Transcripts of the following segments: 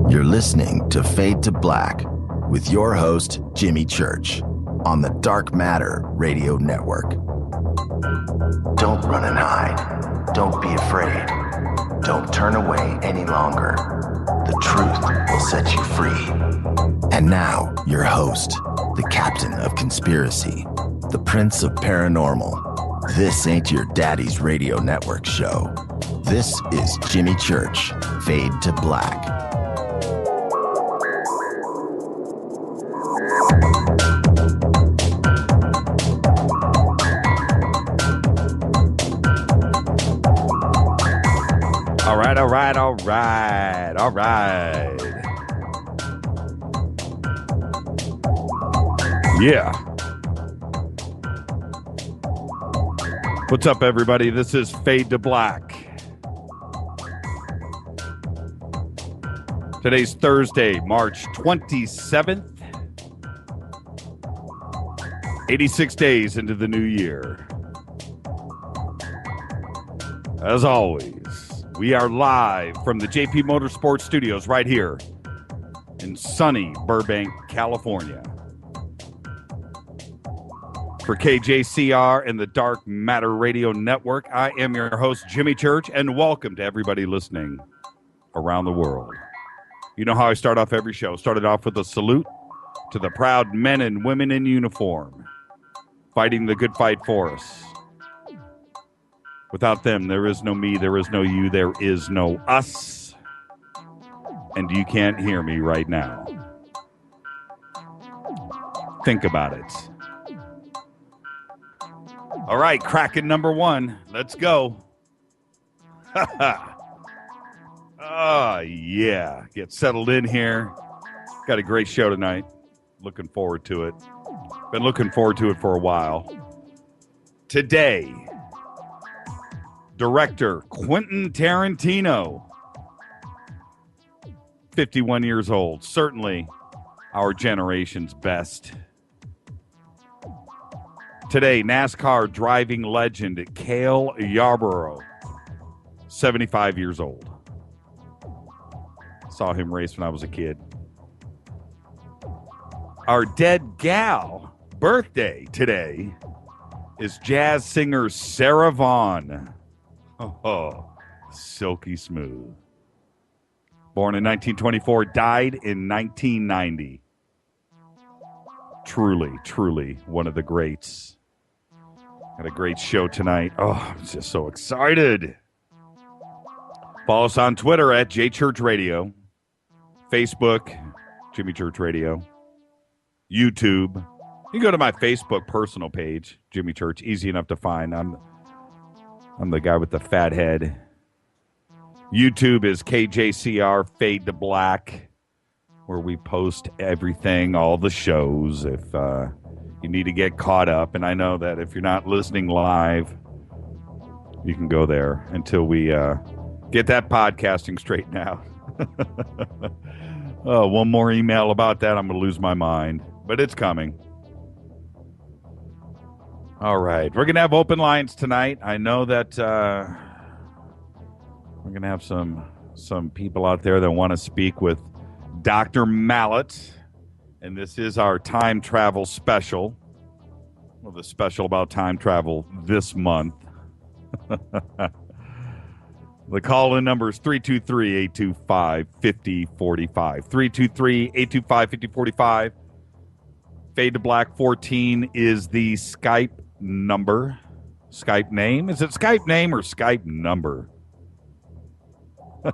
You're listening to Fade to Black with your host, Jimmy Church, on the Dark Matter Radio Network. Don't run and hide. Don't be afraid. Don't turn away any longer. The truth will set you free. And now, your host, the captain of conspiracy, the prince of paranormal. This ain't your daddy's radio network show. This is Jimmy Church, Fade to Black. All right. Yeah. What's up, everybody? This is Fade to Black. Today's Thursday, March 27th. 86 days into the new year. As always, we are live from the JP Motorsports Studios right here in sunny Burbank, California. For KJCR and the Dark Matter Radio Network, I am your host, Jimmy Church, and welcome to everybody listening around the world. You know how I start off every show. Started off with a salute to the proud men and women in uniform, fighting the good fight for us. Without them, there is no me, there is no you, there is no us. And you can't hear me right now. Think about it. All right, Kraken number one. Let's go. Yeah. Get settled in here. Got a great show tonight. Looking forward to it. Been looking forward to it for a while. Today, director Quentin Tarantino, 51 years old, certainly our generation's best. Today, NASCAR driving legend Cale Yarborough, 75 years old. Saw him race when I was a kid. Our dead gal birthday today is jazz singer Sarah Vaughan. Oh, silky smooth. Born in 1924, died in 1990. Truly one of the greats. Got a great show tonight. Oh, I'm just so excited. Follow us on Twitter at JChurchRadio. Facebook, Jimmy Church Radio. YouTube. You can go to my Facebook personal page, Jimmy Church. Easy enough to find. I'm the guy with the fat head. YouTube is KJCR Fade to Black, where we post everything, all the shows, if you need to get caught up. And I know that if you're not listening live, you can go there until we get that podcasting straightened out. Oh, one more email about that, I'm going to lose my mind. But it's coming. All right. We're going to have open lines tonight. I know that we're going to have some people out there that want to speak with Dr. Mallett. And this is our time travel special. Well, the special about time travel this month. The call-in number is 323-825-5045. 323-825-5045. Fade to Black 14 is the Skype number. Skype name? Is it Skype name or Skype number? You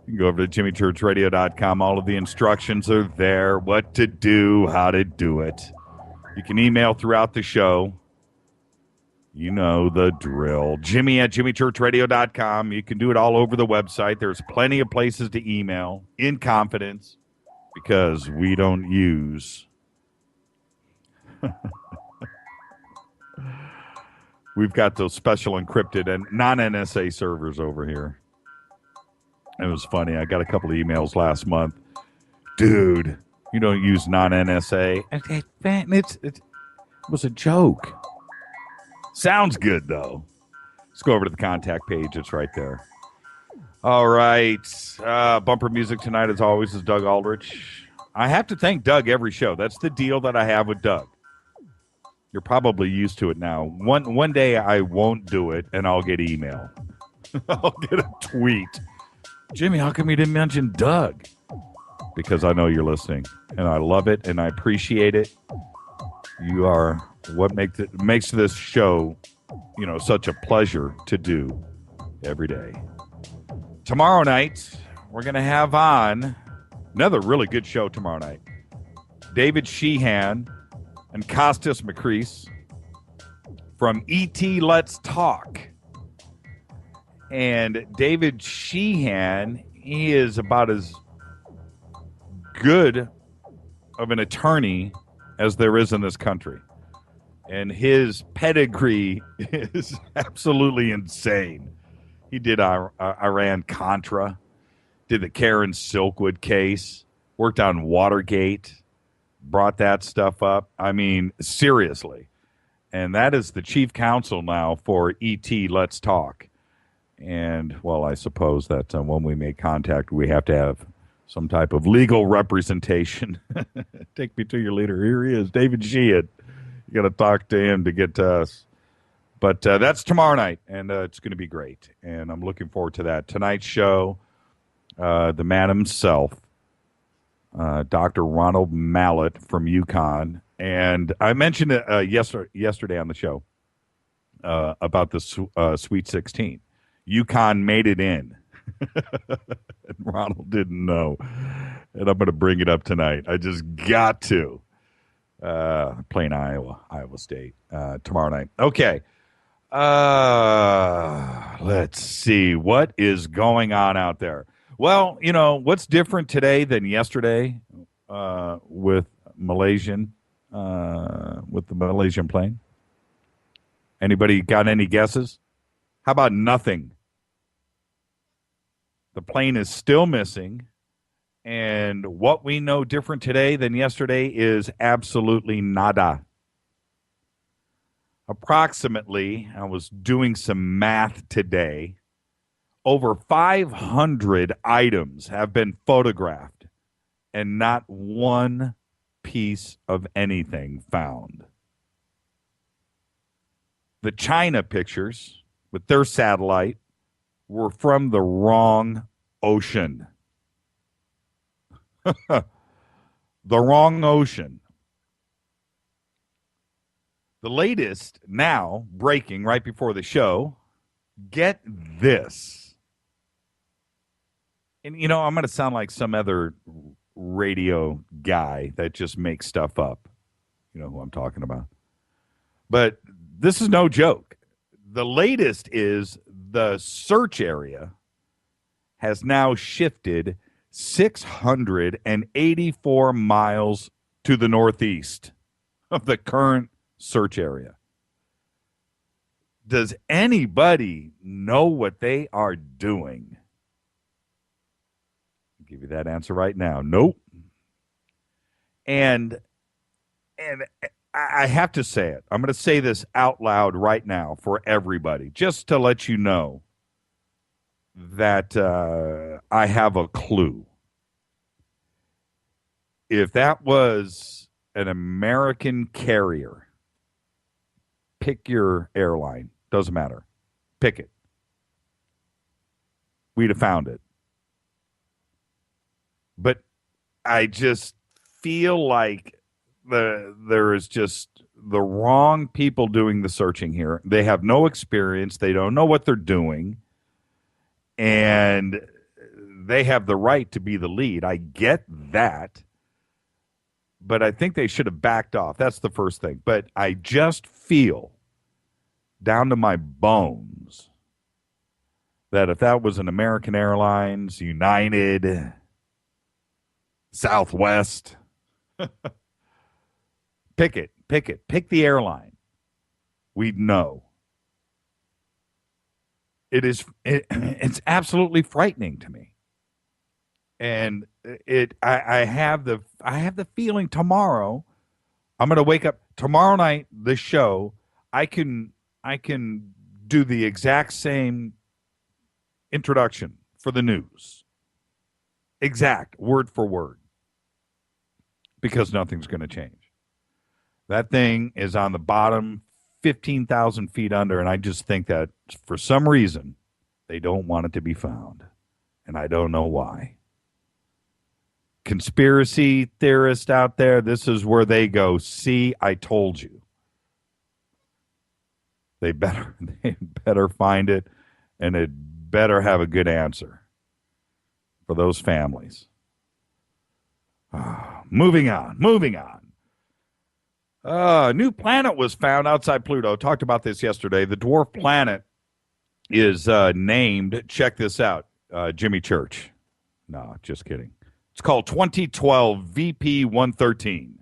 can go over to jimmychurchradio.com. All of the instructions are there. What to do, how to do it. You can email throughout the show. You know the drill. Jimmy at jimmychurchradio.com. You can do it all over the website. There's plenty of places to email in confidence because we don't use... We've got those special encrypted and non-NSA servers over here. It was funny. I got a couple of emails last month. Dude, you don't use non-NSA. It was a joke. Sounds good, though. Let's go over to the contact page. It's right there. All right. Bumper music tonight, as always, is Doug Aldrich. I have to thank Doug every show. That's the deal that I have with Doug. You're probably used to it now. One day I won't do it, and I'll get email. I'll get a tweet. Jimmy, how come you didn't mention Doug? Because I know you're listening, and I love it, and I appreciate it. You are what makes this show, such a pleasure to do every day. Tomorrow night, we're going to have on another really good show tomorrow night. David Sheehan and Costas Macrease from E.T. Let's Talk. And David Sheehan, he is about as good of an attorney as there is in this country. And his pedigree is absolutely insane. He did Iran-Contra, did the Karen Silkwood case, worked on Watergate, brought that stuff up. I mean, seriously. And that is the chief counsel now for E.T. Let's Talk. And, well, I suppose that when we make contact, we have to have some type of legal representation. Take me to your leader. Here he is, David Sheehan. You got to talk to him to get to us. But that's tomorrow night, and it's going to be great. And I'm looking forward to that. Tonight's show, the man himself, Dr. Ronald Mallett from UConn. And I mentioned it yesterday on the show about the Sweet 16. UConn made it in. And Ronald didn't know. And I'm going to bring it up tonight. I just got to. Playing Iowa State tomorrow night. Okay. Let's see. What is going on out there? Well, what's different today than yesterday with the Malaysian plane? Anybody got any guesses? How about nothing? The plane is still missing. And what we know different today than yesterday is absolutely nada. Approximately, I was doing some math today, over 500 items have been photographed and not one piece of anything found. The China pictures with their satellite were from the wrong ocean. The wrong ocean. The latest now, breaking right before the show, get this. And, I'm going to sound like some other radio guy that just makes stuff up. You know who I'm talking about. But this is no joke. The latest is the search area has now shifted 684 miles to the northeast of the current search area. Does anybody know what they are doing? I'll give you that answer right now. Nope. And I have to say it. I'm going to say this out loud right now for everybody, just to let you know that I have a clue. If that was an American carrier, pick your airline, doesn't matter, pick it, we'd have found it. But I just feel like there is just the wrong people doing the searching here. They have no experience. They don't know what they're doing. And they have the right to be the lead. I get that. But I think they should have backed off. That's the first thing. But I just feel down to my bones that if that was an American Airlines, United, Southwest, pick it. Pick the airline. We'd know. It's absolutely frightening to me. And I have the feeling tomorrow I'm going to wake up tomorrow night, this show, I can I can do the exact same introduction for the news. Exact, word for word. Because nothing's going to change. That thing is on the bottom 15,000 feet under, and I just think that for some reason they don't want it to be found. And I don't know why. Conspiracy theorists out there, this is where they go, see, I told you. They better find it, and it better have a good answer for those families. Moving on. A new planet was found outside Pluto. Talked about this yesterday. The dwarf planet is named, check this out, Jimmy Church. No, just kidding. It's called 2012 VP-113.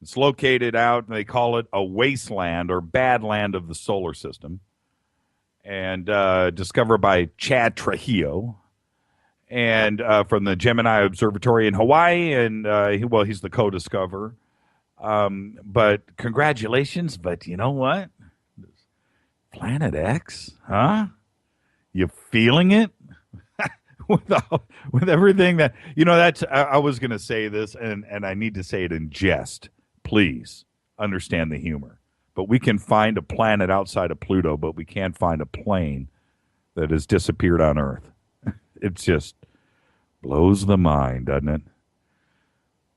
It's located out, they call it a wasteland or badland of the solar system, and discovered by Chad Trujillo, and from the Gemini Observatory in Hawaii, and he's the co-discoverer. But congratulations, but you know what? Planet X, huh? You feeling it? with everything that, that's, I was going to say this, and I need to say it in jest. Please understand the humor. But we can find a planet outside of Pluto, but we can't find a plane that has disappeared on Earth. It just blows the mind, doesn't it?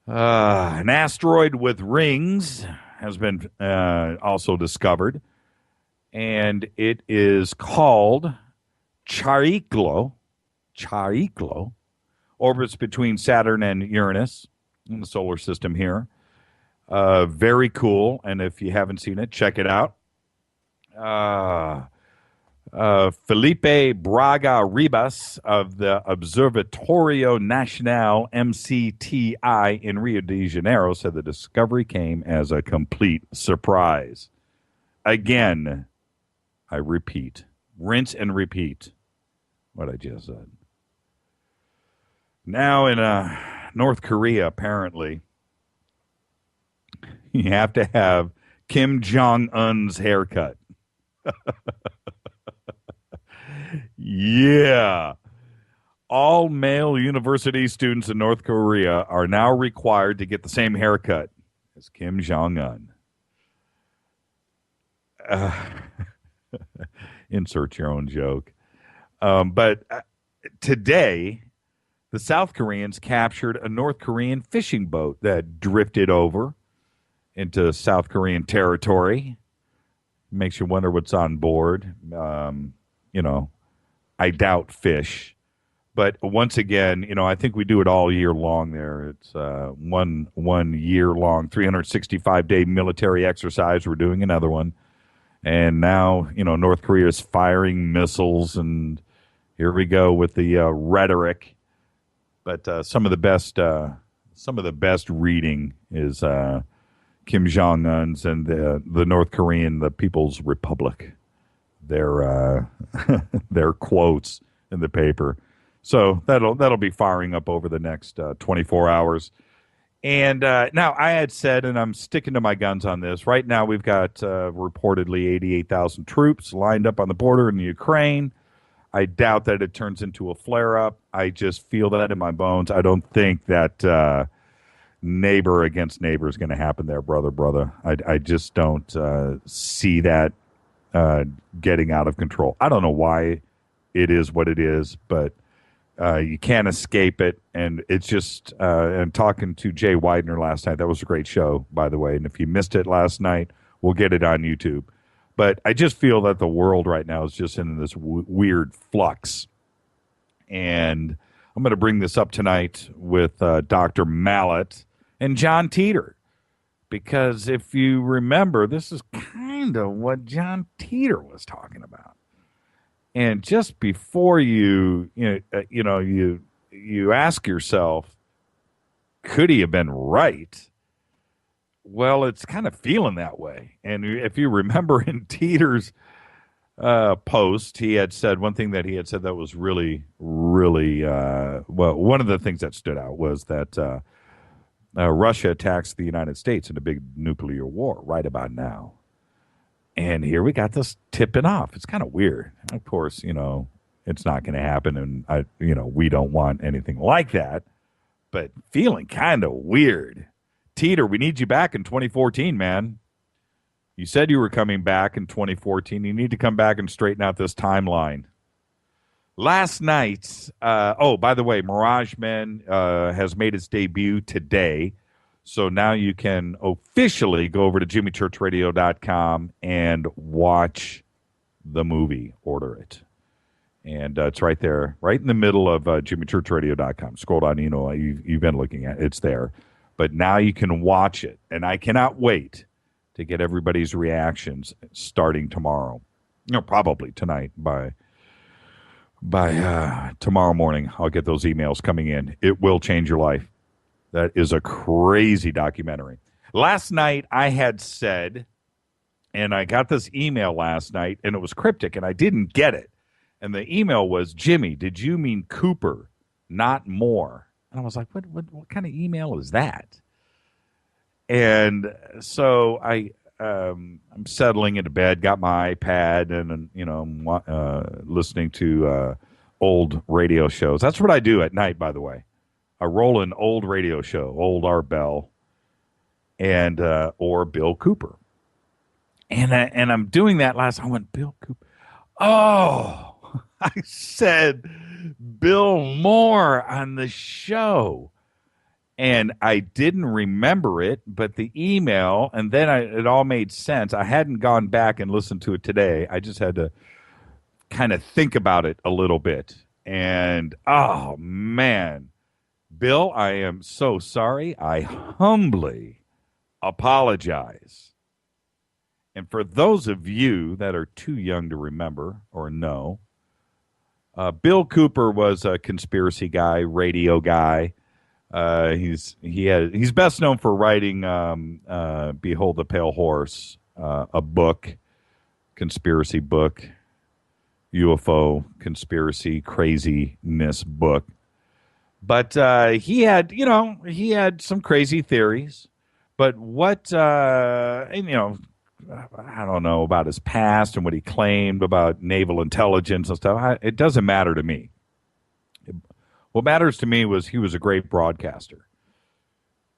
An asteroid with rings has been also discovered, and it is called Chariklo. Orbits between Saturn and Uranus in the solar system here. Very cool, and if you haven't seen it, check it out. Felipe Braga Ribas of the Observatorio Nacional MCTI in Rio de Janeiro said the discovery came as a complete surprise. Again, I repeat, rinse and repeat what I just said. Now in North Korea, apparently, you have to have Kim Jong-un's haircut. Yeah. All male university students in North Korea are now required to get the same haircut as Kim Jong-un. Insert your own joke. But today, the South Koreans captured a North Korean fishing boat that drifted over into South Korean territory. Makes you wonder what's on board. I doubt fish. But once again, I think we do it all year long there. It's one year long, 365-day military exercise. We're doing another one. And now, North Korea is firing missiles, and here we go with the rhetoric. But some of the best reading is Kim Jong-un's and the North Korean, the People's Republic, their quotes in the paper. So that'll be firing up over the next 24 hours. And now I had said, and I'm sticking to my guns on this. Right now we've got reportedly 88,000 troops lined up on the border in Ukraine. I doubt that it turns into a flare-up. I just feel that in my bones. I don't think that neighbor against neighbor is going to happen there, brother. I just don't see that getting out of control. I don't know why it is what it is, but you can't escape it. And it's just, and talking to Jay Widener last night, that was a great show, by the way. And if you missed it last night, we'll get it on YouTube. But I just feel that the world right now is just in this weird flux. And I'm going to bring this up tonight with Dr. Mallett and John Titor. Because if you remember, this is kind of what John Titor was talking about. And just before you ask yourself, could he have been right? Well, it's kind of feeling that way. And if you remember in Titor's post, he had said one thing that he had said that was really, really, one of the things that stood out was that Russia attacks the United States in a big nuclear war right about now. And here we got this tipping off. It's kind of weird. Of course, it's not going to happen, and we don't want anything like that. But feeling kind of weird. Titor, we need you back in 2014, man. You said you were coming back in 2014. You need to come back and straighten out this timeline. Last night, by the way, Mirage Men has made its debut today. So now you can officially go over to jimmychurchradio.com and watch the movie. Order it. And it's right there, right in the middle of jimmychurchradio.com. Scroll down, you've been looking at it. It's there. But now you can watch it. And I cannot wait to get everybody's reactions starting tomorrow. Probably tonight by tomorrow morning. I'll get those emails coming in. It will change your life. That is a crazy documentary. Last night I had said, and I got this email last night, and it was cryptic, and I didn't get it. And the email was, Jimmy, did you mean Cooper, not Moore? And I was like, what kind of email is that? And so I'm settling into bed, got my iPad, and listening to old radio shows. That's what I do at night, by the way. I roll an old radio show, old Art Bell, and or Bill Cooper, and I'm doing that last. I went Bill Cooper. Oh, I said Bill Moore on the show, and I didn't remember it, but the email, and then it all made sense. I hadn't gone back and listened to it today. I just had to kind of think about it a little bit, and oh man. Bill, I am so sorry. I humbly apologize. And for those of you that are too young to remember or know, Bill Cooper was a conspiracy guy, radio guy. He's best known for writing Behold the Pale Horse, a book, conspiracy book, UFO conspiracy craziness book. But he had some crazy theories. But what, I don't know about his past and what he claimed about naval intelligence and stuff. It doesn't matter to me. What matters to me was he was a great broadcaster.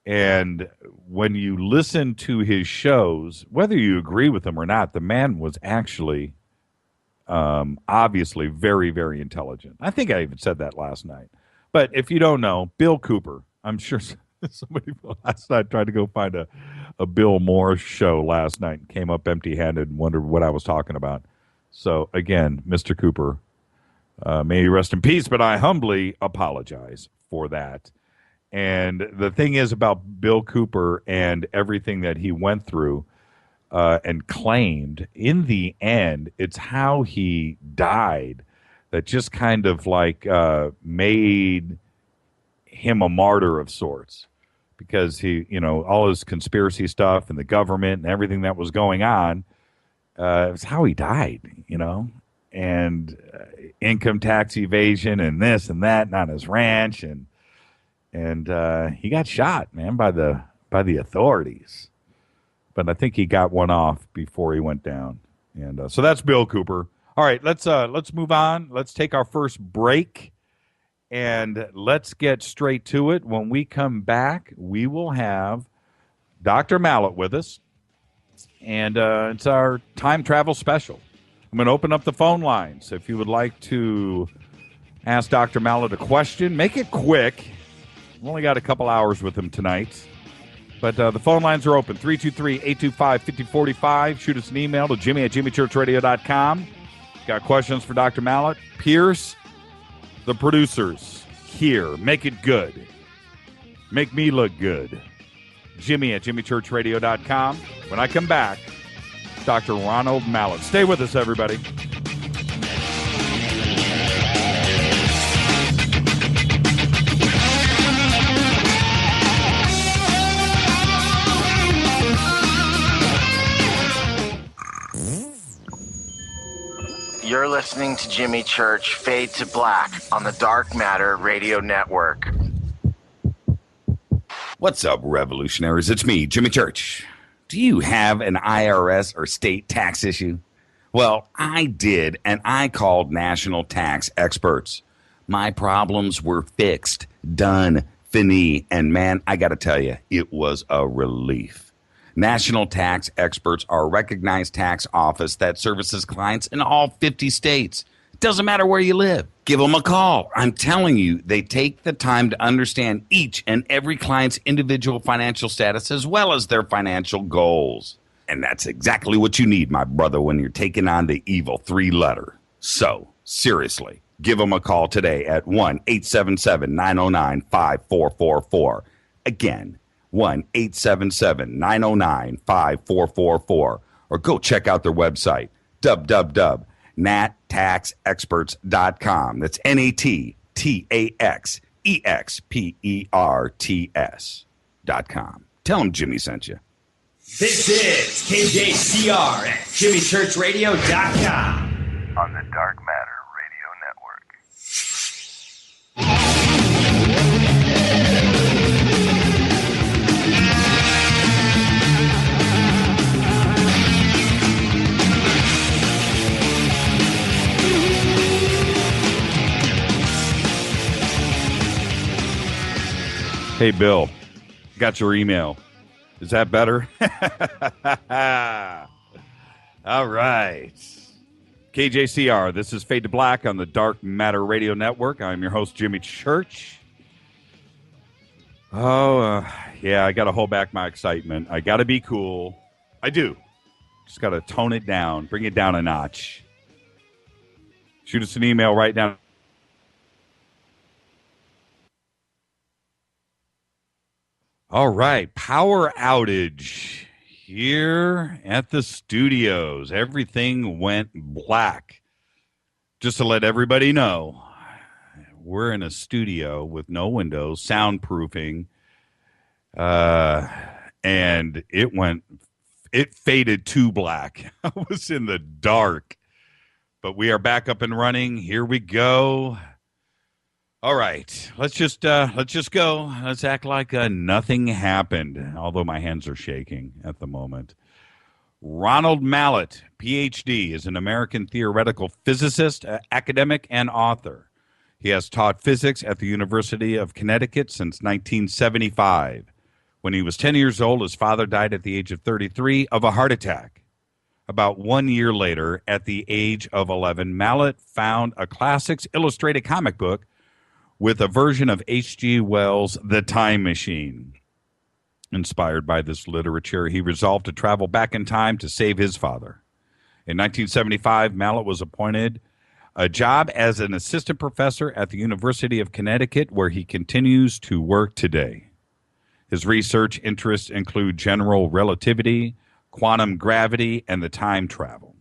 And when you listen to his shows, whether you agree with him or not, the man was actually obviously very, very intelligent. I think I even said that last night. But if you don't know, Bill Cooper, I'm sure somebody last night tried to go find a Bill Moore show last night and came up empty-handed and wondered what I was talking about. So, again, Mr. Cooper, may he rest in peace, but I humbly apologize for that. And the thing is about Bill Cooper and everything that he went through and claimed, in the end, it's how he died that just kind of made him a martyr of sorts, because he, all his conspiracy stuff and the government and everything that was going on, it was how he died, and income tax evasion and this and that, and on his ranch, and he got shot, man, by the authorities. But I think he got one off before he went down, and so that's Bill Cooper. All right, let's move on. Let's take our first break, and let's get straight to it. When we come back, we will have Dr. Mallett with us, and it's our time travel special. I'm going to open up the phone lines. If you would like to ask Dr. Mallett a question, make it quick. We've only got a couple hours with him tonight. But the phone lines are open, 323-825-5045. Shoot us an email to jimmy@jimmychurchradio.com. Got questions for Dr. Mallett? Pierce, the producers here. Make it good. Make me look good. Jimmy@jimmychurchradio.com. When I come back, Dr. Ronald Mallett. Stay with us, everybody. You're listening to Jimmy Church Fade to Black on the Dark Matter Radio Network. What's up, revolutionaries? It's me, Jimmy Church. Do you have an IRS or state tax issue? Well, I did, and I called national tax experts. My problems were fixed, done, fini, and man, I got to tell you, it was a relief. National tax experts are a recognized tax office that services clients in all 50 states. It doesn't matter where you live. Give them a call. I'm telling you, they take the time to understand each and every client's individual financial status as well as their financial goals. And that's exactly what you need, my brother, when you're taking on the evil 3-letter. So, seriously, give them a call today at 1-877-909-5444. Again, 1-877-909-5444. Or go check out their website, www.nattaxexperts.com. That's NATTAXEXPERTS.com. Tell them Jimmy sent you. This is KJCR at JimmyChurchRadio.com. On the Dark Matter Radio Network. Hey, Bill, got your email. Is that better? All right. KJCR, this is Fade to Black on the Dark Matter Radio Network. I'm your host, Jimmy Church. Yeah, I got to hold back my excitement. I got to be cool. I do. Just got to tone it down, bring it down a notch. Shoot us an email right now. All right, power outage here at the studios. Everything went black. Just to let everybody know, we're in a studio with no windows, soundproofing, and it faded to black. I was in the dark, but we are back up and running. Here we go. All right, let's just go. Let's act like nothing happened, although my hands are shaking at the moment. Ronald Mallett, Ph.D., is an American theoretical physicist, academic, and author. He has taught physics at the University of Connecticut since 1975. When he was 10 years old, his father died at the age of 33 of a heart attack. About 1 year later, at the age of 11, Mallett found a classics illustrated comic book with a version of H.G. Wells' The Time Machine. Inspired by this literature, he resolved to travel back in time to save his father. In 1975, Mallett was appointed a job as an assistant professor at the University of Connecticut, where he continues to work today. His research interests include general relativity, quantum gravity, and the time travel.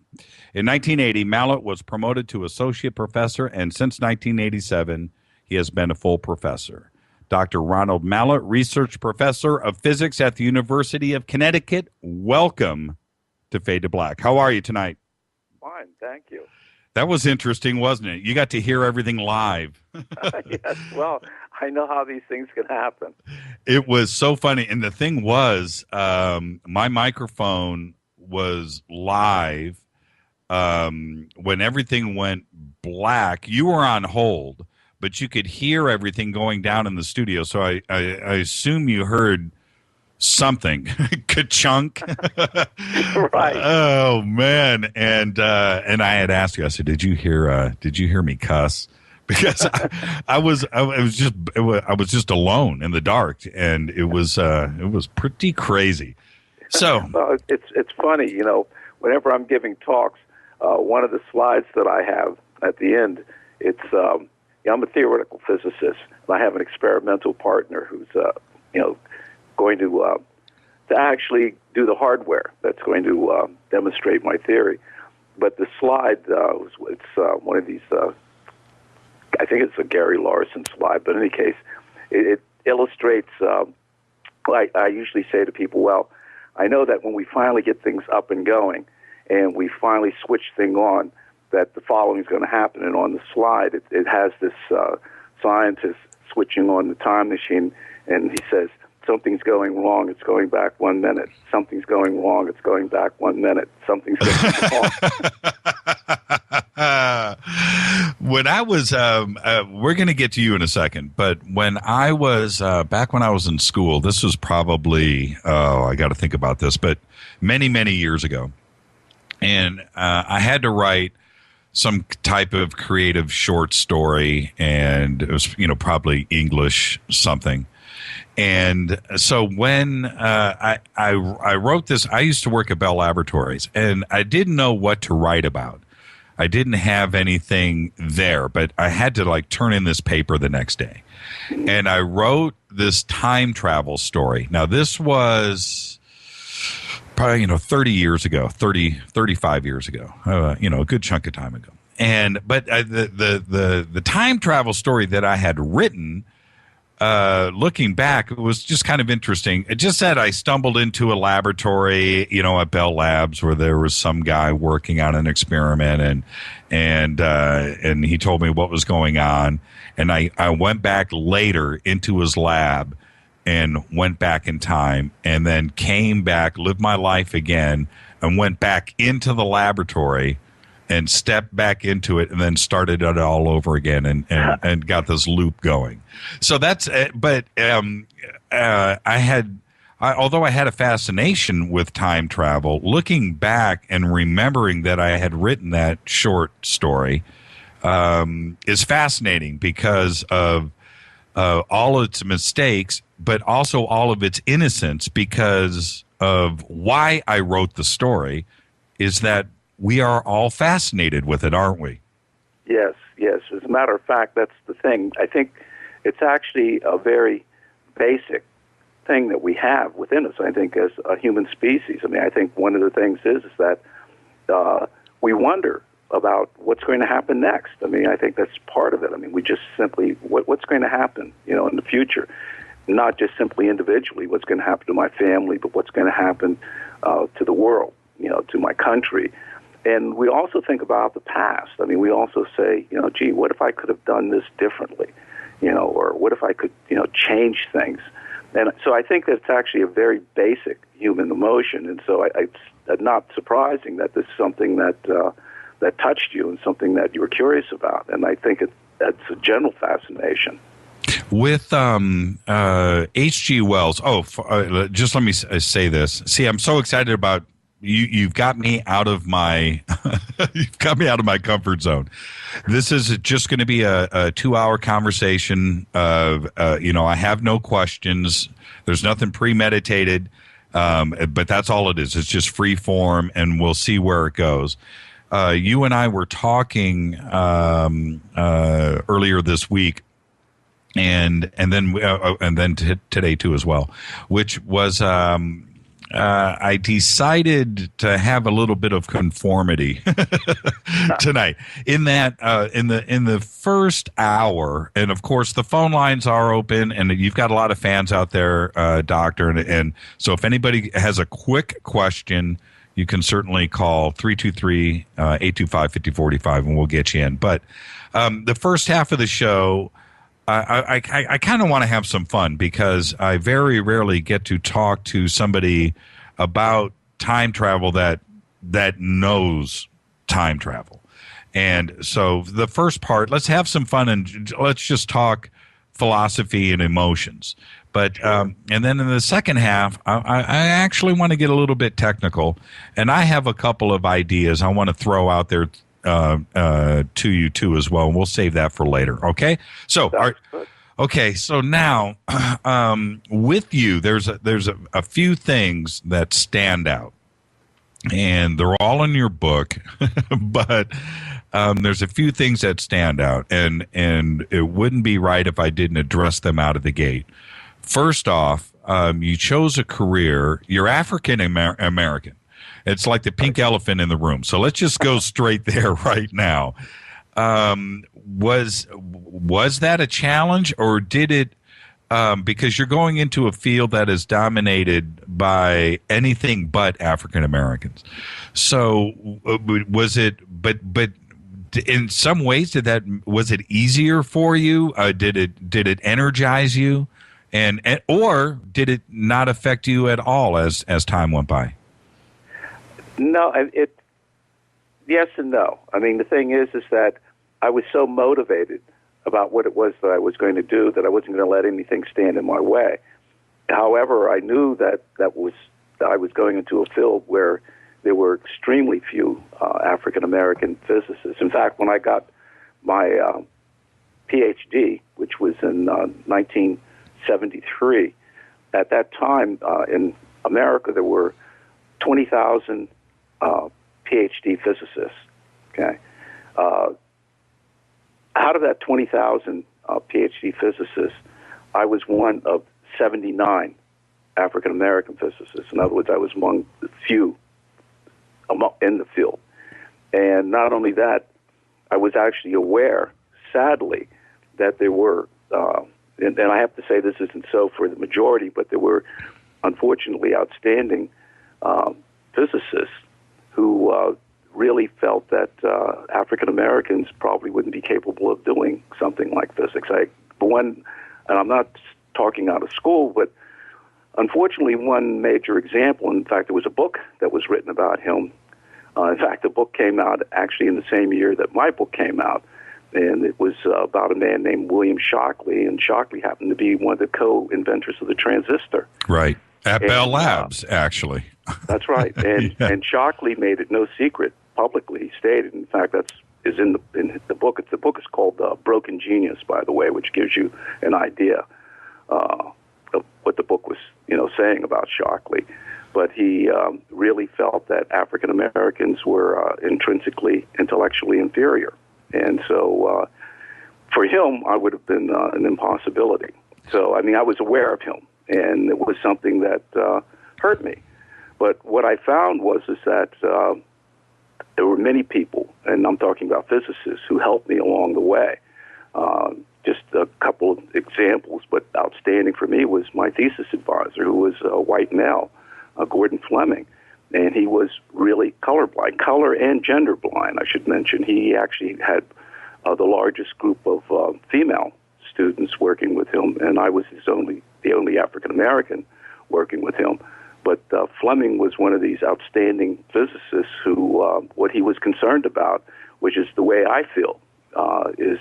In 1980, Mallett was promoted to associate professor, and since 1987, he has been a full professor. Dr. Ronald Mallett, research professor of physics at the University of Connecticut. Welcome to Fade to Black. How are you tonight? Fine, thank you. That was interesting, wasn't it? You got to hear everything live. Yes, well, I know how these things can happen. It was so funny. And the thing was, my microphone was live when everything went black. You were on hold, but you could hear everything going down in the studio. So I assume you heard something. Ka-chunk. Right. Oh man. And I had asked you, I said, did you hear me cuss? Because I was just alone in the dark, and it was pretty crazy. So well, it's funny, you know, whenever I'm giving talks, one of the slides that I have at the end, it's I'm a theoretical physicist, and I have an experimental partner who's going to actually do the hardware that's going to demonstrate my theory. But the slide, it's one of these, I think it's a Gary Larson slide, but in any case, it illustrates, I usually say to people, well, I know that when we finally get things up and going and we finally switch things on, that the following is going to happen. And on the slide, it has this scientist switching on the time machine, and he says, something's going wrong, it's going back 1 minute. Something's going wrong, it's going back 1 minute. Something's going wrong. When I was, we're going to get to you in a second, but when I was, back when I was in school, this was probably, I got to think about this, but many, many years ago. And I had to write some type of creative short story, and it was, probably English something. And so when I wrote this, I used to work at Bell Laboratories, and I didn't know what to write about. I didn't have anything there, but I had to turn in this paper the next day. And I wrote this time travel story. Now, this was probably, 30 years ago, 35 years ago, a good chunk of time ago. But the time travel story that I had written, looking back, it was just kind of interesting. It just said I stumbled into a laboratory, at Bell Labs, where there was some guy working on an experiment, and he told me what was going on. And I went back later into his lab and went back in time, and then came back, lived my life again, and went back into the laboratory and stepped back into it, and then started it all over again, and got this loop going. So that's, although I had a fascination with time travel, looking back and remembering that I had written that short story is fascinating because of all its mistakes, but also all of its innocence, because of why I wrote the story is that we are all fascinated with it, aren't we? Yes. As a matter of fact, that's the thing. I think it's actually a very basic thing that we have within us, I think, as a human species. I mean, I think one of the things is that we wonder about what's going to happen next. I mean, I think that's part of it. I mean, we just simply, what's going to happen, in the future? Not just simply individually, what's going to happen to my family, but what's going to happen to the world, to my country. And we also think about the past. I mean, we also say, gee, what if I could have done this differently? Or what if I could, change things? And so I think that's actually a very basic human emotion. And so it's not surprising that this is something that touched you and something that you were curious about. And I think that's a general fascination. With H.G. Wells, just let me say this. See, I'm so excited about you've got me out of my comfort zone. This is just going to be a 2-hour conversation of I have no questions. There's nothing premeditated, but that's all it is. It's just free form, and we'll see where it goes. You and I were talking earlier this week, and then today too as well, which was I decided to have a little bit of conformity tonight. In that, in the first hour, and of course the phone lines are open, and you've got a lot of fans out there, Doctor, and so if anybody has a quick question, you can certainly call 323-825-5045, and we'll get you in. But the first half of the show, I kind of want to have some fun, because I very rarely get to talk to somebody about time travel that knows time travel. And so the first part, let's have some fun and let's just talk philosophy and emotions. But and then in the second half, I actually want to get a little bit technical, and I have a couple of ideas I want to throw out there to you too as well, and we'll save that for later. Okay, so so now with you, there's a few things that stand out, and they're all in your book, but there's a few things that stand out, and it wouldn't be right if I didn't address them out of the gate. First off, you chose a career. You're African American. It's like the pink elephant in the room. So let's just go straight there right now. Was that a challenge, or did it? Because you're going into a field that is dominated by anything but African Americans. So was it? But in some ways, was it easier for you? Did it energize you? And or did it not affect you at all as time went by? No, yes and no. I mean, the thing is that I was so motivated about what it was that I was going to do that I wasn't going to let anything stand in my way. However, I knew that I was going into a field where there were extremely few African American physicists. In fact, when I got my Ph.D., which was in 1973, at that time in America there were 20,000 Ph.D. physicists. Okay, out of that 20,000 Ph.D. physicists, I was one of 79 African American physicists. In other words, I was among the few in the field. And not only that, I was actually aware, sadly, that there were, and I have to say this isn't so for the majority, but there were unfortunately outstanding physicists who really felt that African Americans probably wouldn't be capable of doing something like physics. And I'm not talking out of school, but unfortunately, one major example, in fact, there was a book that was written about him. In fact, the book came out actually in the same year that my book came out, and it was about a man named William Shockley, and Shockley happened to be one of the co-inventors of the transistor. Right. At Bell Labs, actually. That's right. And Yeah. and Shockley made it no secret publicly. He stated, in fact, is in the book. The book is called Broken Genius, by the way, which gives you an idea of what the book was, saying about Shockley. But he really felt that African Americans were intrinsically intellectually inferior, and so for him, I would have been an impossibility. So, I mean, I was aware of him, and it was something that hurt me. But what I found was that there were many people, and I'm talking about physicists, who helped me along the way. Just a couple of examples, but outstanding for me was my thesis advisor, who was a white male, Gordon Fleming, and he was really colorblind, color and gender blind, I should mention. He actually had the largest group of female students working with him, and I was the only African American working with him. But Fleming was one of these outstanding physicists who, what he was concerned about, which is the way I feel, is,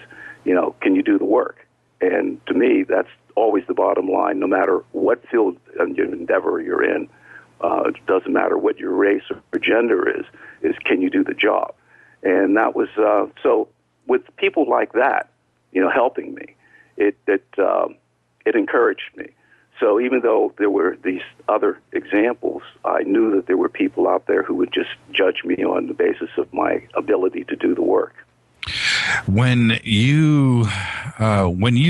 can you do the work? And to me, that's always the bottom line, no matter what field and endeavor you're in. It doesn't matter what your race or gender is can you do the job? And that was, so with people like that, helping me, it encouraged me. So even though there were these other examples, I knew that there were people out there who would just judge me on the basis of my ability to do the work. When you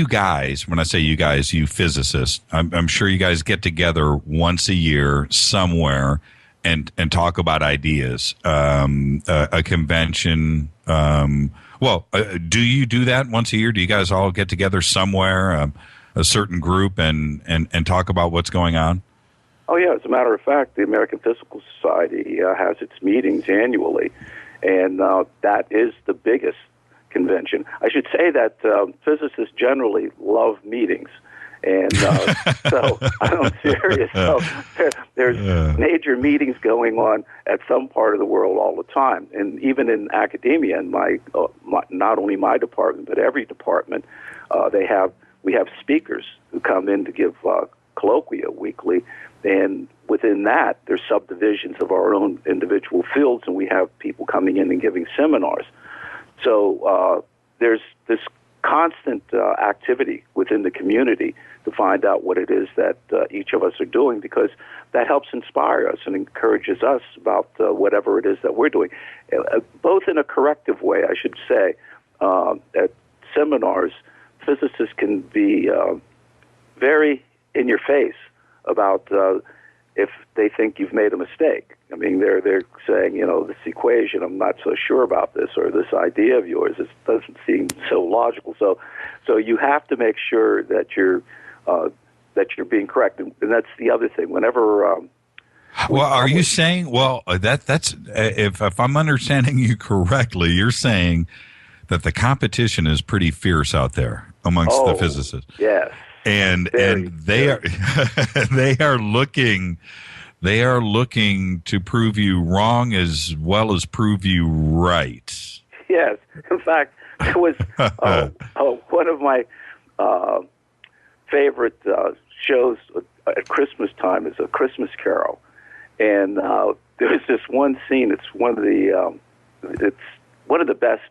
guys, when I say you guys, you physicists, I'm sure you guys get together once a year somewhere and talk about ideas, a convention. Do you do that once a year? Do you guys all get together somewhere, a certain group, and talk about what's going on? Oh, yeah. As a matter of fact, the American Physical Society has its meetings annually, and that is the biggest convention. I should say that physicists generally love meetings, and so I'm serious. So there's major meetings going on at some part of the world all the time, and even in academia, and my not only my department but every department, we have speakers who come in to give colloquia weekly, and within that, there's subdivisions of our own individual fields, and we have people coming in and giving seminars. So there's this constant activity within the community to find out what it is that each of us are doing, because that helps inspire us and encourages us about whatever it is that we're doing, both in a corrective way, I should say. At seminars, physicists can be very in your face about if they think you've made a mistake. I mean, they're saying, this equation, I'm not so sure about this, or this idea of yours, it doesn't seem so logical. So you have to make sure that you're being correct, and that's the other thing. Whenever are you saying? Well, that's if I'm understanding you correctly, you're saying that the competition is pretty fierce out there amongst the physicists. Yes. and they are they are looking to prove you wrong as well as prove you right. Yes. In fact, it was one of my favorite shows at Christmas time is A Christmas Carol, and there's this one scene. It's one of the best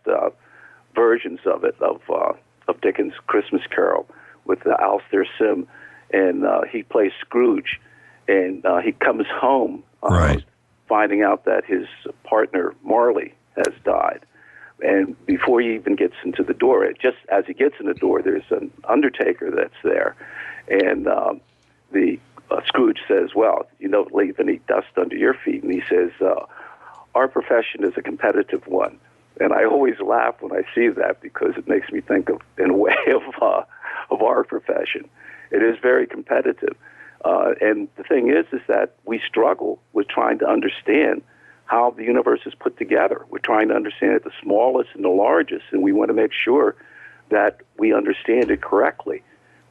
versions of it of Dickens' Christmas Carol with Alistair Sim, and he plays Scrooge, and he comes home finding out that his partner Marley has died. And before he even gets into the door, just as he gets in the door, there's an undertaker that's there. And the Scrooge says, well, you don't leave any dust under your feet. And he says, our profession is a competitive one. And I always laugh when I see that because it makes me think of, in a way, of our profession. It is very competitive. And the thing is that we struggle with trying to understand how the universe is put together. We're trying to understand it, the smallest and the largest, and we want to make sure that we understand it correctly.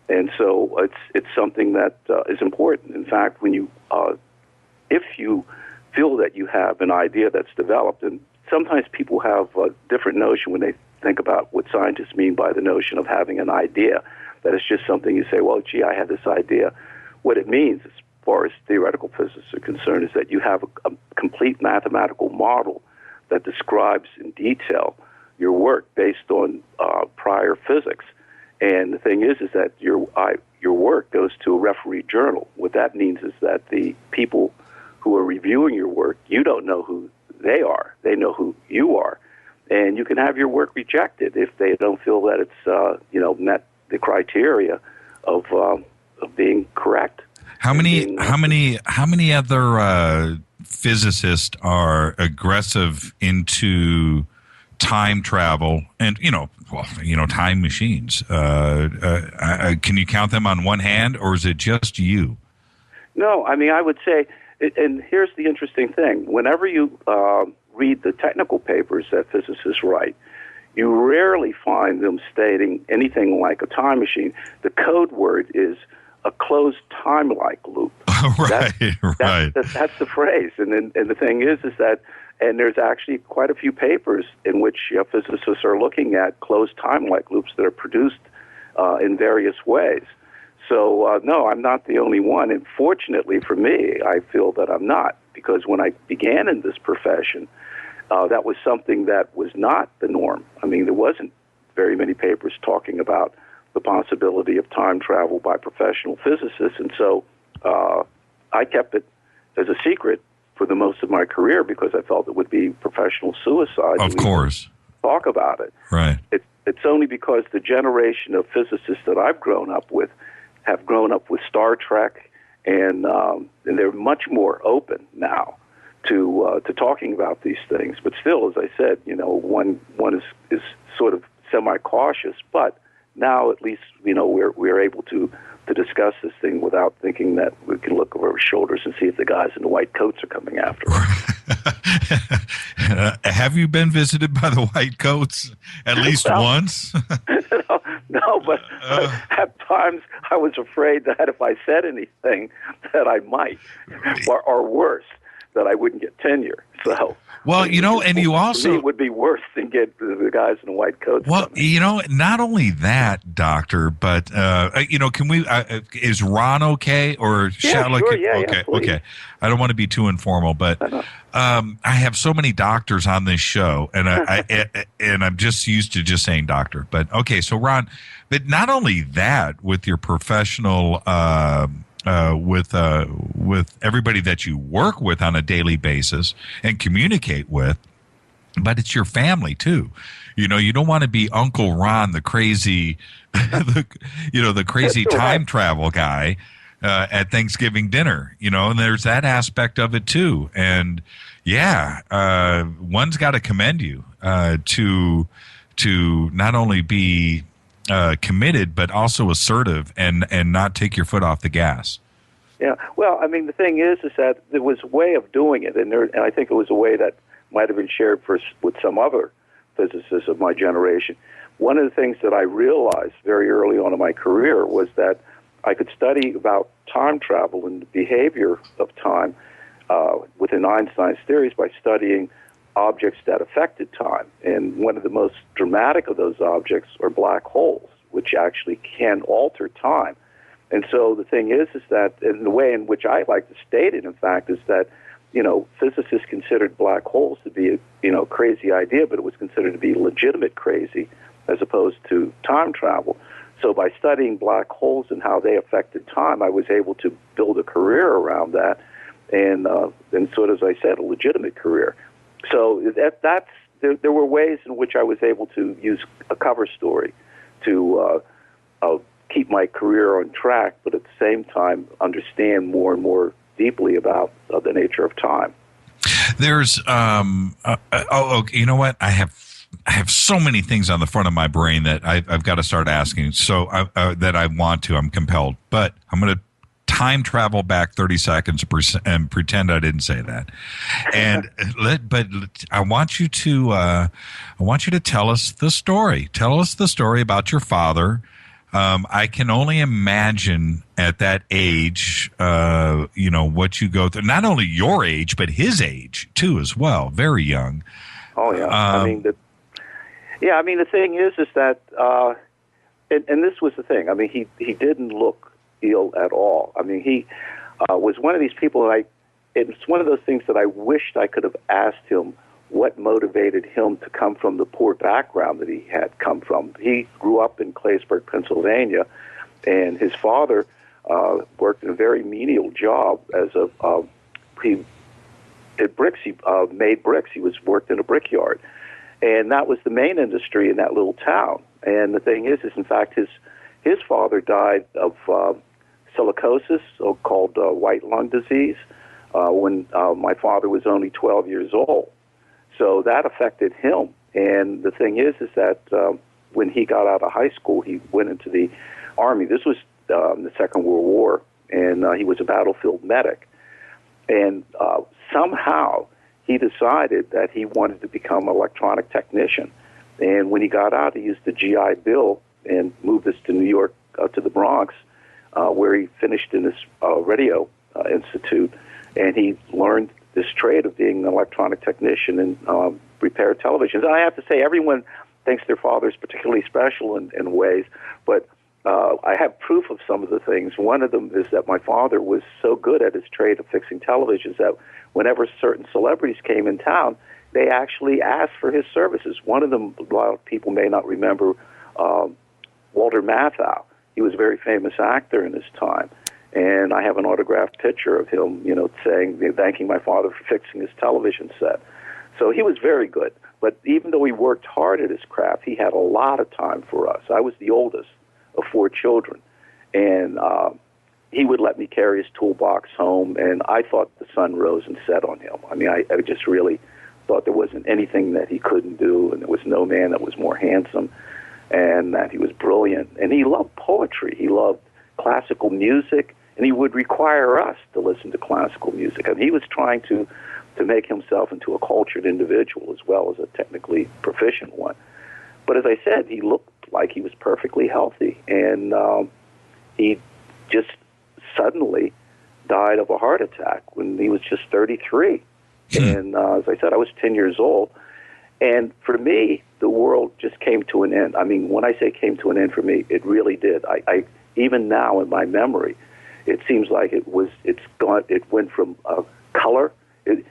And so it's something that is important. In fact, when if you feel that you have an idea that's developed, and sometimes people have a different notion when they think about what scientists mean by the notion of having an idea, that it's just something you say, well, gee, I had this idea. What it means, as far as theoretical physicists are concerned, is that you have a complete mathematical model that describes in detail your work based on prior physics. And the thing is that your work goes to a referee journal. What that means is that the people who are reviewing your work, you don't know who they are. They know who you are. And you can have your work rejected if they don't feel that it's met the criteria of being correct. How many other physicists are aggressive into time travel and time machines? Can you count them on one hand, or is it just you? No, I mean, I would say, and here's the interesting thing: whenever you read the technical papers that physicists write, you rarely find them stating anything like a time machine. The code word is a closed time-like loop. Right. That's the phrase. And the thing is that, and there's actually quite a few papers in which physicists are looking at closed time-like loops that are produced in various ways. So, no, I'm not the only one. And fortunately for me, I feel that I'm not, because when I began in this profession, that was something that was not the norm. I mean, there wasn't very many papers talking about the possibility of time travel by professional physicists. And so I kept it as a secret for the most of my career because I felt it would be professional suicide. Of course. Talk about it. Right. It's only because the generation of physicists that I've grown up with have grown up with Star Trek, and they're much more open now to talking about these things. But still, as I said, one is sort of semi-cautious, but now at least we're able to discuss this thing without thinking that we can look over our shoulders and see if the guys in the white coats are coming after us. Have you been visited by the white coats at least once? No, but at times I was afraid that if I said anything that I might, or worse, that I wouldn't get tenure. So, well, and you also it would be worse than get the guys in the white coats. Well, not only that, Doctor, but can we? Is Ron okay, or shall sure, okay? I don't want to be too informal, but I have so many doctors on this show, and and I'm just used to just saying doctor. But okay, so Ron, but not only that, with your professional. With everybody that you work with on a daily basis and communicate with, but it's your family too. You don't want to be Uncle Ron, the crazy, the crazy time travel guy at Thanksgiving dinner. And there's that aspect of it too. And one's got to commend you to not only be committed, but also assertive and not take your foot off the gas. Yeah. Well, I mean, the thing is that there was a way of doing it, and I think it was a way that might have been shared with some other physicists of my generation. One of the things that I realized very early on in my career was that I could study about time travel and the behavior of time within Einstein's theories by studying objects that affected time. And one of the most dramatic of those objects are black holes, which actually can alter time. And so the thing is that, in the way in which I like to state it, in fact, is that, physicists considered black holes to be a, crazy idea, but it was considered to be legitimate crazy as opposed to time travel. So by studying black holes and how they affected time, I was able to build a career around that, and sort of, as I said, a legitimate career. So there were ways in which I was able to use a cover story to keep my career on track, but at the same time understand more and more deeply about the nature of time. There's okay, you know what? I have so many things on the front of my brain that I've got to start asking. So that I want to. I'm compelled, but I'm going to time travel back 30 seconds and pretend I didn't say that. And but I want you to tell us the story. Tell us the story about your father. I can only imagine at that age, what you go through. Not only your age, but his age too, as well. Very young. Oh yeah. The thing is that, and this was the thing. I mean, he didn't look ill at all. I mean, he was one of these people that it's one of those things that I wished I could have asked him what motivated him to come from the poor background that he had come from. He grew up in Claysburg, Pennsylvania, and his father worked in a very menial job as he did bricks. He made bricks. He worked in a brickyard, and that was the main industry in that little town. And the thing is in fact, his father died of silicosis, so-called white lung disease, when my father was only 12 years old. So that affected him. And the thing is that when he got out of high school, he went into the Army. This was the Second World War, and he was a battlefield medic. And somehow he decided that he wanted to become an electronic technician. And when he got out, he used the GI Bill and moved us to New York, to the Bronx, where he finished in this radio institute. And he learned this trade of being an electronic technician and repair televisions. And I have to say, everyone thinks their father is particularly special in ways, but I have proof of some of the things. One of them is that my father was so good at his trade of fixing televisions that whenever certain celebrities came in town, they actually asked for his services. One of them, a lot of people may not remember, Walter Matthau. He was a very famous actor in his time. And I have an autographed picture of him, thanking my father for fixing his television set. So he was very good. But even though he worked hard at his craft, he had a lot of time for us. I was the oldest of 4 children. And he would let me carry his toolbox home, and I thought the sun rose and set on him. I mean, I just really thought there wasn't anything that he couldn't do, and there was no man that was more handsome, and that he was brilliant. And he loved poetry. He loved classical music. And he would require us to listen to classical music. And he was trying to make himself into a cultured individual as well as a technically proficient one. But as I said, he looked like he was perfectly healthy. And he just suddenly died of a heart attack when he was just 33. And as I said, I was 10 years old. And for me, the world just came to an end. I mean, when I say came to an end for me, it really did. I even now in my memory, it seems like it's gone. It went from color. In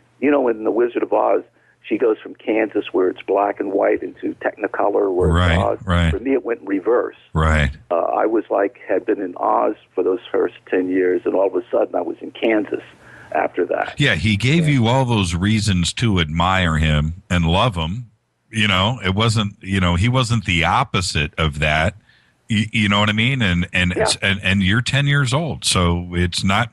The Wizard of Oz, she goes from Kansas, where it's black and white, into Technicolor, where it's Oz. Right. For me, it went in reverse. Right. I was had been in Oz for those first 10 years, and all of a sudden I was in Kansas after that. Yeah, he gave you all those reasons to admire him and love him. It wasn't, he wasn't the opposite of that. You know what I mean? And and you're 10 years old, so it's not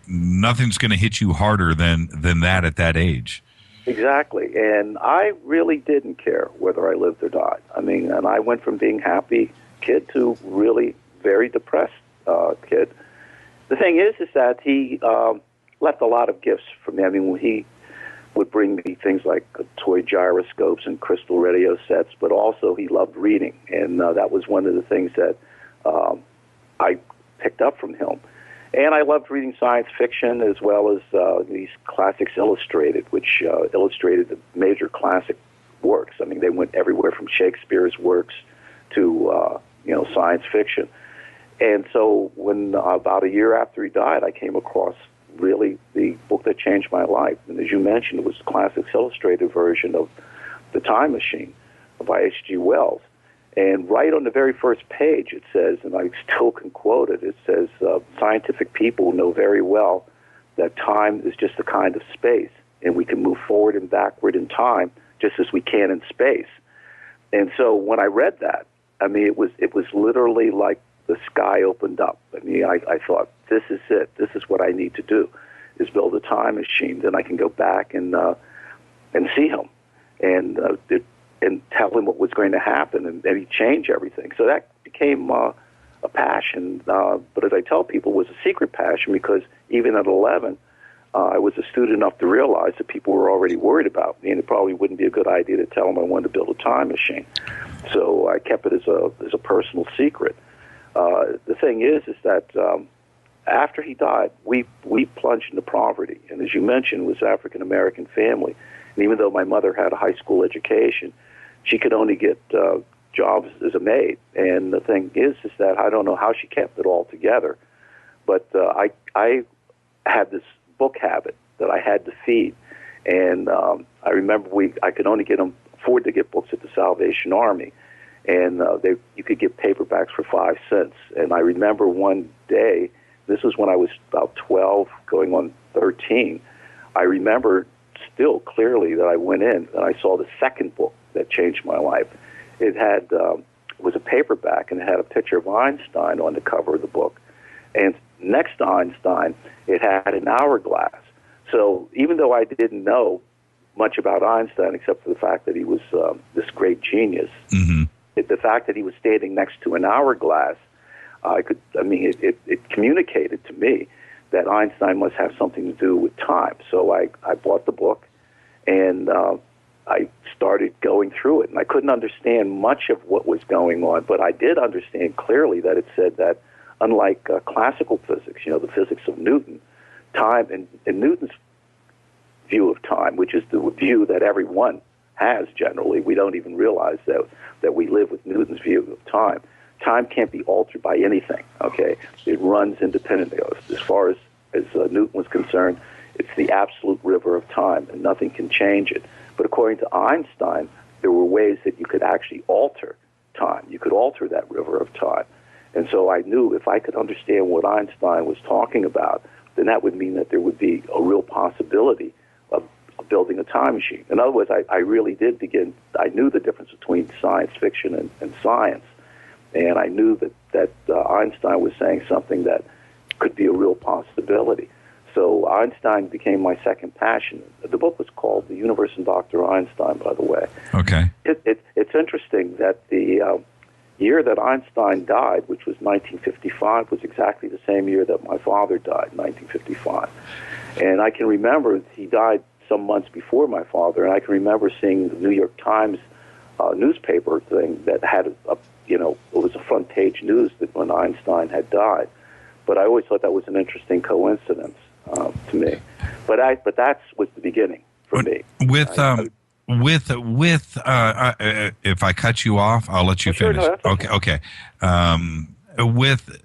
nothing's going to hit you harder than that at that age. Exactly, and I really didn't care whether I lived or died. I mean, and I went from being happy kid to really very depressed kid. The thing is that he left a lot of gifts for me. I mean, when he would bring me things like toy gyroscopes and crystal radio sets, but also he loved reading, and that was one of the things that I picked up from him. And I loved reading science fiction as well as these classics illustrated, which illustrated the major classic works. I mean, they went everywhere from Shakespeare's works to science fiction. And so when about a year after he died, I came across really the book that changed my life. And as you mentioned, it was the Classics Illustrated version of The Time Machine by H.G. Wells. And right on the very first page it says, and I still can quote it, it says, scientific people know very well that time is just a kind of space, and we can move forward and backward in time just as we can in space. And so when I read that, I mean, it was literally like the sky opened up. I mean, I thought, this is it. This is what I need to do, is build a time machine. Then I can go back and see him and tell him what was going to happen, and he'd change everything. So that became a passion. But as I tell people, it was a secret passion because even at 11, I was astute enough to realize that people were already worried about me, and it probably wouldn't be a good idea to tell them I wanted to build a time machine. So I kept it as a personal secret. The thing is that after he died, we plunged into poverty, and as you mentioned, it was an African-American family. And even though my mother had a high school education, she could only get jobs as a maid. And the thing is that I don't know how she kept it all together, but I had this book habit that I had to feed. And I remember I could only afford to get books at the Salvation Army, and you could get paperbacks for 5 cents. And I remember one day, this was when I was about 12, going on 13, I remember still clearly that I went in and I saw the second book that changed my life. It was a paperback, and it had a picture of Einstein on the cover of the book. And next to Einstein, it had an hourglass. So even though I didn't know much about Einstein except for the fact that he was this great genius, the fact that he was standing next to an hourglass, it communicated to me that Einstein must have something to do with time. So I bought the book, and I started going through it. And I couldn't understand much of what was going on, but I did understand clearly that it said that unlike classical physics, the physics of Newton, time, in Newton's view of time, which is the view that everyone has generally, we don't even realize that we live with Newton's view of time. Time can't be altered by anything, okay? It runs independently. As far as Newton was concerned, it's the absolute river of time, and nothing can change it. But according to Einstein, there were ways that you could actually alter time. You could alter that river of time. And so I knew if I could understand what Einstein was talking about, then that would mean that there would be a real possibility of building a time machine. In other words, I really did I knew the difference between science fiction and science. And I knew that Einstein was saying something that could be a real possibility. So Einstein became my second passion. The book was called The Universe and Dr. Einstein, by the way. Okay. It's interesting that the year that Einstein died, which was 1955, was exactly the same year that my father died, 1955. And I can remember he died some months before my father, and I can remember seeing the New York Times newspaper thing that had it was a front page news that when Einstein had died. But I always thought that was an interesting coincidence to me. But that was the beginning for me. If I cut you off, I'll let you finish. Sure, no, okay.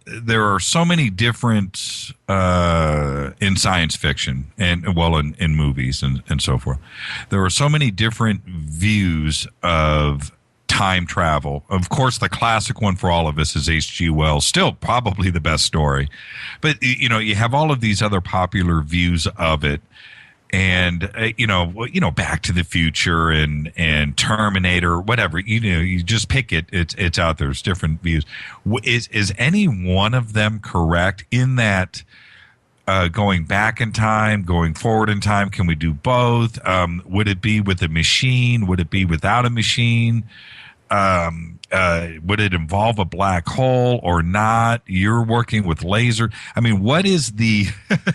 There are so many different in science fiction and in movies and so forth. There are so many different views of time travel. Of course, the classic one for all of us is H.G. Wells, still probably the best story. But you have all of these other popular views of it. And Back to the Future and Terminator, whatever, you just pick it. It's out there. There's different views. Is any one of them correct in that going back in time, going forward in time? Can we do both? Would it be with a machine? Would it be without a machine? Would it involve a black hole or not? You're working with laser. I mean, what is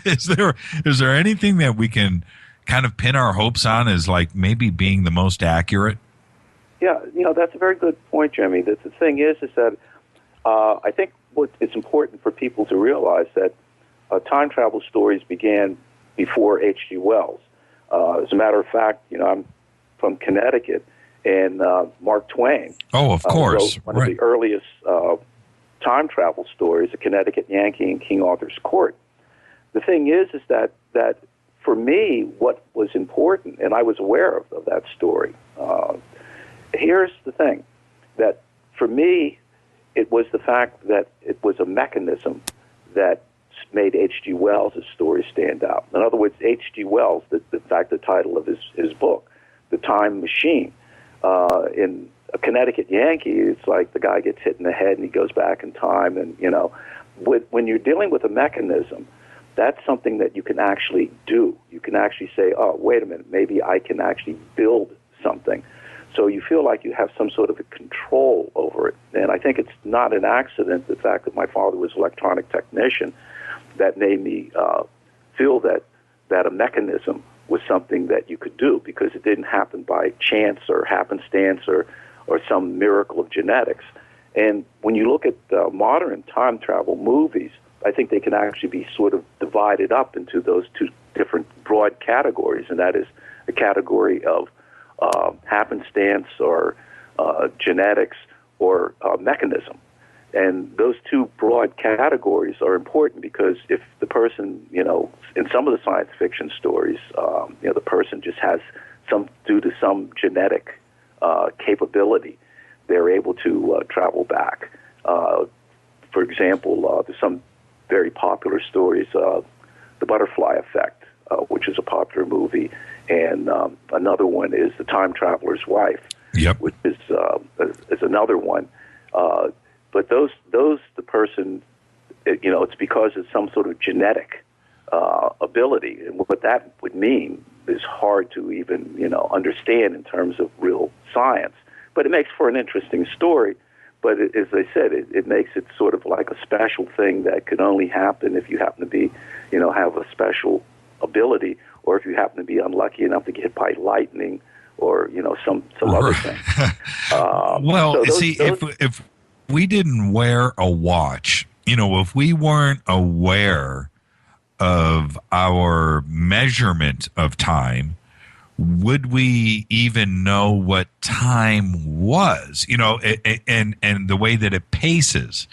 is there anything that we can kind of pin our hopes on as like maybe being the most accurate? Yeah, that's a very good point, Jimmy. The thing is that I think what it's important for people to realize that time travel stories began before H.G. Wells. As a matter of fact, I'm from Connecticut, and Mark Twain. Oh, of course. Wrote one of the earliest time travel stories, A Connecticut Yankee in King Arthur's Court. The thing is that for me, what was important, and I was aware of that story, here's the thing, that for me, it was the fact that it was a mechanism that made H.G. Wells' story stand out. In other words, H.G. Wells, the title of his book, The Time Machine, in A Connecticut Yankee, it's like the guy gets hit in the head and he goes back in time. And, when you're dealing with a mechanism, that's something that you can actually do. You can actually say, oh, wait a minute, maybe I can actually build something. So you feel like you have some sort of a control over it. And I think it's not an accident, the fact that my father was an electronic technician, that made me feel that a mechanism was something that you could do, because it didn't happen by chance or happenstance or some miracle of genetics. And when you look at modern time travel movies, I think they can actually be sort of divided up into those two different broad categories, and that is a category of happenstance or genetics or mechanism. And those two broad categories are important, because if the person, in some of the science fiction stories, the person just has due to some genetic capability, they're able to travel back. For example, there's some very popular stories, The Butterfly Effect, which is a popular movie, and another one is The Time Traveler's Wife, yep. which is another one. But those the person, it's because of some sort of genetic ability, and what that would mean is hard to even understand in terms of real science. But it makes for an interesting story. But as I said, it makes it sort of like a special thing that could only happen if you happen to be, have a special ability, or if you happen to be unlucky enough to get hit by lightning, or some other thing. If we didn't wear a watch, if we weren't aware of our measurement of time, would we even know what time was? And the way that it paces.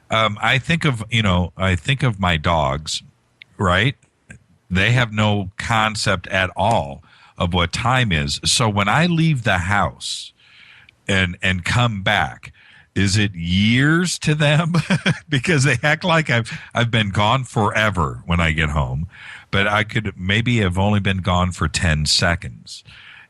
I think of my dogs, right? They have no concept at all of what time is. So when I leave the house and come back, is it years to them? Because they act like I've been gone forever when I get home, but I could maybe have only been gone for 10 seconds.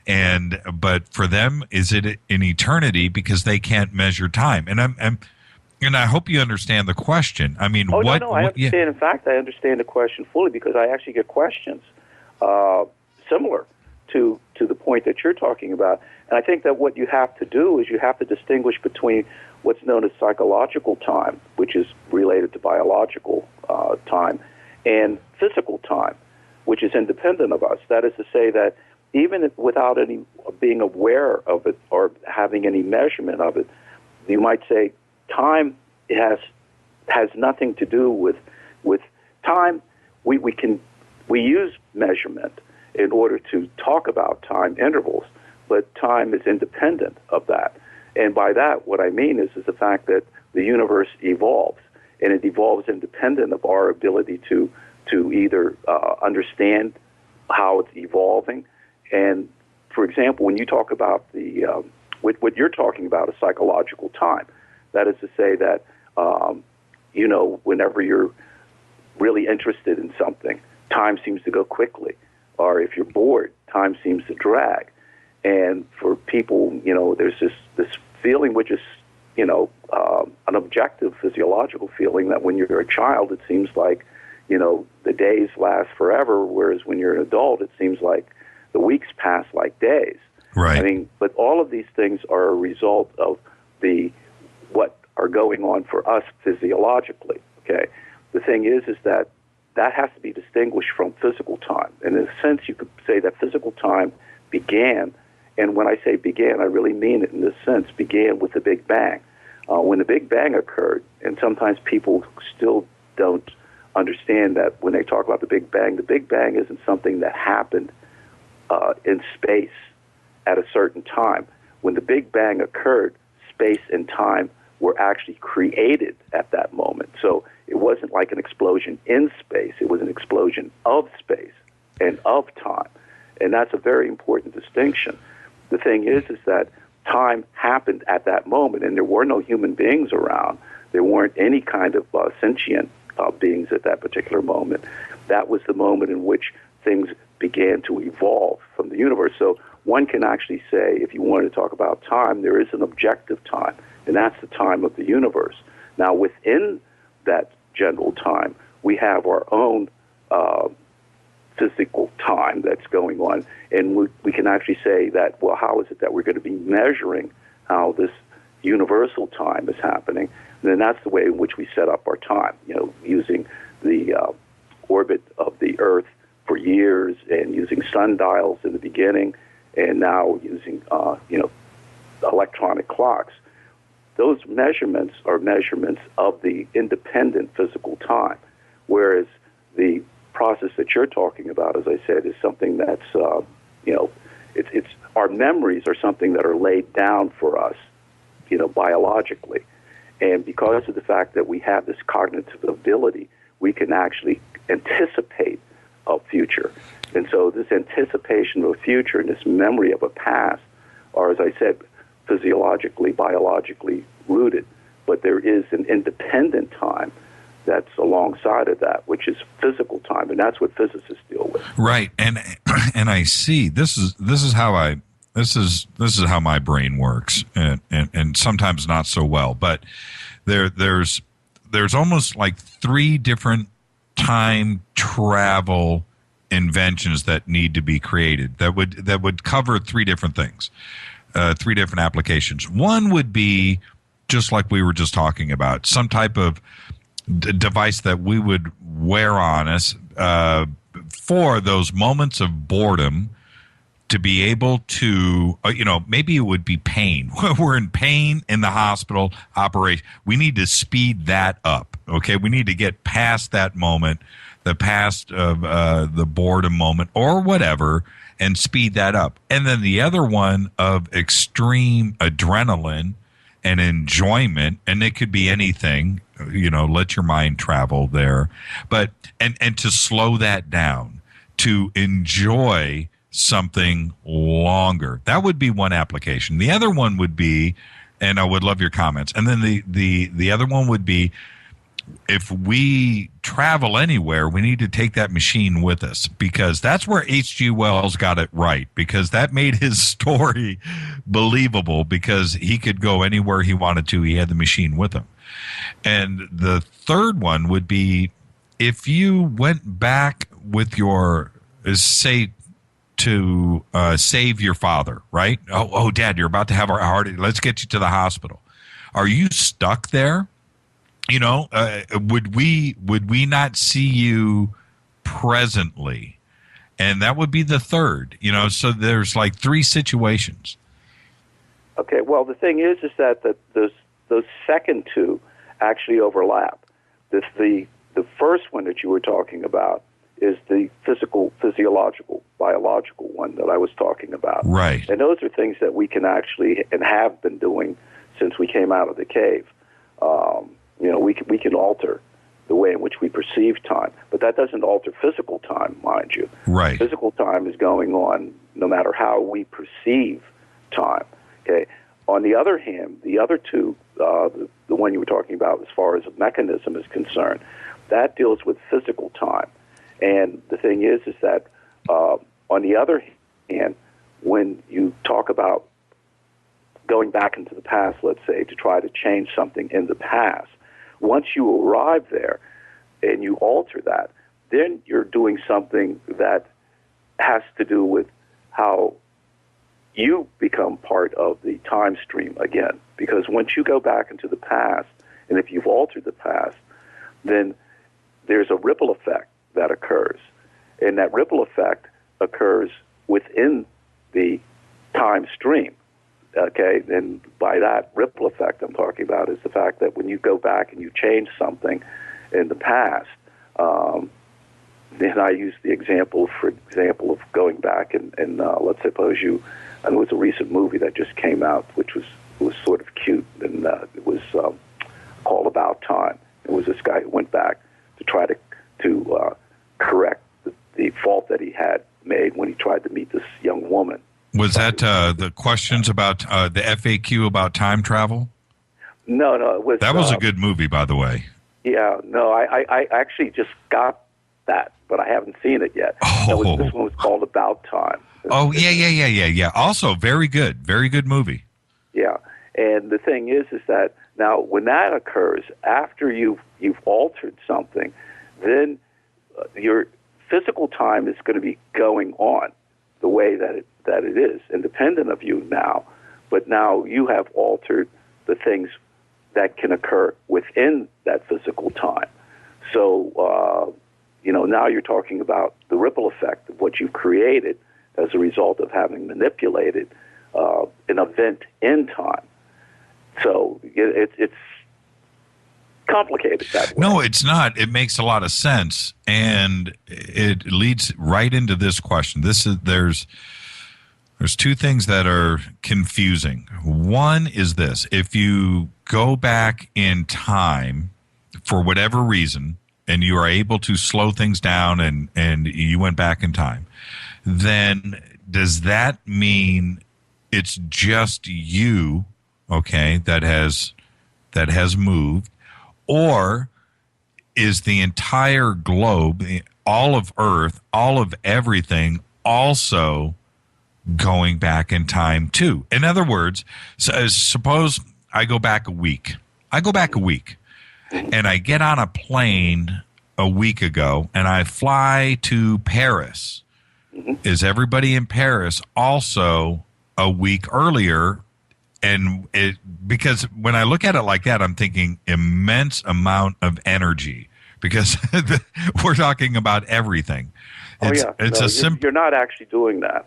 But for them, is it an eternity, because they can't measure time? And I hope you understand the question. I mean, No, I understand. Yeah. In fact, I understand the question fully, because I actually get questions similar to the point that you're talking about. And I think that what you have to do is you have to distinguish between what's known as psychological time, which is related to biological time, and physical time, which is independent of us. That is to say that even without any being aware of it or having any measurement of it, you might say time has nothing to do with time. We use measurement in order to talk about time intervals, but time is independent of that. And by that, what I mean is the fact that the universe evolves, and it evolves independent of our ability to either understand how it's evolving. And for example, when you talk about what you're talking about is psychological time. That is to say that whenever you're really interested in something, time seems to go quickly, or if you're bored, time seems to drag. And for people, there's this feeling which is, an objective physiological feeling that when you're a child, it seems like, the days last forever, whereas when you're an adult, it seems like the weeks pass like days. Right. I mean, but all of these things are a result of what are going on for us physiologically, okay? The thing is that has to be distinguished from physical time. And in a sense, you could say that physical time began, and when I say began, I really mean it in this sense, began with the Big Bang. When the Big Bang occurred, and sometimes people still don't understand that when they talk about the Big Bang isn't something that happened in space at a certain time. When the Big Bang occurred, space and time were actually created at that moment. So it wasn't like an explosion in space. It was an explosion of space and of time. And that's a very important distinction. The thing is that time happened at that moment, and there were no human beings around. There weren't any kind of sentient beings at that particular moment. That was the moment in which things began to evolve from the universe. So one can actually say, if you wanted to talk about time, there is an objective time, and that's the time of the universe. Now, within that general time, we have our own physical time that's going on, and we can actually say that, well, how is it that we're going to be measuring how this universal time is happening? And then that's the way in which we set up our time, using the orbit of the Earth for years and using sundials in the beginning, and now using, electronic clocks. Those measurements are measurements of the independent physical time, whereas the process that you're talking about, as I said, is something that's, it's our memories are something that are laid down for us, biologically. And because of the fact that we have this cognitive ability, we can actually anticipate a future. And so this anticipation of a future and this memory of a past are, as I said, physiologically, biologically rooted. But there is an independent time that's alongside of that, which is physical time, and that's what physicists deal with. Right, and I see this is how my brain works, and sometimes not so well. But there's almost like three different time travel inventions that need to be created that would cover three different things, three different applications. One would be just like we were just talking about, some type of device that we would wear on us for those moments of boredom, to be able to, maybe it would be pain. We're in pain in the hospital operation. We need to speed that up. Okay, we need to get past that moment, the past of the boredom moment or whatever, and speed that up. And then the other one of extreme adrenaline and enjoyment, and it could be anything, let your mind travel there, but and to slow that down, to enjoy something longer. That would be one application. The other one would be, and I would love your comments, and then the other one would be, if we travel anywhere, we need to take that machine with us, because that's where H.G. Wells got it right, because that made his story believable, because he could go anywhere he wanted to. He had the machine with him. And the third one would be, if you went back with your, say, to save your father, right? Oh, Dad, you're about to have a heart. Let's get you to the hospital. Are you stuck there? Would we not see you presently? And that would be the third. So there's like three situations. Okay. Well, the thing is that those second two actually overlap. The first one that you were talking about is the physiological, biological one that I was talking about. Right. And those are things that we can actually and have been doing since we came out of the cave. We can alter the way in which we perceive time, but that doesn't alter physical time, mind you. Right. Physical time is going on no matter how we perceive time. Okay. On the other hand, the other two, the one you were talking about as far as a mechanism is concerned, that deals with physical time. And the thing is that on the other hand, when you talk about going back into the past, let's say, to try to change something in the past, once you arrive there and you alter that, then you're doing something that has to do with how you become part of the time stream again. Because once you go back into the past, and if you've altered the past, then there's a ripple effect that occurs. And that ripple effect occurs within the time stream. Okay, and by that ripple effect I'm talking about is the fact that when you go back and you change something in the past, and I use the example, of going back and let's suppose I know it's a recent movie that just came out, which was sort of cute, and it was called About Time. It was this guy who went back to try to correct the fault that he had made when he tried to meet this young woman. Was that the questions about the FAQ about time travel? No, it was... That was a good movie, by the way. Yeah, no, I actually just got that, but I haven't seen it yet. Oh. This one was called About Time. Yeah. Also, very good movie. Yeah, and the thing is that now when that occurs, after you've altered something, then your physical time is going to be going on the way that it is, independent of you now. But now you have altered the things that can occur within that physical time. So, now you're talking about the ripple effect of what you've created as a result of having manipulated an event in time. So it's complicated that way. No, it's not. It makes a lot of sense, and it leads right into this question. There's two things that are confusing. One is this: if you go back in time for whatever reason, and you are able to slow things down, and you went back in time, then does that mean it's just you, okay, that has moved? Or is the entire globe, all of Earth, all of everything also going back in time too? In other words, suppose I go back a week. And I get on a plane a week ago and I fly to Paris. Mm-hmm. Is everybody in Paris also a week earlier? And because when I look at it like that, I'm thinking immense amount of energy, because we're talking about everything. You're not actually doing that.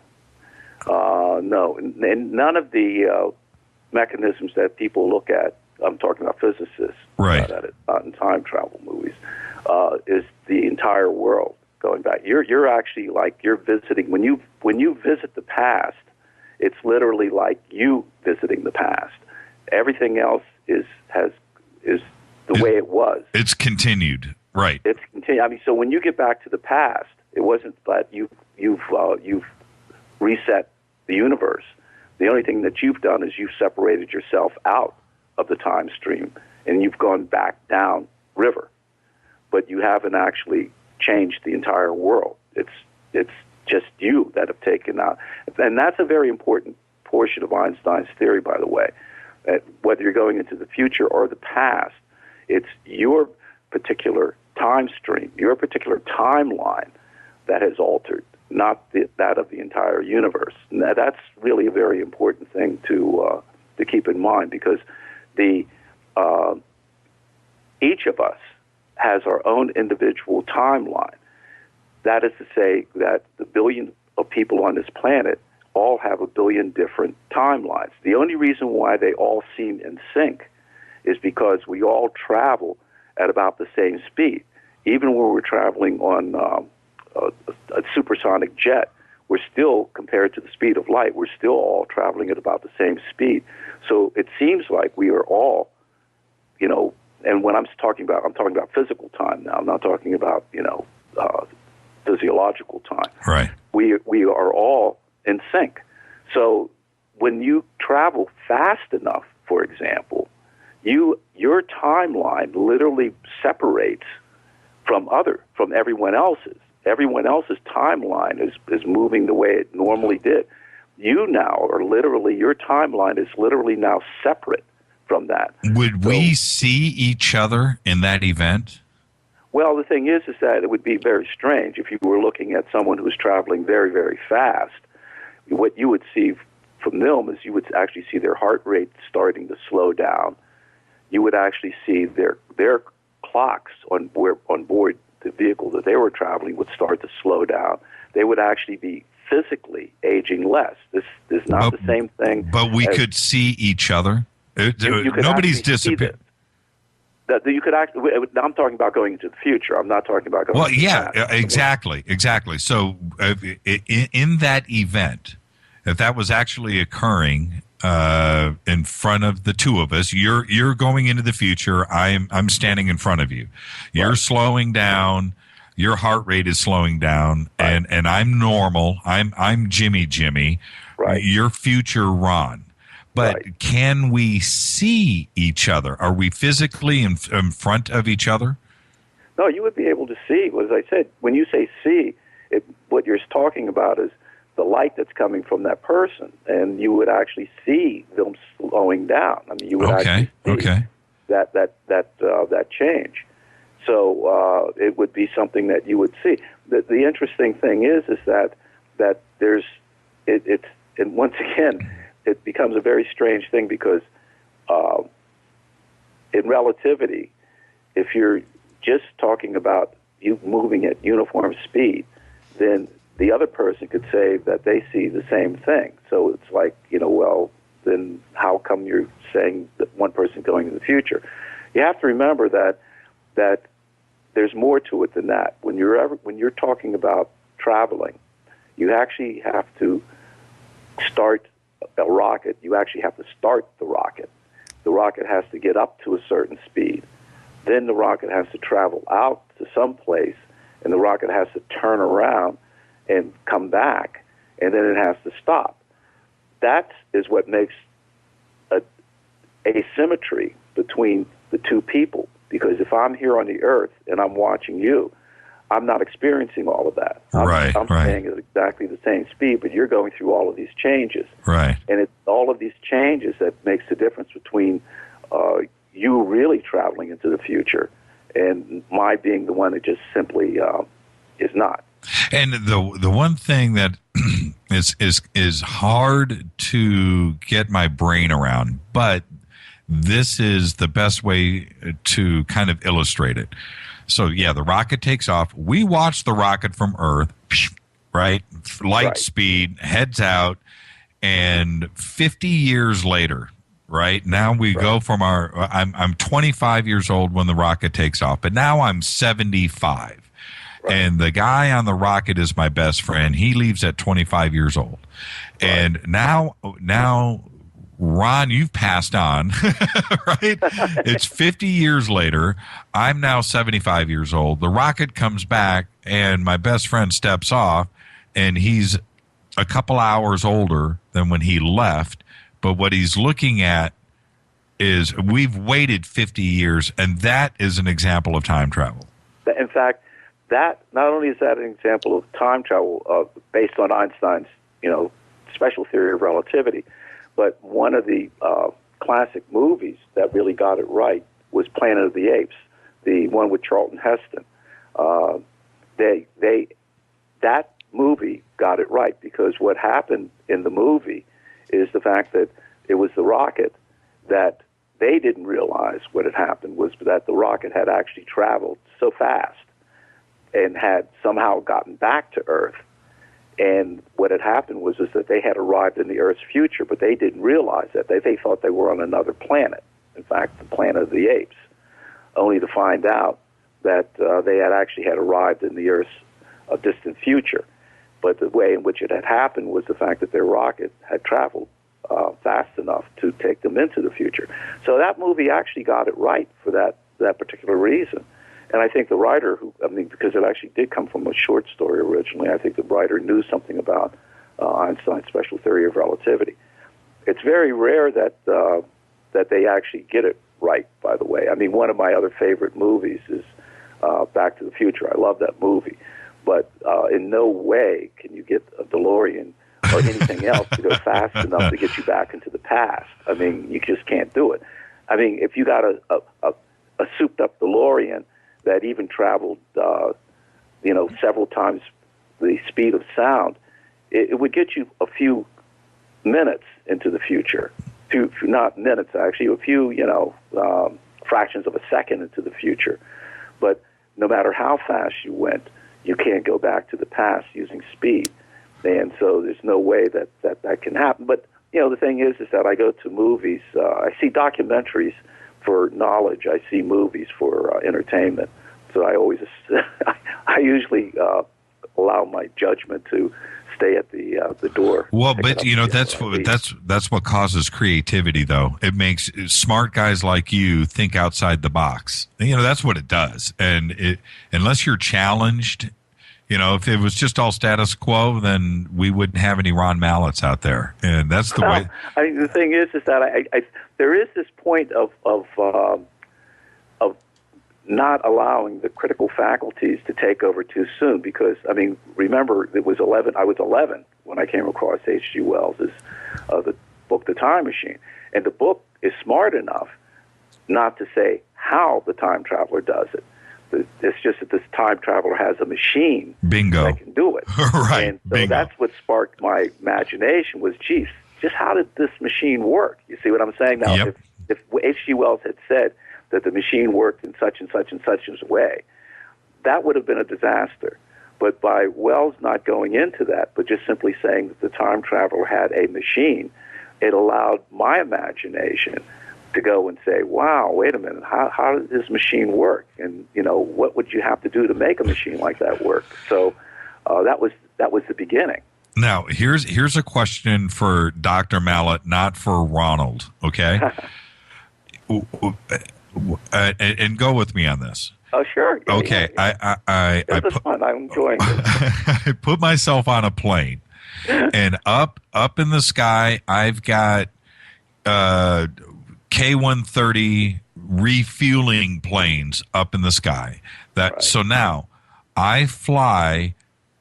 No, and none of the mechanisms that people look at, I'm talking about physicists, right? Not in time travel movies, is the entire world going back. You're actually like you're visiting when you visit the past. It's literally like you visiting the past. Everything else is the way it was. It's continued, right? It's continued. I mean, so when you get back to the past, it wasn't that you've reset the universe. The only thing that you've done is you've separated yourself out of the time stream and you've gone back down river, but you haven't actually changed the entire world. It's just you that have taken out. And that's a very important portion of Einstein's theory, by the way. Whether you're going into the future or the past, it's your particular time stream, your particular timeline that has altered, not that of the entire universe. And that's really a very important thing to keep in mind, because each of us has our own individual timeline. That is to say that the billion of people on this planet all have a billion different timelines. The only reason why they all seem in sync is because we all travel at about the same speed. Even when we're traveling on a supersonic jet, we're still, compared to the speed of light, we're still all traveling at about the same speed. So it seems like we are all, and when I'm talking about physical time now. I'm not talking about, physiological time. Right. We are all in sync. So when you travel fast enough, for example, your timeline literally separates from everyone else's. Everyone else's timeline is moving the way it normally did. You now are literally, your timeline is literally now separate from that. Would we see each other in that event? Well, the thing is that it would be very strange if you were looking at someone who's traveling very, very fast. What you would see from them is you would actually see their heart rate starting to slow down. You would actually see their clocks on board the vehicle that they were traveling would start to slow down. They would actually be physically aging less. This is not the same thing. But we could see each other. You could Nobody's actually see disappeared. That you could actually. I'm talking about going into the future. I'm not talking about going. Well, into yeah, the past. exactly. So, in that event, if that was actually occurring in front of the two of us, you're going into the future. I'm standing in front of you. You're slowing down. Your heart rate is slowing down, and I'm normal. I'm Jimmy. Right. Your future Ron. But can we see each other? Are we physically in front of each other? No, you would be able to see. As I said, when you say see, what you're talking about is the light that's coming from that person, and you would actually see them slowing down. I mean, you would actually see that change. So it would be something that you would see. The interesting thing is that there's it's and once again. It becomes a very strange thing because in relativity, if you're just talking about you moving at uniform speed, then the other person could say that they see the same thing. So it's like, well, then how come you're saying that one person going in the future? You have to remember that there's more to it than that. When you're talking about traveling, you actually have to start a rocket. You actually have to start the rocket. The rocket has to get up to a certain speed. Then the rocket has to travel out to some place, and the rocket has to turn around and come back, and then it has to stop. That is what makes a asymmetry between the two people, because if I'm here on the Earth and I'm watching you, I'm not experiencing all of that. I'm staying at exactly the same speed, but you're going through all of these changes. Right. And it's all of these changes that makes the difference between you really traveling into the future and my being the one that just simply is not. And the one thing that is hard to get my brain around, but this is the best way to kind of illustrate it. So, yeah, the rocket takes off. We watch the rocket from Earth, right? Light speed, heads out, and 50 years later, right? Now we go from I'm 25 years old when the rocket takes off, but now I'm 75. Right. And the guy on the rocket is my best friend. He leaves at 25 years old. Right. And now Ron, you've passed on, right? It's 50 years later. I'm now 75 years old. The rocket comes back, and my best friend steps off, and he's a couple hours older than when he left. But what he's looking at is we've waited 50 years, and that is an example of time travel. In fact, that not only is that an example of time travel based on Einstein's, special theory of relativity, but one of the classic movies that really got it right was Planet of the Apes, the one with Charlton Heston. That movie got it right because what happened in the movie is the fact that it was the rocket that they didn't realize what had happened was that the rocket had actually traveled so fast and had somehow gotten back to Earth. And what had happened was that they had arrived in the Earth's future, but they didn't realize that. They thought they were on another planet, in fact, the planet of the apes, only to find out that they had actually arrived in the Earth's distant future. But the way in which it had happened was the fact that their rocket had traveled fast enough to take them into the future. So that movie actually got it right for that particular reason. And I think the writer, because it actually did come from a short story originally, I think the writer knew something about Einstein's special theory of relativity. It's very rare that they actually get it right, by the way. I mean, one of my other favorite movies is Back to the Future. I love that movie. But in no way can you get a DeLorean or anything else to go fast enough to get you back into the past. I mean, you just can't do it. I mean, if you got a souped-up DeLorean that even traveled, several times the speed of sound, it would get you a few minutes into the future. Not minutes, actually, a few, fractions of a second into the future. But no matter how fast you went, you can't go back to the past using speed. And so there's no way that can happen. But, the thing is that I go to movies. I see documentaries for knowledge. I see movies for entertainment. So I always, I usually allow my judgment to stay at the door. Well, but that's what causes creativity, though. It makes smart guys like you think outside the box. That's what it does. And unless you're challenged, if it was just all status quo, then we wouldn't have any Ron Malletts out there. And that's the way. I mean, the thing is that I there is this point of not allowing the critical faculties to take over too soon, because remember, I was 11 when I came across H.G. Wells's the book The Time Machine, and the book is smart enough not to say how the time traveler does it. It's just that this time traveler has a machine Bingo. that can do it. Right. And so Bingo. that's what sparked my imagination was, geez, just how did this machine work? You see what I'm saying? Now, Yep. if H.G. Wells had said that the machine worked in such and such and such a way, that would have been a disaster. But by Wells not going into that, but just simply saying that the time traveler had a machine, it allowed my imagination to go and say, wow, wait a minute, how did this machine work? And, what would you have to do to make a machine like that work? So that was the beginning. Now, here's a question for Dr. Mallett, not for Ronald, okay? And go with me on this. Oh, sure. Yeah, Okay, yeah. This is fun. I'm enjoying it. I put myself on a plane, and up in the sky, I've got K-130 refueling planes up in the sky. Right. So now I fly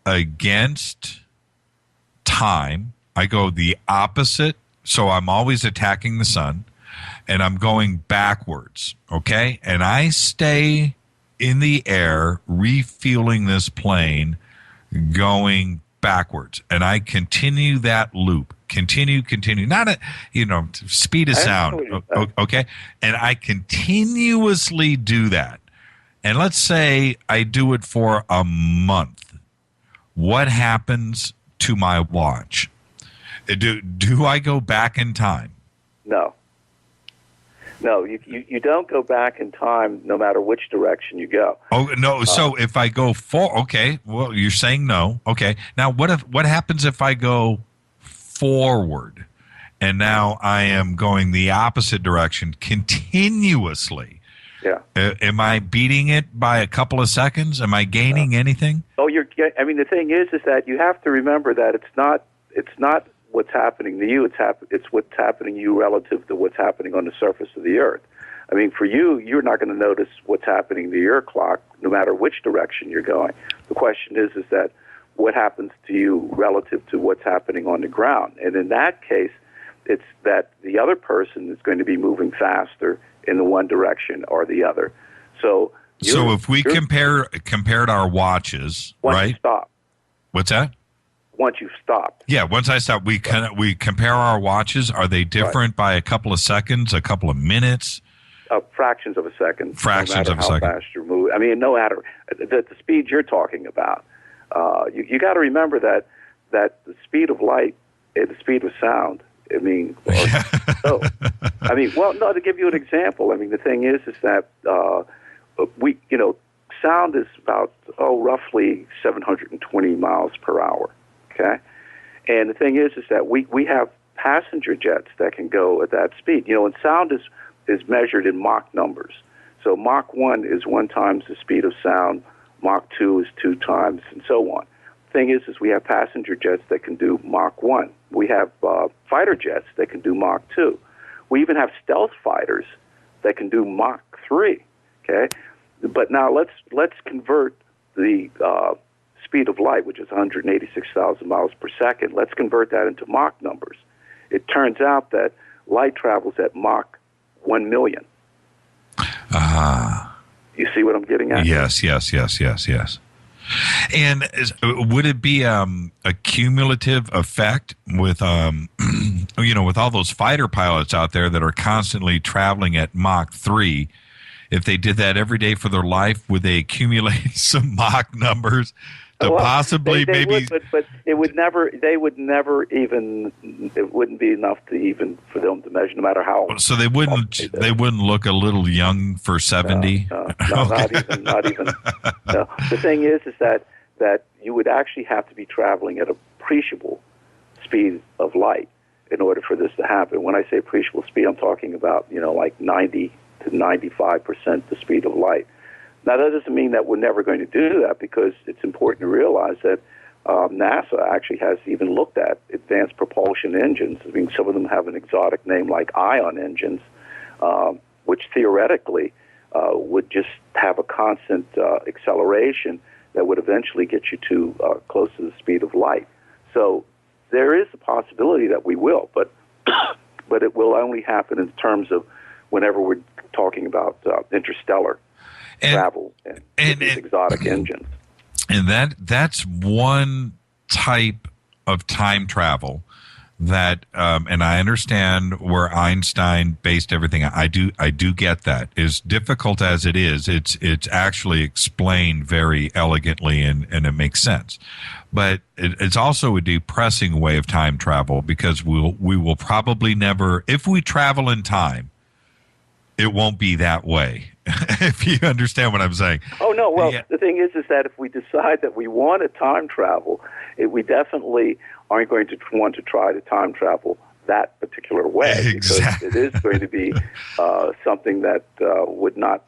against time. I go the opposite, so I'm always attacking the sun, and I'm going backwards, okay? And I stay in the air refueling this plane going backwards, and I continue that loop. Continue. Not speed of sound, okay? And I continuously do that. And let's say I do it for a month. What happens to my watch? Do I go back in time? No, you don't go back in time no matter which direction you go. Oh, no. So if I go okay, well, you're saying no. Okay. Now, what happens if I go forward and now I am going the opposite direction continuously? Yeah. Am I beating it by a couple of seconds? Am I gaining anything? Oh, the thing is that you have to remember that it's not what's happening to you. It's what's happening to you relative to what's happening on the surface of the Earth. I mean, for you, you're not going to notice what's happening to your clock, no matter which direction you're going. The question is that what happens to you relative to what's happening on the ground. And in that case, it's that the other person is going to be moving faster in the one direction or the other. So if we compared our watches, right? You stop. What's that? Once you've stopped. Yeah, once I stop, we compare our watches. Are they different by a couple of seconds, a couple of minutes? Fractions of a second. Fractions of a second. How fast you're moving. I mean, no matter the speed you're talking about. You got to remember that the speed of light and the speed of sound. I mean, to give you an example. I mean, the thing is that sound is about roughly 720 miles per hour. Okay, and the thing is that we have passenger jets that can go at that speed. And sound is measured in Mach numbers. So Mach 1 is 1 times the speed of sound. Mach 2 is 2 times, and so on. The thing is we have passenger jets that can do Mach 1. We have fighter jets that can do Mach 2. We even have stealth fighters that can do Mach 3. Okay, but now let's convert the speed of light, which is 186,000 miles per second. Let's convert that into Mach numbers. It turns out that light travels at Mach 1 million. You see what I'm getting at? Yes. And would it be a cumulative effect with, with all those fighter pilots out there that are constantly traveling at Mach 3? If they did that every day for their life, would they accumulate some Mach numbers to possibly they maybe. would, but it would never. They would never even. It wouldn't be enough to even for them to measure, no matter how. So they wouldn't. They wouldn't look a little young for 70. No, not even. Not even. No. The thing is that you would actually have to be traveling at appreciable speed of light in order for this to happen. When I say appreciable speed, I'm talking about like 90 to 95% the speed of light. Now, that doesn't mean that we're never going to do that, because it's important to realize that NASA actually has even looked at advanced propulsion engines. I mean, some of them have an exotic name like ion engines, which theoretically would just have a constant acceleration that would eventually get you to close to the speed of light. So there is a possibility that we will, but but it will only happen in terms of whenever we're talking about interstellar travel and these exotic engines. And that's one type of time travel that, and I understand where Einstein based everything. I do get that. As difficult as it is, it's actually explained very elegantly and it makes sense. But it's also a depressing way of time travel, because we will probably never, if we travel in time, it won't be that way. If you understand what I'm saying. Oh, no. Well, yeah. The thing is that if we decide that we want to time travel, we definitely aren't going to want to try to time travel that particular way. Exactly. Because it is going to be something that would not,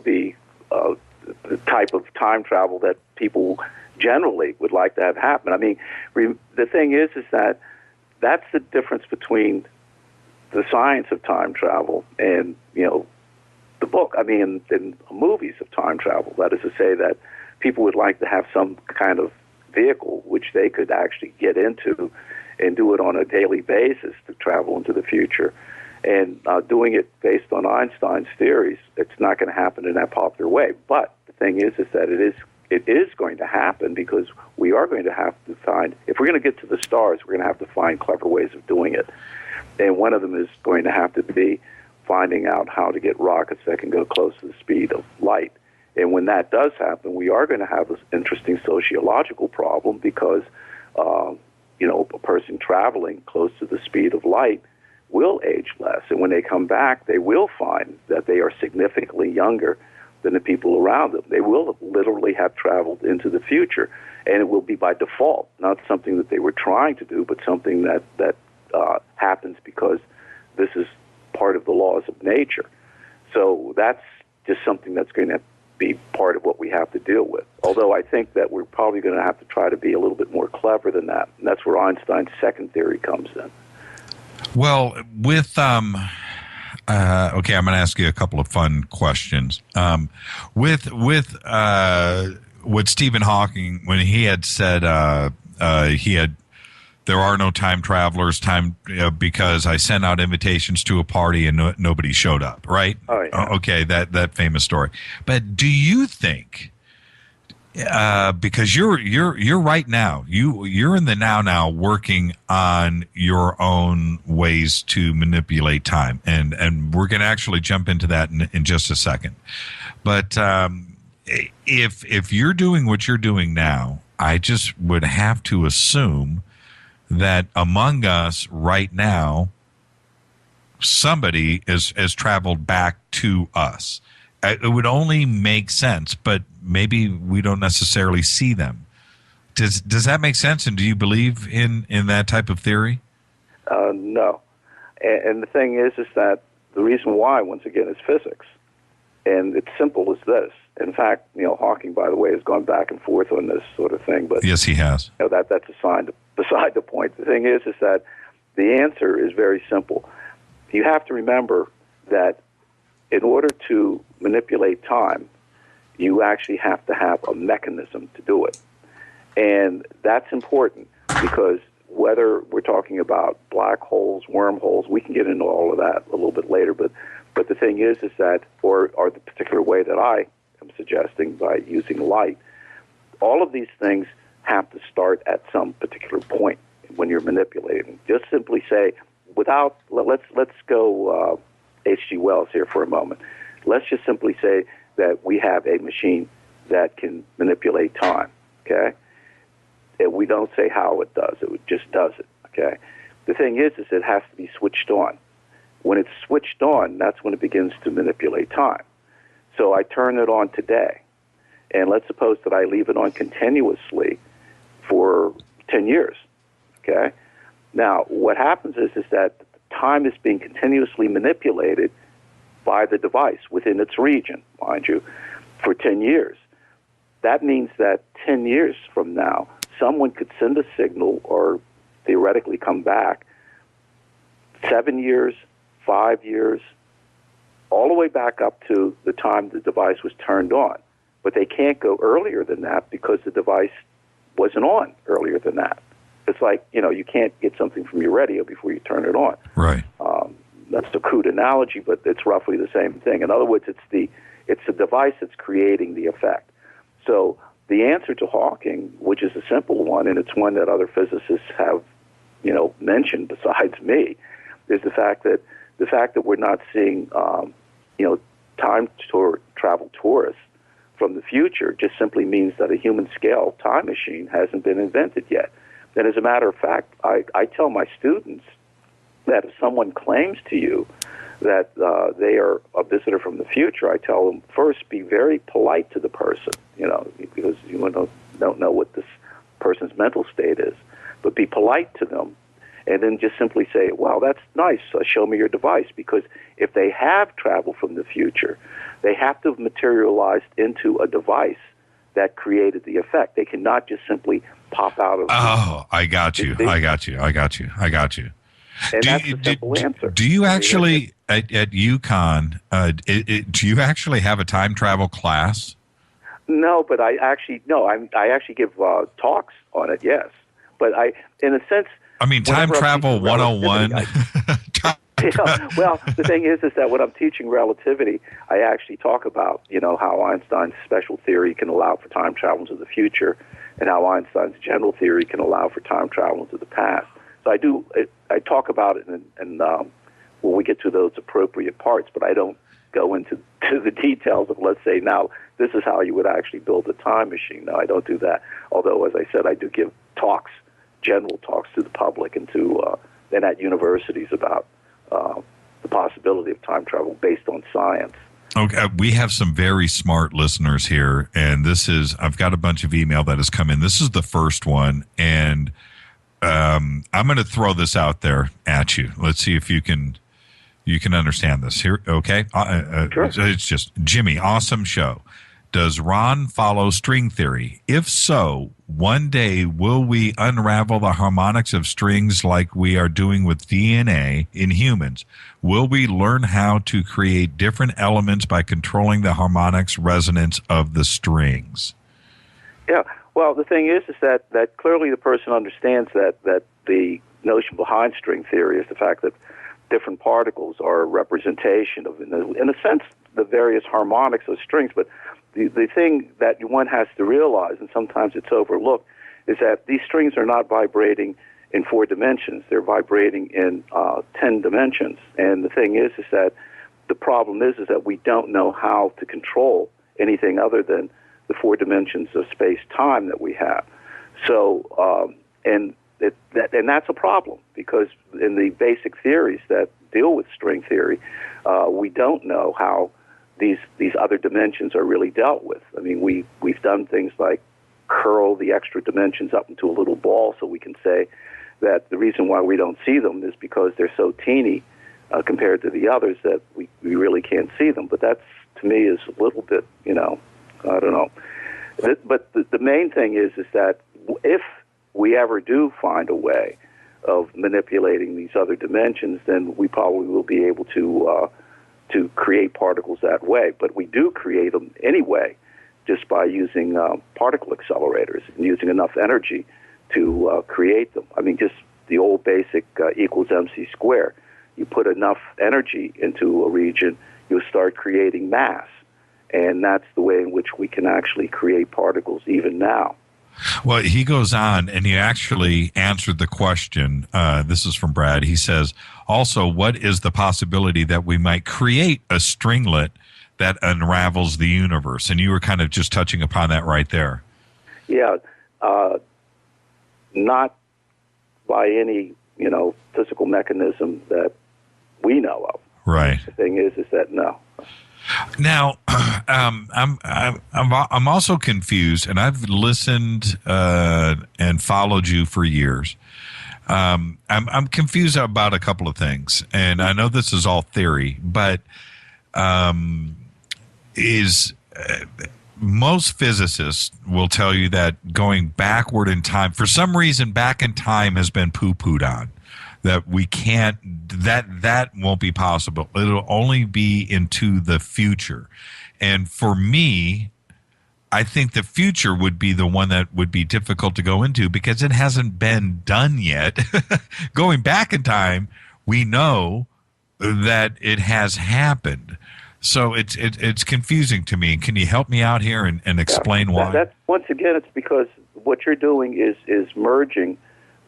be the type of time travel that people generally would like to have happen. I mean, the thing is that that's the difference between the science of time travel and, the book, in movies of time travel. That is to say that people would like to have some kind of vehicle which they could actually get into and do it on a daily basis to travel into the future. And doing it based on Einstein's theories, it's not going to happen in that popular way. But the thing is that it is going to happen, because we are going to have to find, if we're going to get to the stars, we're going to have to find clever ways of doing it. And one of them is going to have to be finding out how to get rockets that can go close to the speed of light. And when that does happen, we are going to have this interesting sociological problem, because, a person traveling close to the speed of light will age less. And when they come back, they will find that they are significantly younger than the people around them. They will literally have traveled into the future, and it will be by default, not something that they were trying to do, but something that happens because this is part of the laws of nature. So that's just something that's going to be part of what we have to deal with. Although I think that we're probably going to have to try to be a little bit more clever than that. And that's where Einstein's second theory comes in. Well, with okay, I'm going to ask you a couple of fun questions. With what Stephen Hawking, when he had said there are no time travelers, because I sent out invitations to a party and nobody showed up, right? Oh, yeah. Okay, that famous story. But do you think, because you're right now, you're in the now working on your own ways to manipulate time, and we're going to actually jump into that in just a second. But if you're doing what you're doing now, I just would have to assume that among us right now, somebody has traveled back to us. It would only make sense, but maybe we don't necessarily see them. Does that make sense? And do you believe in that type of theory? No. And the thing is that the reason why, once again, is physics. And it's simple as this. In fact, Hawking, by the way, has gone back and forth on this sort of thing. But yes, he has. That's beside the point. The thing is that the answer is very simple. You have to remember that in order to manipulate time, you actually have to have a mechanism to do it. And that's important, because whether we're talking about black holes, wormholes, we can get into all of that a little bit later, but the thing is that, or the particular way that I am suggesting by using light, all of these things have to start at some particular point when you're manipulating. Just simply say, let's go H.G. Wells here for a moment. Let's just simply say that we have a machine that can manipulate time. okay? And we don't say how it does. It just does it, okay? The thing is it has to be switched on. When it's switched on, that's when it begins to manipulate time. So I turn it on today, and let's suppose that I leave it on continuously for 10 years, okay? Now, what happens is that time is being continuously manipulated by the device within its region, mind you, for 10 years. That means that 10 years from now, someone could send a signal or theoretically come back 7 years, 5 years, all the way back up to the time the device was turned on. But they can't go earlier than that because the device wasn't on earlier than that. It's like, you can't get something from your radio before you turn it on. Right. That's a crude analogy, but it's roughly the same thing. In other words, it's the device that's creating the effect. So the answer to Hawking, which is a simple one, and it's one that other physicists have, mentioned besides me, is the fact that we're not seeing, time travel tourists from the future just simply means that a human scale time machine hasn't been invented yet. And as a matter of fact, I tell my students that if someone claims to you that they are a visitor from the future, I tell them, first, be very polite to the person, because you don't know what this person's mental state is. But be polite to them, and then just simply say, well, that's nice, show me your device. Because if they have traveled from the future, they have to have materialized into a device that created the effect. They cannot just simply pop out of... Oh, I got you. And that's the simple answer. Do you actually, at UConn, do you actually have a time travel class? No, but I actually give talks on it, yes. But in a sense... I mean, time travel 101. Well, the thing is that when I'm teaching relativity, I actually talk about, how Einstein's special theory can allow for time travel into the future, and how Einstein's general theory can allow for time travel into the past. So I talk about it, and when we get to those appropriate parts, but I don't go into the details of, let's say, now, this is how you would actually build a time machine. No, I don't do that. Although, as I said, I do give talks, general talks to the public and and at universities about the possibility of time travel based on science. Okay, we have some very smart listeners here, and I've got a bunch of email that has come in. This is the first one, and I'm going to throw this out there at you. Let's see if you can understand this here. Okay. Sure. It's just, Jimmy, awesome show. Does Ron follow string theory? If so, one day will we unravel the harmonics of strings like we are doing with DNA in humans? Will we learn how to create different elements by controlling the harmonics resonance of the strings? Yeah. Well, the thing is that clearly the person understands that the notion behind string theory is the fact that different particles are a representation of, in a sense, the various harmonics of strings. But the thing that one has to realize, and sometimes it's overlooked, is that these strings are not vibrating in 4 dimensions. They're vibrating in 10 dimensions. And the thing is that the problem is that we don't know how to control anything other than the 4 dimensions of space-time that we have. So, and that's a problem, because in the basic theories that deal with string theory, we don't know how these other dimensions are really dealt with. I mean, we've done things like curl the extra dimensions up into a little ball, so we can say that the reason why we don't see them is because they're so teeny compared to the others that we really can't see them. But that's, to me, is a little bit, I don't know. But the main thing is that if we ever do find a way of manipulating these other dimensions, then we probably will be able to create particles that way. But we do create them anyway, just by using particle accelerators and using enough energy to create them. I mean, just the old basic equals mc squared. You put enough energy into a region, you'll start creating mass. And that's the way in which we can actually create particles even now. Well, he goes on, and he actually answered the question. This is from Brad. He says, also, what is the possibility that we might create a stringlet that unravels the universe? And you were kind of just touching upon that right there. Yeah, not by any, physical mechanism that we know of. Right. The thing is that no. Now, I'm also confused, and I've listened and followed you for years. I'm confused about a couple of things, and I know this is all theory, but most physicists will tell you that going backward in time, for some reason, back in time has been poo-pooed on. That we can't, that won't be possible. It'll only be into the future. And for me, I think the future would be the one that would be difficult to go into because it hasn't been done yet. Going back in time, we know that it has happened. So it's confusing to me. Can you help me out here and explain why? That's, once again, it's because what you're doing is merging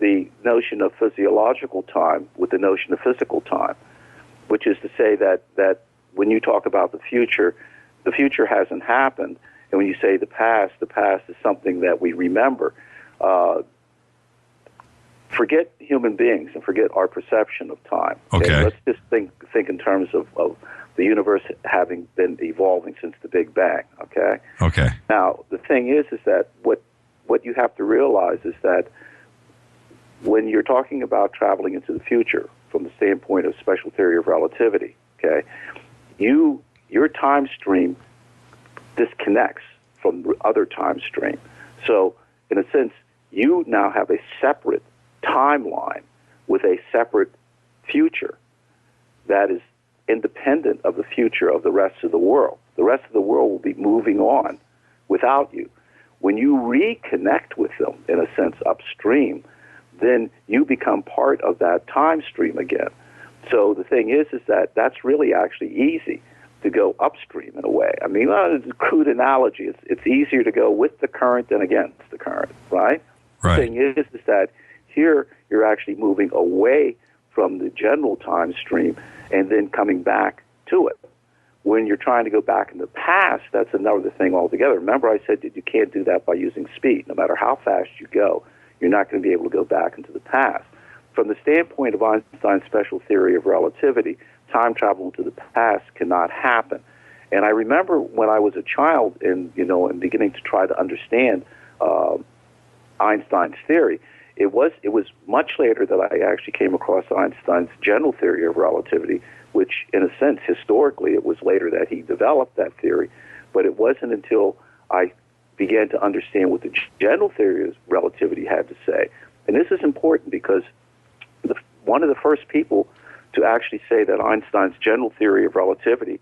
the notion of physiological time with the notion of physical time, which is to say that when you talk about the future hasn't happened, and when you say the past is something that we remember. Forget human beings and forget our perception of time. Okay. Let's just think in terms of the universe having been evolving since the Big Bang. Okay. Okay. Now the thing is that what you have to realize is that when you're talking about traveling into the future from the standpoint of special theory of relativity, okay, your time stream disconnects from the other time stream. So, in a sense, you now have a separate timeline with a separate future that is independent of the future of the rest of the world. The rest of the world will be moving on without you. When you reconnect with them, in a sense, upstream, then you become part of that time stream again. So the thing is that that's really actually easy to go upstream in a way. I mean, it's a crude analogy. It's easier to go with the current than against the current, right? Right. The thing is that here you're actually moving away from the general time stream and then coming back to it. When you're trying to go back in the past, that's another thing altogether. Remember I said that you can't do that by using speed. No matter how fast you go, you're not going to be able to go back into the past. From the standpoint of Einstein's special theory of relativity, time travel into the past cannot happen. And I remember when I was a child and beginning to try to understand Einstein's theory, it was much later that I actually came across Einstein's general theory of relativity, which in a sense, historically, it was later that he developed that theory. But it wasn't until I began to understand what the general theory of relativity had to say. And this is important because one of the first people to actually say that Einstein's general theory of relativity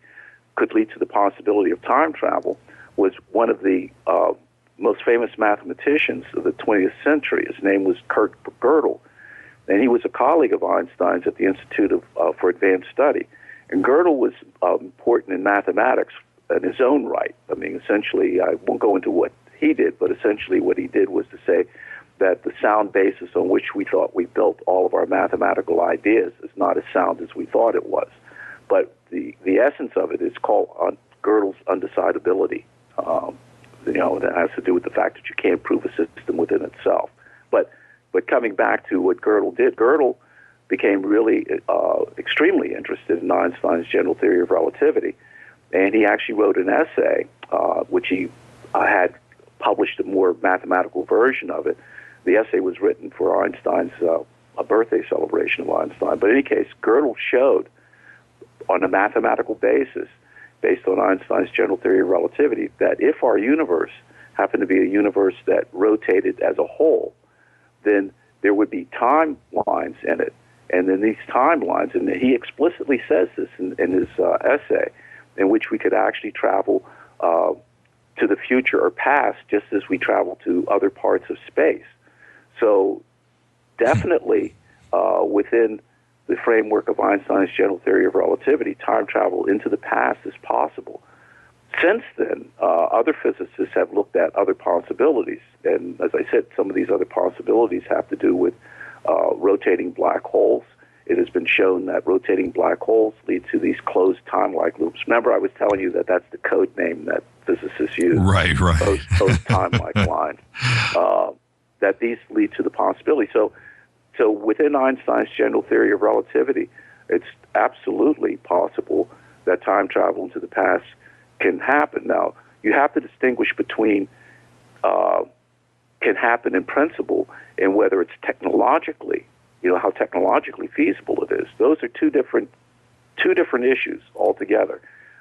could lead to the possibility of time travel was one of the most famous mathematicians of the 20th century. His name was Kurt Gödel, and he was a colleague of Einstein's at the Institute for Advanced Study. And Gödel was important in mathematics in his own right. I mean, essentially, I won't go into what he did, but essentially what he did was to say that the sound basis on which we thought we built all of our mathematical ideas is not as sound as we thought it was. But the essence of it is called Gödel's undecidability. That has to do with the fact that you can't prove a system within itself. But coming back to what Gödel did, Gödel became really extremely interested in Einstein's general theory of relativity, and he actually wrote an essay, which he had published a more mathematical version of it. The essay was written for Einstein's a birthday celebration of Einstein. But in any case, Gödel showed on a mathematical basis, based on Einstein's general theory of relativity, that if our universe happened to be a universe that rotated as a whole, then there would be timelines in it. And then these timelines, and he explicitly says this in his essay, in which we could actually travel to the future or past just as we travel to other parts of space. So definitely within the framework of Einstein's general theory of relativity, time travel into the past is possible. Since then, other physicists have looked at other possibilities. And as I said, some of these other possibilities have to do with rotating black holes. It has been shown that rotating black holes lead to these closed time-like loops. Remember, I was telling you that that's the code name that physicists use. Right. Closed time-like lines. that these lead to the possibility. So within Einstein's general theory of relativity, it's absolutely possible that time travel into the past can happen. Now, you have to distinguish between can happen in principle and whether it's technologically, how technologically feasible it is. Those are two different issues altogether.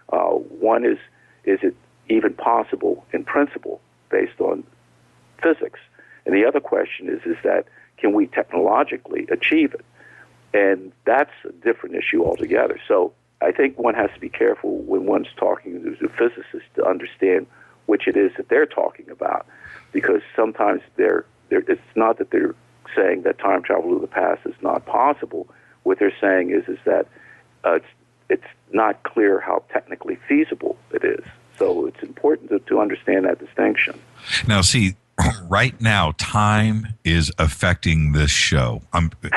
One is it even possible in principle based on physics? And the other question is that can we technologically achieve it? And that's a different issue altogether. So I think one has to be careful when one's talking to a physicist to understand which it is that they're talking about, because sometimes it's not that they're saying that time travel to the past is not possible. What they're saying is that it's not clear how technically feasible it is. So it's important to understand that distinction. Now, see, right now, time is affecting this show.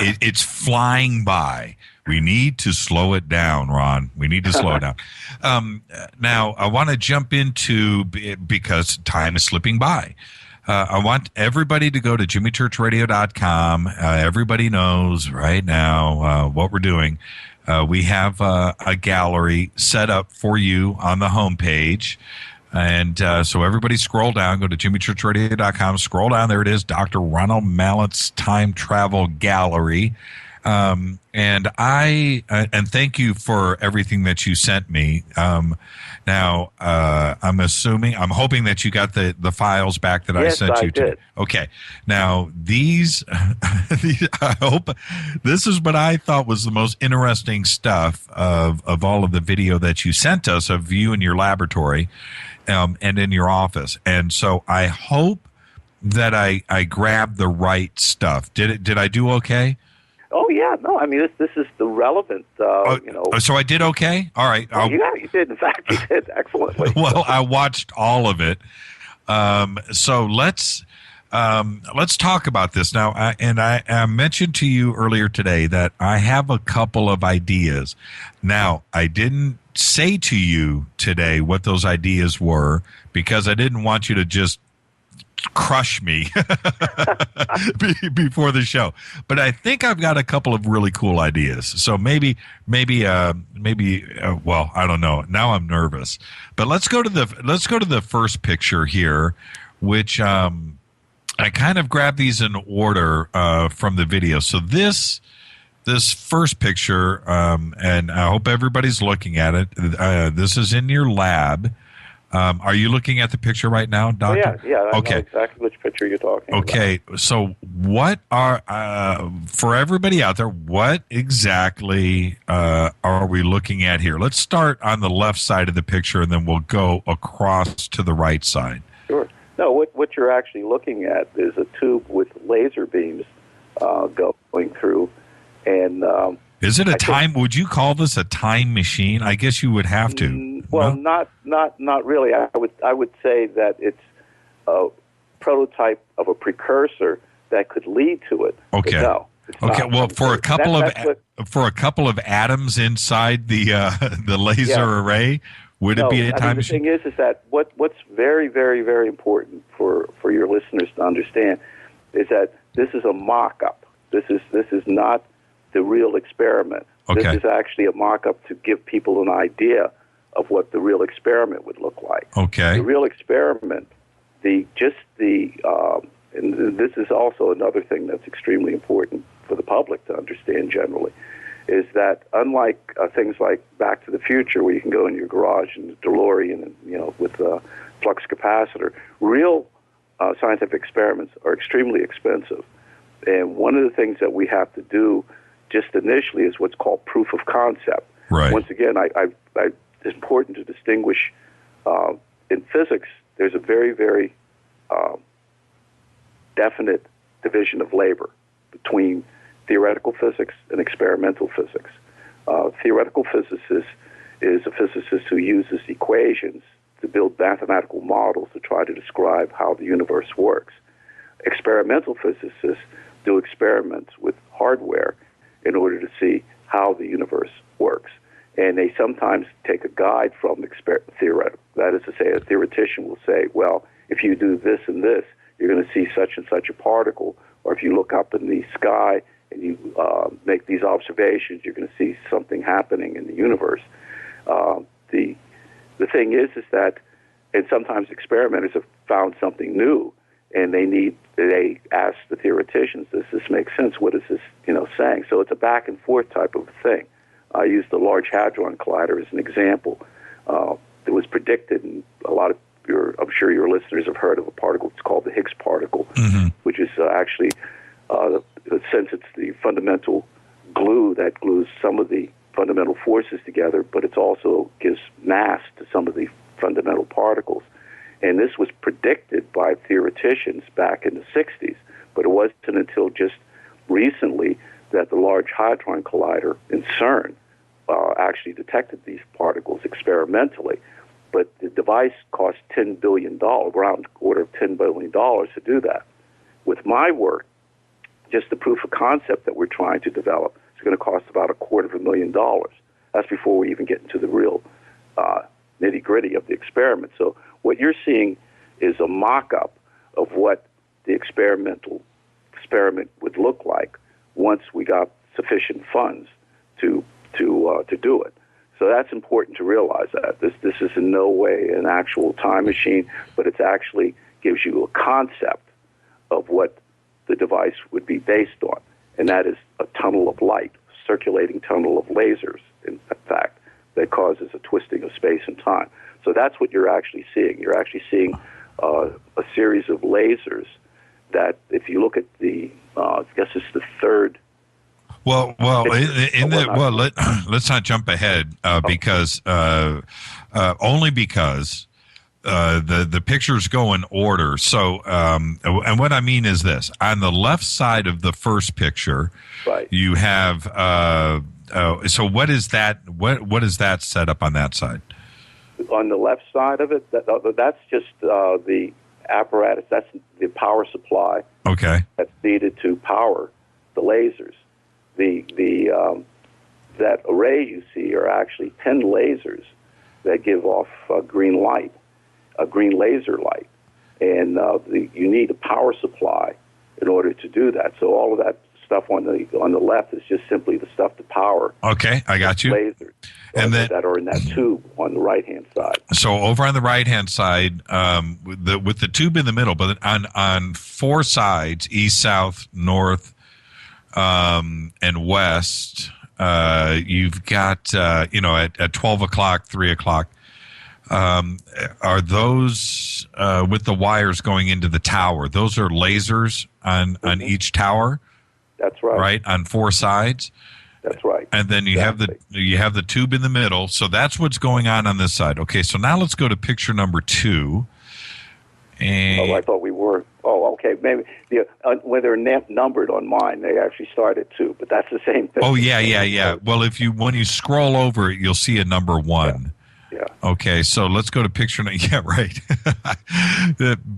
It's flying by. We need to slow it down, Ron. We need to slow it down. Now, I want to jump into, because time is slipping by. I want everybody to go to jimmychurchradio.com. Everybody knows right now what we're doing. We have a gallery set up for you on the homepage. And so everybody scroll down, go to jimmychurchradio.com, scroll down. There it is, Dr. Ronald Mallett's Time Travel Gallery. And thank you for everything that you sent me. Now, I'm hoping that you got the files back that I sent you. Yes, I did. Okay. Now, these, I hope this is what I thought was the most interesting stuff of all of the video that you sent us of you in your laboratory, and in your office. And so I hope that I grabbed the right stuff. Did I do okay? Oh yeah, no. I mean, this is the relevant. So I did okay. All right. Well, you did. In fact, you did excellently. Well, I watched all of it. So let's talk about this now. I mentioned to you earlier today that I have a couple of ideas. Now, I didn't say to you today what those ideas were because I didn't want you to just crush me before the show. But I think I've got a couple of really cool ideas. So maybe, well, I don't know. Now I'm nervous. But let's go to the first picture here, which I kind of grabbed these in order from the video. So this first picture, and I hope everybody's looking at it. This is in your lab. Are you looking at the picture right now, Doctor? Yeah. I okay. know exactly which picture you're talking about. Okay, so what are, for everybody out there, what exactly are we looking at here? Let's start on the left side of the picture, and then we'll go across to the right side. Sure. No, what you're actually looking at is a tube with laser beams going through, and is it would you call this a time machine? I guess you would have to. Well, not really. I would say that it's a prototype of a precursor that could lead to it. Okay. No, okay. Well, for a couple of atoms inside the laser array, would it be a time machine? The thing is that what's very, very, very important for your listeners to understand is that this is a mock-up. This is not the real experiment. Okay. This is actually a mock-up to give people an idea of what the real experiment would look like. Okay. The real experiment, and this is also another thing that's extremely important for the public to understand generally, is that unlike things like Back to the Future, where you can go in your garage in the DeLorean and with a flux capacitor, real scientific experiments are extremely expensive. And one of the things that we have to do just initially is what's called proof of concept. Right. Once again, it's important to distinguish in physics. There's a very, very definite division of labor between theoretical physics and experimental physics. Theoretical physicist is a physicist who uses equations to build mathematical models to try to describe how the universe works. Experimental physicists do experiments with hardware in order to see how the universe works. And they sometimes take a guide from theoretical. That is to say, a theoretician will say, well, if you do this and this, you're going to see such and such a particle. Or if you look up in the sky and you make these observations, you're going to see something happening in the universe. The thing is that, and sometimes experimenters have found something new, and they ask the theoreticians, does this make sense? What is this, saying? So it's a back and forth type of thing. I used the Large Hadron Collider as an example. It was predicted, and I'm sure your listeners have heard of a particle. It's called the Higgs particle, which is actually, since it's the fundamental glue that glues some of the fundamental forces together, but it also gives mass to some of the fundamental particles. And this was predicted by theoreticians back in the 60s, but it wasn't until just recently that the Large Hadron Collider in CERN actually detected these particles experimentally. But the device cost $10 billion, around order of $10 billion to do that. With my work, just the proof of concept that we're trying to develop, it's going to cost about $250,000. That's before we even get into the real nitty-gritty of the experiment. So what you're seeing is a mock-up of what the experiment would look like once we got sufficient funds to do it. So that's important to realize that. This is in no way an actual time machine, but it actually gives you a concept of what the device would be based on, and that is a tunnel of light, circulating tunnel of lasers, in fact, that causes a twisting of space and time. So that's what you're actually seeing. You're actually seeing a series of lasers that, if you look at the, I guess it's the third. Let's not jump ahead because only because the pictures go in order. So, and what I mean is this: on the left side of the first picture, right, you have. So, what is that? What is that set up on that side? On the left side of it, that's just the apparatus. That's the power supply. Okay. That's needed to power the lasers. That array you see are actually 10 lasers that give off green light, a green laser light, and you need a power supply in order to do that. So all of that stuff on the left is just simply the stuff to power. Okay, I got you. Lasers, and that are in that tube on the right hand side. So over on the right hand side, with the tube in the middle, but on four sides, east, south, north, and west, you've got, at 12 o'clock, 3 o'clock, are those, with the wires going into the tower, those are lasers on each tower? That's right. Right, on four sides? That's right. And then you have the tube in the middle. So that's what's going on this side. Okay, so now let's go to picture number 2. And I thought we were. Oh, okay. Maybe when they're numbered on mine, they actually start at 2, but that's the same thing. Oh, yeah. Well, when you scroll over it, you'll see a number 1. Yeah. Okay, so let's go to picture. Yeah, right.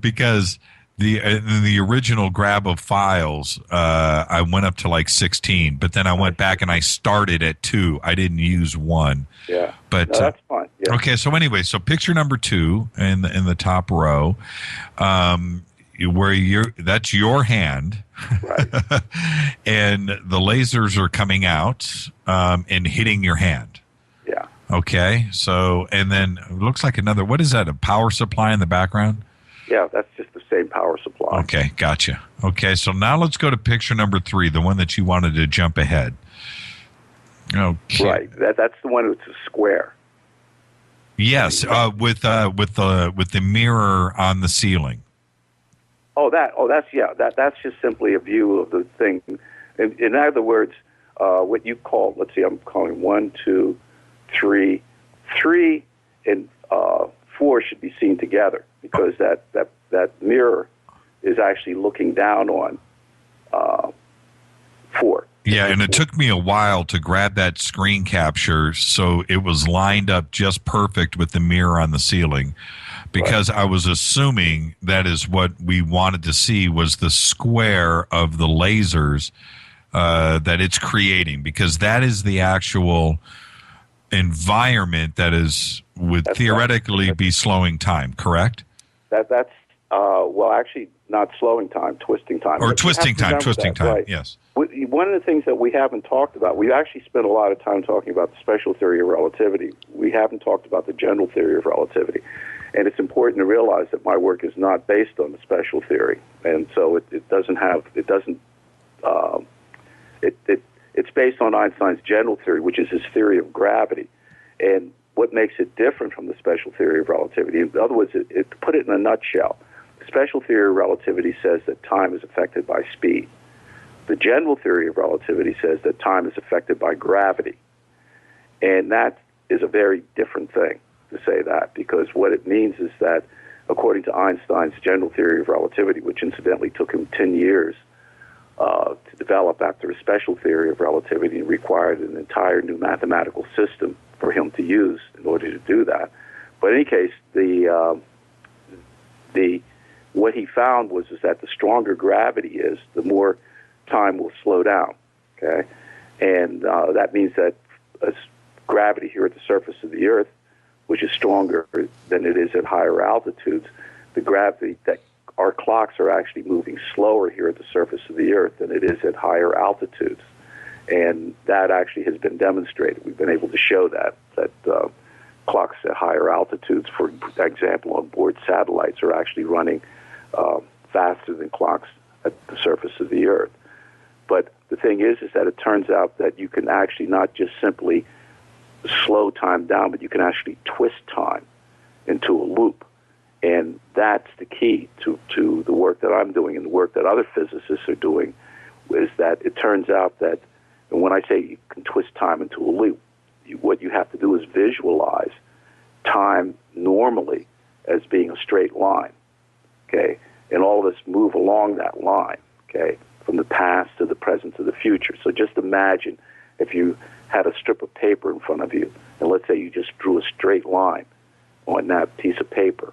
Because the original grab of files, I went up to like 16, but then I went back and I started at 2. I didn't use 1. Yeah. But no, that's fine. Yeah. Okay, so anyway, so picture number 2 in the top row, that's your hand, right. and the lasers are coming out and hitting your hand. Yeah. Okay, so and then it looks like what is that? A power supply in the background? Yeah, that's just the same power supply. Okay, gotcha. Okay, so now let's go to picture number 3, the one that you wanted to jump ahead. Okay. Right. That's the one that's a square. Yes, with the mirror on the ceiling. That's just simply a view of the thing. In other words, what you call, let's see, I'm calling 1, 2, 3, 3 and 4 should be seen together because that mirror is actually looking down on 4. Yeah, and it took me a while to grab that screen capture so it was lined up just perfect with the mirror on the ceiling because I was assuming that is what we wanted to see was the square of the lasers that it's creating because that is the actual environment that would theoretically be slowing time, correct? Well, actually, not slowing time, twisting time. Or But you have twisting to time, remember twisting that, time, right. yes. One of the things that we haven't talked about, we actually spent a lot of time talking about the special theory of relativity. We haven't talked about the general theory of relativity. And it's important to realize that my work is not based on the special theory. And so it's based on Einstein's general theory, which is his theory of gravity. And what makes it different from the special theory of relativity, in other words, to put it in a nutshell, the special theory of relativity says that time is affected by speed. The general theory of relativity says that time is affected by gravity. And that is a very different thing to say that, because what it means is that according to Einstein's general theory of relativity, which incidentally took him 10 years to develop after a special theory of relativity, and required an entire new mathematical system for him to use in order to do that. But in any case, what he found was that the stronger gravity is, the more time will slow down. Okay, and that means that gravity here at the surface of the Earth, which is stronger than it is at higher altitudes, the gravity that our clocks are actually moving slower here at the surface of the Earth than it is at higher altitudes. And that actually has been demonstrated. We've been able to show that clocks at higher altitudes, for example, on board satellites, are actually running faster than clocks at the surface of the Earth. But the thing is that it turns out that you can actually not just simply slow time down, but you can actually twist time into a loop. And that's the key to the work that I'm doing and the work that other physicists are doing, is that it turns out that, and when I say you can twist time into a loop, what you have to do is visualize time normally as being a straight line, okay? And all of us move along that line, okay, from the past to the present to the future. So just imagine if you had a strip of paper in front of you, and let's say you just drew a straight line on that piece of paper.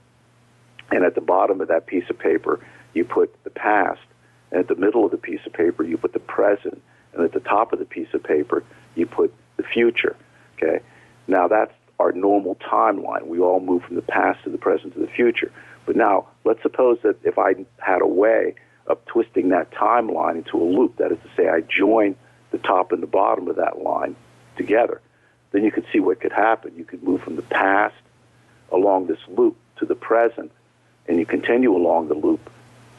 And at the bottom of that piece of paper, you put the past, and at the middle of the piece of paper, you put the present, and at the top of the piece of paper, you put the future, okay? Now, that's our normal timeline. We all move from the past to the present to the future. But now, let's suppose that if I had a way of twisting that timeline into a loop, that is to say, I join the top and the bottom of that line together, then you could see what could happen. You could move from the past along this loop to the present, and you continue along the loop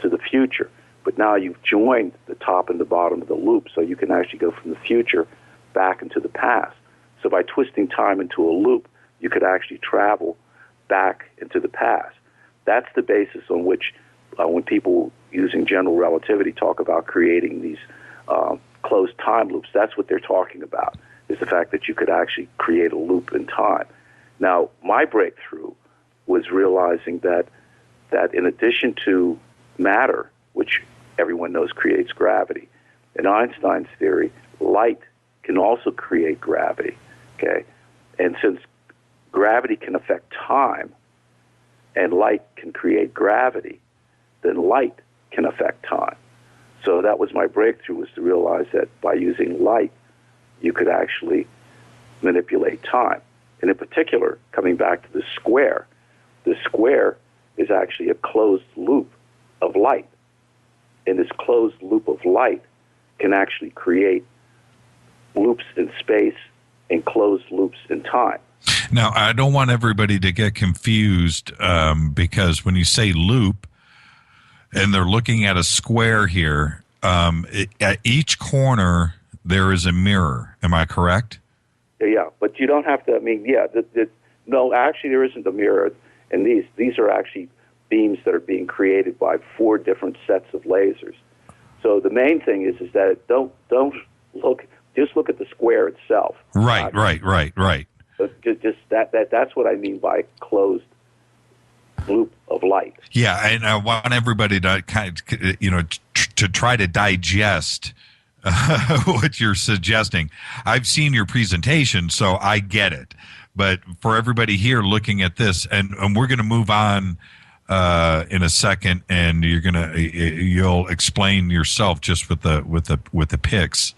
to the future. But now you've joined the top and the bottom of the loop, so you can actually go from the future back into the past. So by twisting time into a loop, you could actually travel back into the past. That's the basis on which, when people using general relativity talk about creating these closed time loops, that's what they're talking about, is the fact that you could actually create a loop in time. Now, my breakthrough was realizing that in addition to matter, which everyone knows creates gravity, in Einstein's theory, light can also create gravity, okay? And since gravity can affect time and light can create gravity, then light can affect time. So that was my breakthrough, was to realize that by using light, you could actually manipulate time. And in particular, coming back to the square is actually a closed loop of light. And this closed loop of light can actually create loops in space and closed loops in time. Now, I don't want everybody to get confused because when you say loop and they're looking at a square here, at each corner there is a mirror. Am I correct? Yeah, but you don't have to, no, actually there isn't a mirror. And these are actually beams that are being created by 4 different sets of lasers. So the main thing is that don't look, just look at the square itself. Right. Just that's what I mean by closed loop of light. Yeah, and I want everybody to kind of, to try to digest what you're suggesting. I've seen your presentation, so I get it. But for everybody here looking at this, and we're going to move on in a second, and you'll explain yourself just with the pics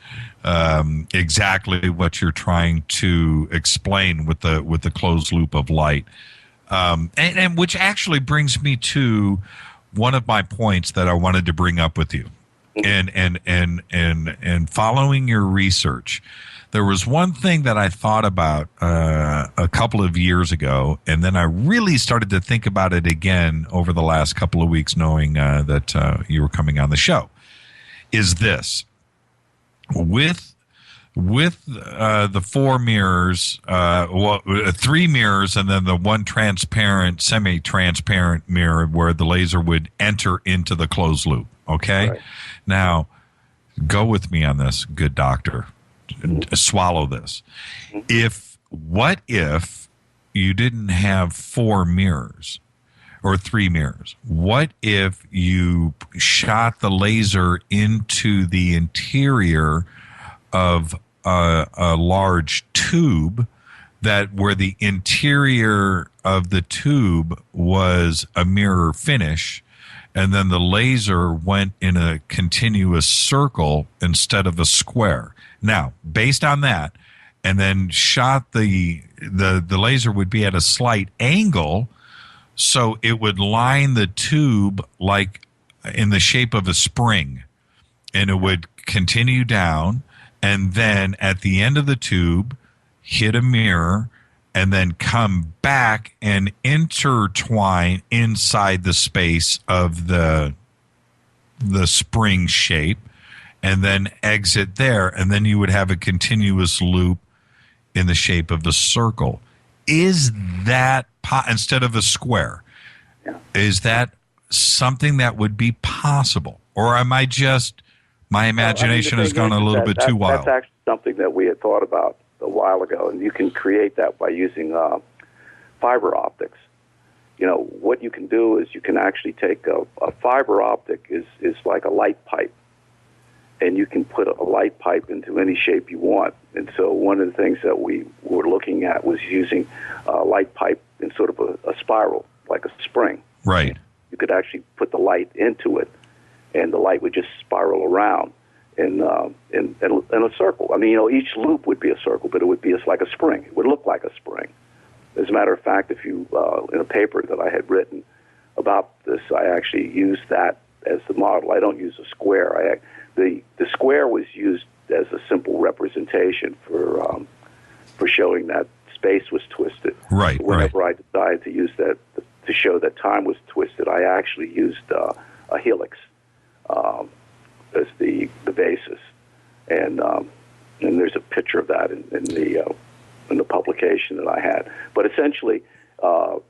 exactly what you're trying to explain with the closed loop of light, and which actually brings me to one of my points that I wanted to bring up with you. And following your research, there was one thing that I thought about a couple of years ago, and then I really started to think about it again over the last couple of weeks, knowing that you were coming on the show. Is this with the four mirrors, three mirrors, and then the one transparent, semi-transparent mirror where the laser would enter into the closed loop? Okay, right. Now go with me on this, good doctor. Swallow this. What if you didn't have four mirrors or three mirrors? What if you shot the laser into the interior of a large tube where the interior of the tube was a mirror finish, and then the laser went in a continuous circle instead of a square? Now, based on that, and then shot the laser would be at a slight angle, so it would line the tube like in the shape of a spring, and it would continue down, and then at the end of the tube, hit a mirror, and then come back and intertwine inside the space of the spring shape, and then exit there, and then you would have a continuous loop in the shape of the circle. Is that instead of a square? Yeah. Is that something that would be possible, or am I just my imagination has gone a little bit too wild? That's actually something that we had thought about a while ago, and you can create that by using fiber optics. You know, what you can do is you can actually take a fiber optic is like a light pipe, and you can put a light pipe into any shape you want. And so one of the things that we were looking at was using a light pipe in sort of a spiral, like a spring. Right. You could actually put the light into it, and the light would just spiral around in a circle. I mean, you know, each loop would be a circle, but it would be like a spring. It would look like a spring. As a matter of fact, if you in a paper that I had written about this, I actually used that as the model. I don't use a square. The square was used as a simple representation for showing that space was twisted. Right. Whenever I decided to use that to show that time was twisted, I actually used a helix as the basis, and there's a picture of that in the publication that I had. But essentially, I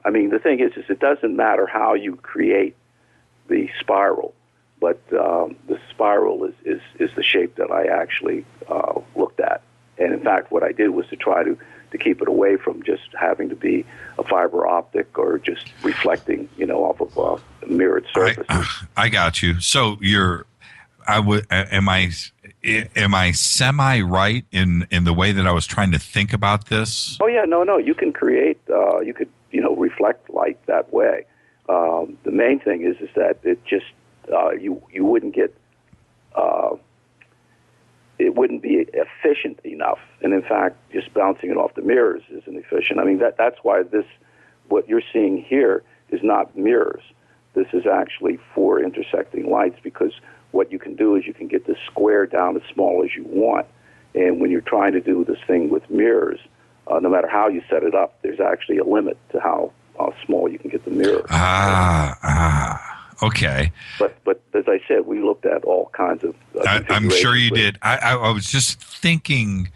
mean, the thing is it doesn't matter how you create the spiral, but the spiral is the shape that I actually looked at. And in fact, what I did was to try to keep it away from just having to be a fiber optic or just reflecting, off of a mirrored surface. I got you. So am I semi right in the way that I was trying to think about this? Oh yeah, no. You can create. You could reflect light that way. The main thing is that it just you wouldn't get. It wouldn't be efficient enough, and in fact, just bouncing it off the mirrors isn't efficient. I mean, that's why what you're seeing here is not mirrors. This is actually four intersecting lights, because what you can do is you can get the square down as small as you want, and when you're trying to do this thing with mirrors, no matter how you set it up, there's actually a limit to how small you can get the mirror. Okay. But as I said, we looked at all kinds of. I'm sure you did. I was just thinking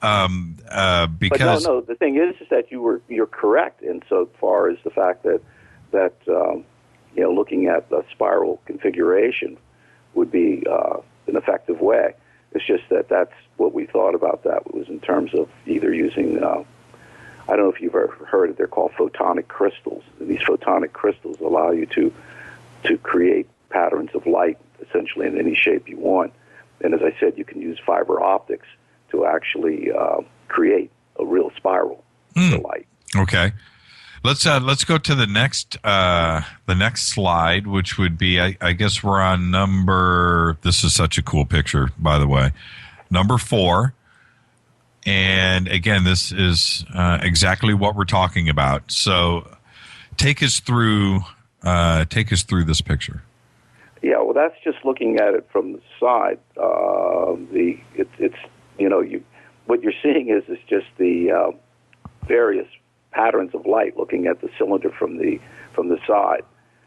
because. But no. The thing is that you're correct in so far as the fact that looking at the spiral configuration would be an effective way. It's just that's what we thought about. That was in terms of either using. I don't know if you've ever heard of. They're called photonic crystals. And these photonic crystals allow you to create patterns of light essentially in any shape you want. And as I said, you can use fiber optics to actually create a real spiral for light. Okay. Let's go to the next slide, which would be I guess we're on number. This is such a cool picture, by the way. Number 4. And again, this is exactly what we're talking about. So take us through Take us through this picture. Yeah, well, that's just looking at it from the side. What you're seeing is just the various patterns of light looking at the cylinder from the side.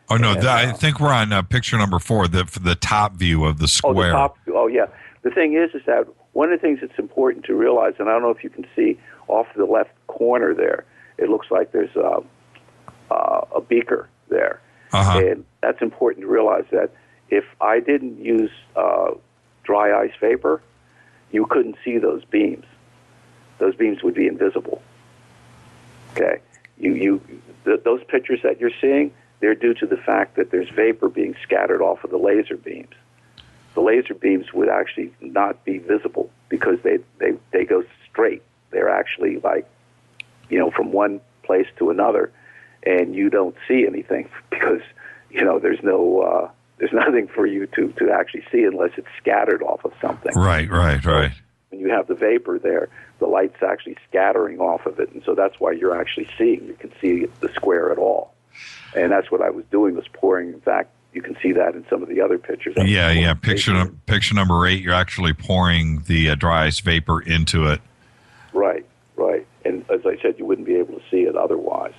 Oh no, I think we're on picture number 4, the top view of the square. Yeah. The thing is that one of the things that's important to realize, and I don't know if you can see off the left corner there, it looks like there's a beaker there. Uh-huh. And that's important to realize that if I didn't use dry ice vapor, you couldn't see those beams. Those beams would be invisible. Okay, those pictures that you're seeing, they're due to the fact that there's vapor being scattered off of the laser beams. The laser beams would actually not be visible because they go straight. They're actually from one place to another, and you don't see anything because there's nothing for you to actually see unless it's scattered off of something. Right. When you have the vapor there, the light's actually scattering off of it, and so that's why you're actually seeing. You can see the square at all, and that's what I was doing, was pouring. In fact, you can see that in some of the other pictures. Yeah. Picture number 8, you're actually pouring the dry ice vapor into it. Right. And as I said, you wouldn't be able to see it otherwise.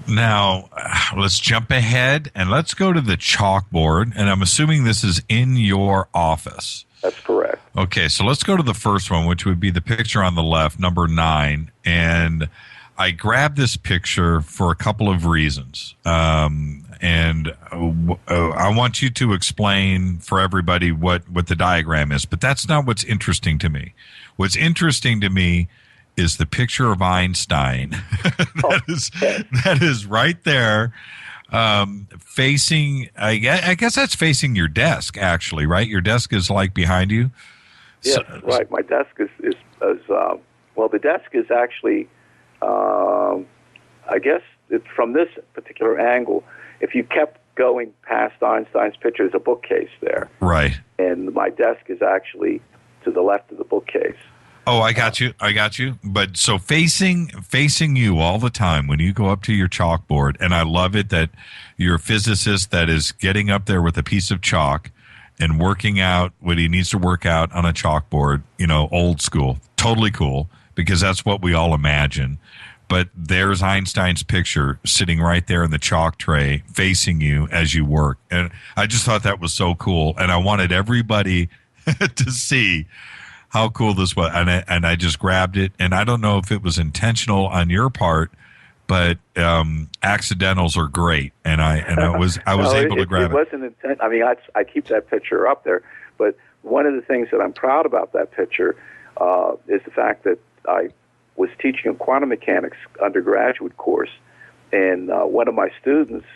Now, let's jump ahead and let's go to the chalkboard. And I'm assuming this is in your office. That's correct. Okay, so let's go to the first one, which would be the picture on the left, number 9. And I grabbed this picture for a couple of reasons. And I want you to explain for everybody what the diagram is. But that's not what's interesting to me. What's interesting to me is the picture of Einstein. That is right there, facing. I guess that's facing your desk, actually, right? Your desk is behind you. Yes, right. My desk is the desk is actually, I guess from this particular angle, if you kept going past Einstein's picture, there's a bookcase there. Right. And my desk is actually to the left of the bookcase. Oh, I got you. But so facing you all the time when you go up to your chalkboard, and I love it that you're a physicist that is getting up there with a piece of chalk and working out what he needs to work out on a chalkboard, old school. Totally cool, because that's what we all imagine. But there's Einstein's picture sitting right there in the chalk tray facing you as you work. And I just thought that was so cool, and I wanted everybody to see how cool this was, and I just grabbed it, and I don't know if it was intentional on your part, but accidentals are great, and I was able to grab it. It wasn't intent. I mean, I keep that picture up there, but one of the things that I'm proud about that picture is the fact that I was teaching a quantum mechanics undergraduate course, and one of my students,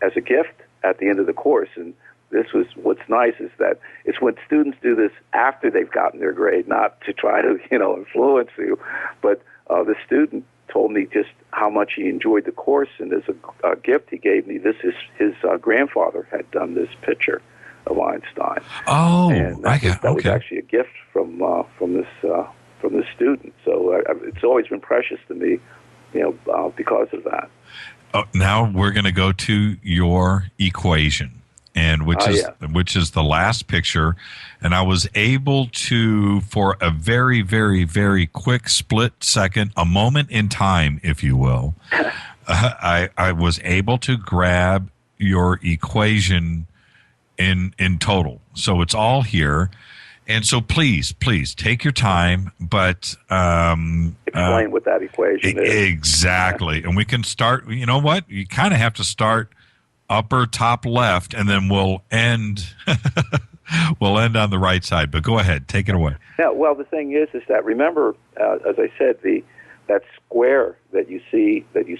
as a gift at the end of the course, and this was what's nice is that it's when students do this after they've gotten their grade, not to try to influence you, but the student told me just how much he enjoyed the course, and as a gift he gave me, his grandfather had done this picture of Einstein. Oh, and that was actually a gift from this student. So it's always been precious to me, because of that. Oh, now we're going to go to your equation. And which is the last picture, and I was able to, for a very, very, very quick split second, a moment in time, if you will, I was able to grab your equation in total. So it's all here, and so please take your time, but explain what that equation is exactly, and we can start. You know what? You kind of have to start upper top left, and then we'll end on the right side. But go ahead, take it away. Yeah, well, the thing is that remember, as I said, that square that you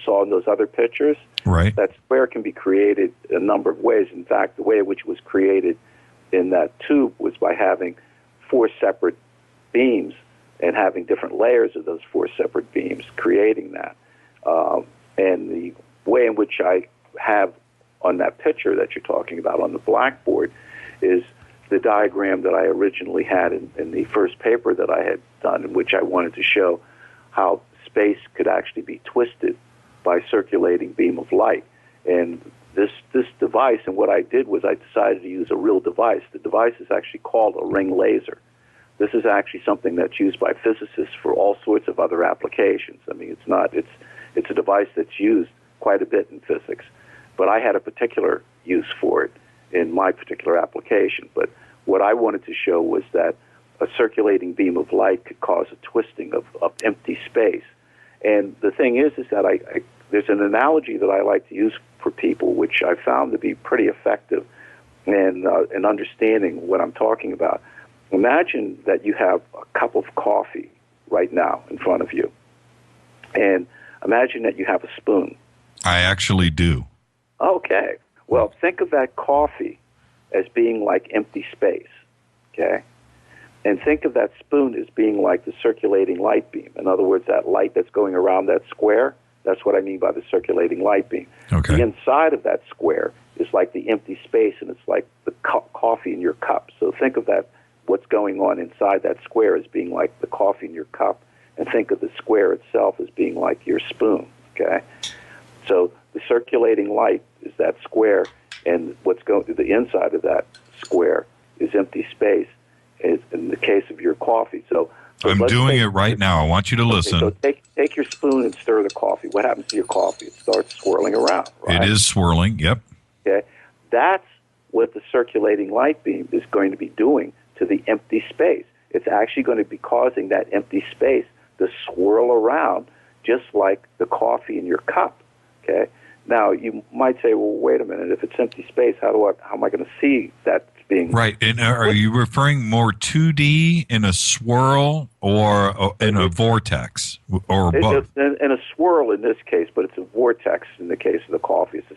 saw in those other pictures, right? That square can be created a number of ways. In fact, the way in which it was created in that tube was by having 4 separate beams and having different layers of those 4 separate beams, creating that. And the way in which I have on that picture that you're talking about on the blackboard is the diagram that I originally had in the first paper that I had done, in which I wanted to show how space could actually be twisted by a circulating beam of light. And this device, and what I did was I decided to use a real device. The device is actually called a ring laser. This is actually something that's used by physicists for all sorts of other applications. I mean, it's a device that's used quite a bit in physics, but I had a particular use for it in my particular application. But what I wanted to show was that a circulating beam of light could cause a twisting of empty space. And the thing is that there's an analogy that I like to use for people, which I found to be pretty effective in understanding what I'm talking about. Imagine that you have a cup of coffee right now in front of you, and imagine that you have a spoon. I actually do. Okay. Well, think of that coffee as being like empty space, okay? And think of that spoon as being like the circulating light beam. In other words, that light that's going around that square, that's what I mean by the circulating light beam. Okay. The inside of that square is like the empty space, and it's like the coffee in your cup. So think of that, what's going on inside that square as being like the coffee in your cup, and think of the square itself as being like your spoon, okay? So the circulating light is that square, and what's going through the inside of that square is empty space, in the case of your coffee. So I'm doing it right now. I want you to listen. So take your spoon and stir the coffee. What happens to your coffee? It starts swirling around, right? It is swirling, yep. Okay. That's what the circulating light beam is going to be doing to the empty space. It's actually going to be causing that empty space to swirl around just like the coffee in your cup, okay? Now, you might say, well, wait a minute. If it's empty space, how am I going to see that being... Right. And are you referring more 2D in a swirl or in a vortex or both? In a swirl in this case, but it's a vortex in the case of the coffee. It's the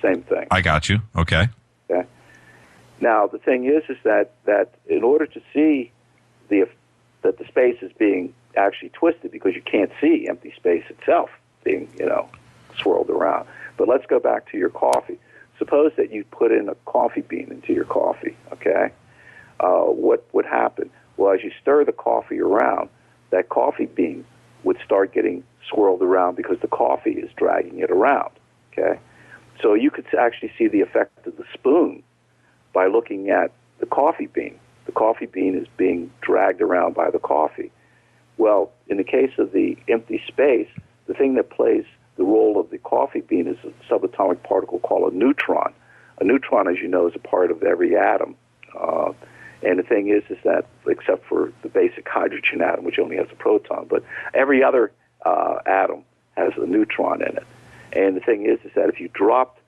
same thing. I got you. Okay. Okay. Now, the thing is that in order to see that the space is being actually twisted, because you can't see empty space itself being, swirled around. But let's go back to your coffee. Suppose that you put in a coffee bean into your coffee, okay? What would happen? Well, as you stir the coffee around, that coffee bean would start getting swirled around because the coffee is dragging it around, okay? So you could actually see the effect of the spoon by looking at the coffee bean. The coffee bean is being dragged around by the coffee. Well, in the case of the empty space, the thing that plays the role of the coffee bean is a subatomic particle called a neutron. A neutron, as you know, is a part of every atom. And the thing is that, except for the basic hydrogen atom, which only has a proton, but every other atom has a neutron in it. And the thing is that if you dropped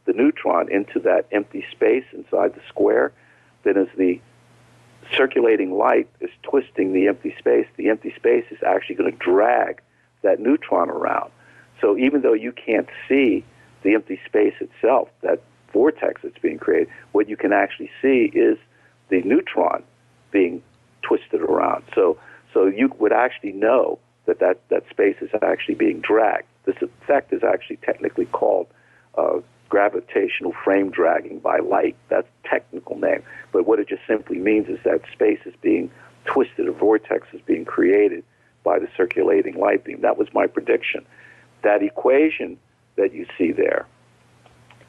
the neutron into that empty space inside the square, then as the circulating light is twisting the empty space is actually going to drag that neutron around. So even though you can't see the empty space itself, that vortex that's being created, what you can actually see is the neutron being twisted around. So you would actually know that space is actually being dragged. This effect is actually technically called gravitational frame dragging by light. That's the technical name. But what it just simply means is that space is being twisted, a vortex is being created by the circulating light beam. That was my prediction. That equation that you see there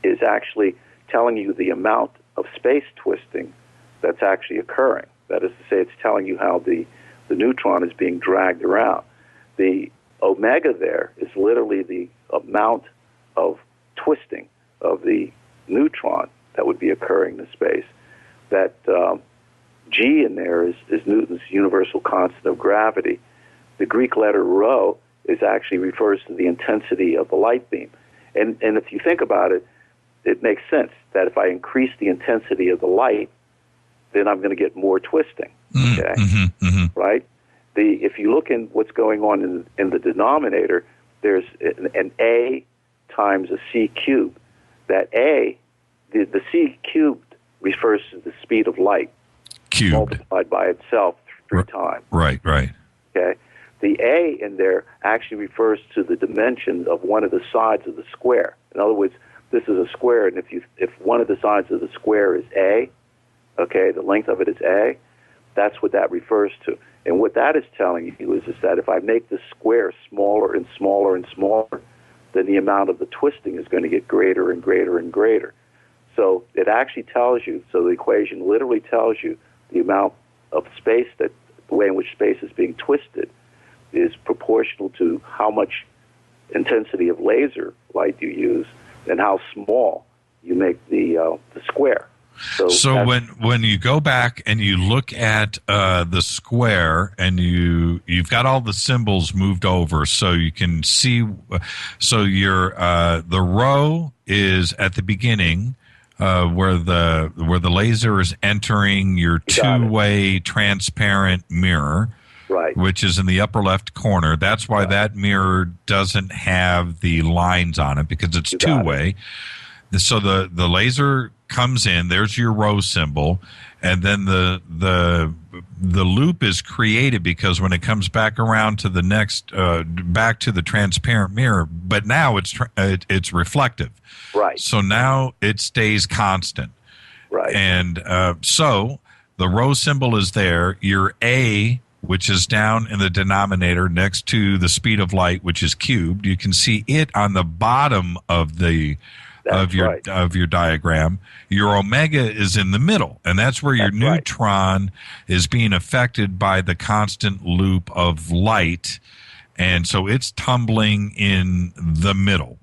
is actually telling you the amount of space twisting that's actually occurring. That is to say, it's telling you how the neutron is being dragged around. The omega there is literally the amount of twisting of the neutron that would be occurring in space. That G in there is Newton's universal constant of gravity. The Greek letter rho actually refers to the intensity of the light beam. And if you think about it, it makes sense that if I increase the intensity of the light, then I'm going to get more twisting, okay? Right? If you look in what's going on in the denominator, there's an A times a C cubed. That A, the C cubed refers to the speed of light cubed multiplied by itself 3 times. Right. Okay? The A in there actually refers to the dimensions of one of the sides of the square. In other words, this is a square, and if one of the sides of the square is A, okay, the length of it is A, that's what that refers to. And what that is telling you is that if I make the square smaller and smaller and smaller, then the amount of the twisting is going to get greater and greater and greater. So it actually tells you, so the equation literally tells you the amount of space, that the way in which space is being twisted is proportional to how much intensity of laser light you use and how small you make the square. So when you go back and you look at the square and you've got all the symbols moved over, so you can see. So your the row is at the beginning where the laser is entering your two-way transparent mirror. Right. Which is in the upper left corner. That's why that mirror doesn't have the lines on it, because it's two-way. So the laser comes in, there's your row symbol, and then the loop is created because when it comes back around to the next back to the transparent mirror, but now it's reflective. Right. So now it stays constant. Right. And so the row symbol is there. Your A, which is down in the denominator next to the speed of light, which is cubed. You can see it on the bottom of your diagram. Your omega is in the middle, and that's where your neutron is being affected by the constant loop of light, and so it's tumbling in the middle.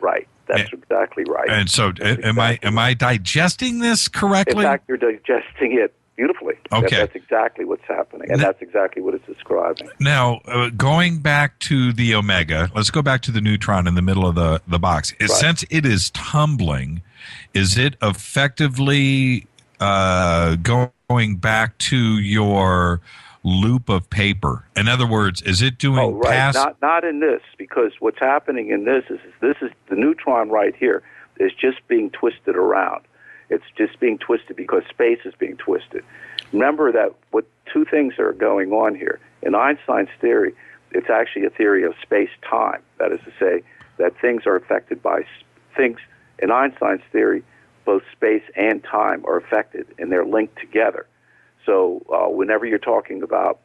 Right. That's exactly right. And so, am I digesting this correctly? In fact, you're digesting it beautifully. Okay. That's exactly what's happening, and that's exactly what it's describing. Now, going back to the omega, let's go back to the neutron in the middle of the box. Since it is tumbling, is it effectively going back to your loop of paper? In other words, is it doing past? Not in this, because what's happening in this is the neutron right here is just being twisted around. It's just being twisted because space is being twisted. Remember that what two things are going on here. In Einstein's theory, it's actually a theory of space-time. That is to say that things are affected by things. In Einstein's theory, both space and time are affected, and they're linked together. So whenever you're talking about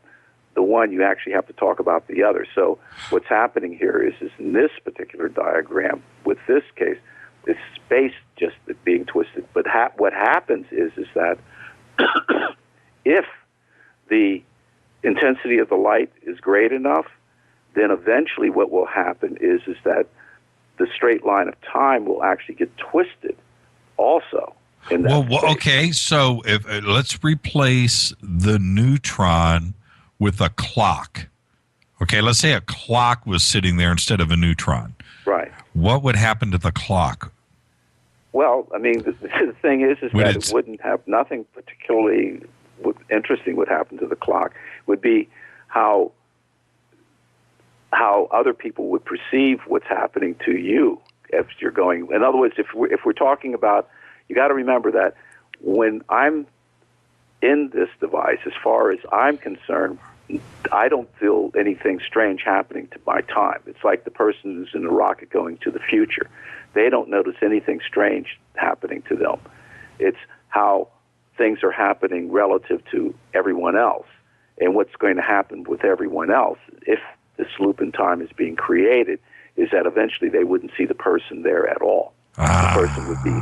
the one, you actually have to talk about the other. So what's happening here is in this particular diagram, with this case, it's space just being twisted. But what happens is that if the intensity of the light is great enough, then eventually what will happen is that the straight line of time will actually get twisted also. In that okay, so let's replace the neutron with a clock. Okay, let's say a clock was sitting there instead of a neutron. Right. What would happen to the clock? Well, I mean, the thing is that it wouldn't have nothing particularly interesting would happen to the clock. It would be how other people would perceive what's happening to you if you're going. In other words, if we're talking about, you got to remember that when I'm in this device, as far as I'm concerned, I don't feel anything strange happening to my time. It's like the person who's in a rocket going to the future. They don't notice anything strange happening to them. It's how things are happening relative to everyone else. And what's going to happen with everyone else, if this loop in time is being created, is that eventually they wouldn't see the person there at all. The person would be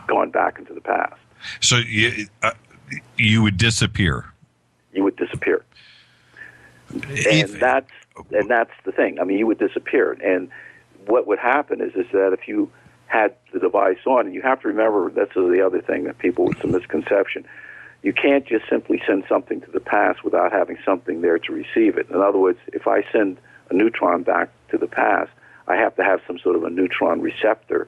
gone back into the past. So you would disappear. You would disappear. And that's the thing. I mean, you would disappear. And what would happen is that if you had the device on, and you have to remember, that's the other thing that people with some misconception, you can't just simply send something to the past without having something there to receive it. In other words, if I send a neutron back to the past, I have to have some sort of a neutron receptor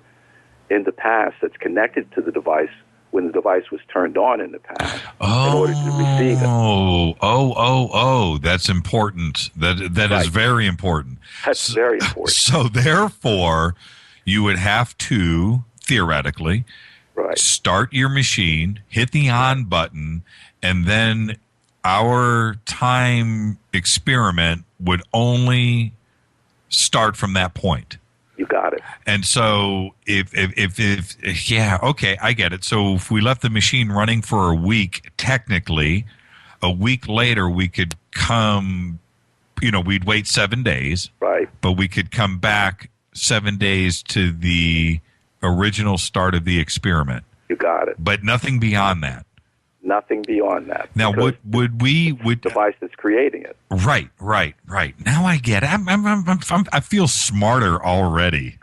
in the past that's connected to the device when the device was turned on in the past in order to receive it. That's important. That is very important. That's very important. So therefore, you would have to, theoretically, start your machine, hit the on button, and then our time experiment would only start from that point. You got it. And so if I get it. So if we left the machine running for a week, technically, a week later we could come, we'd wait 7 days. Right. But we could come back 7 days to the original start of the experiment. You got it. But nothing beyond that. Nothing beyond that. Now, would device that's creating it? Right. Now I get it. I feel smarter already.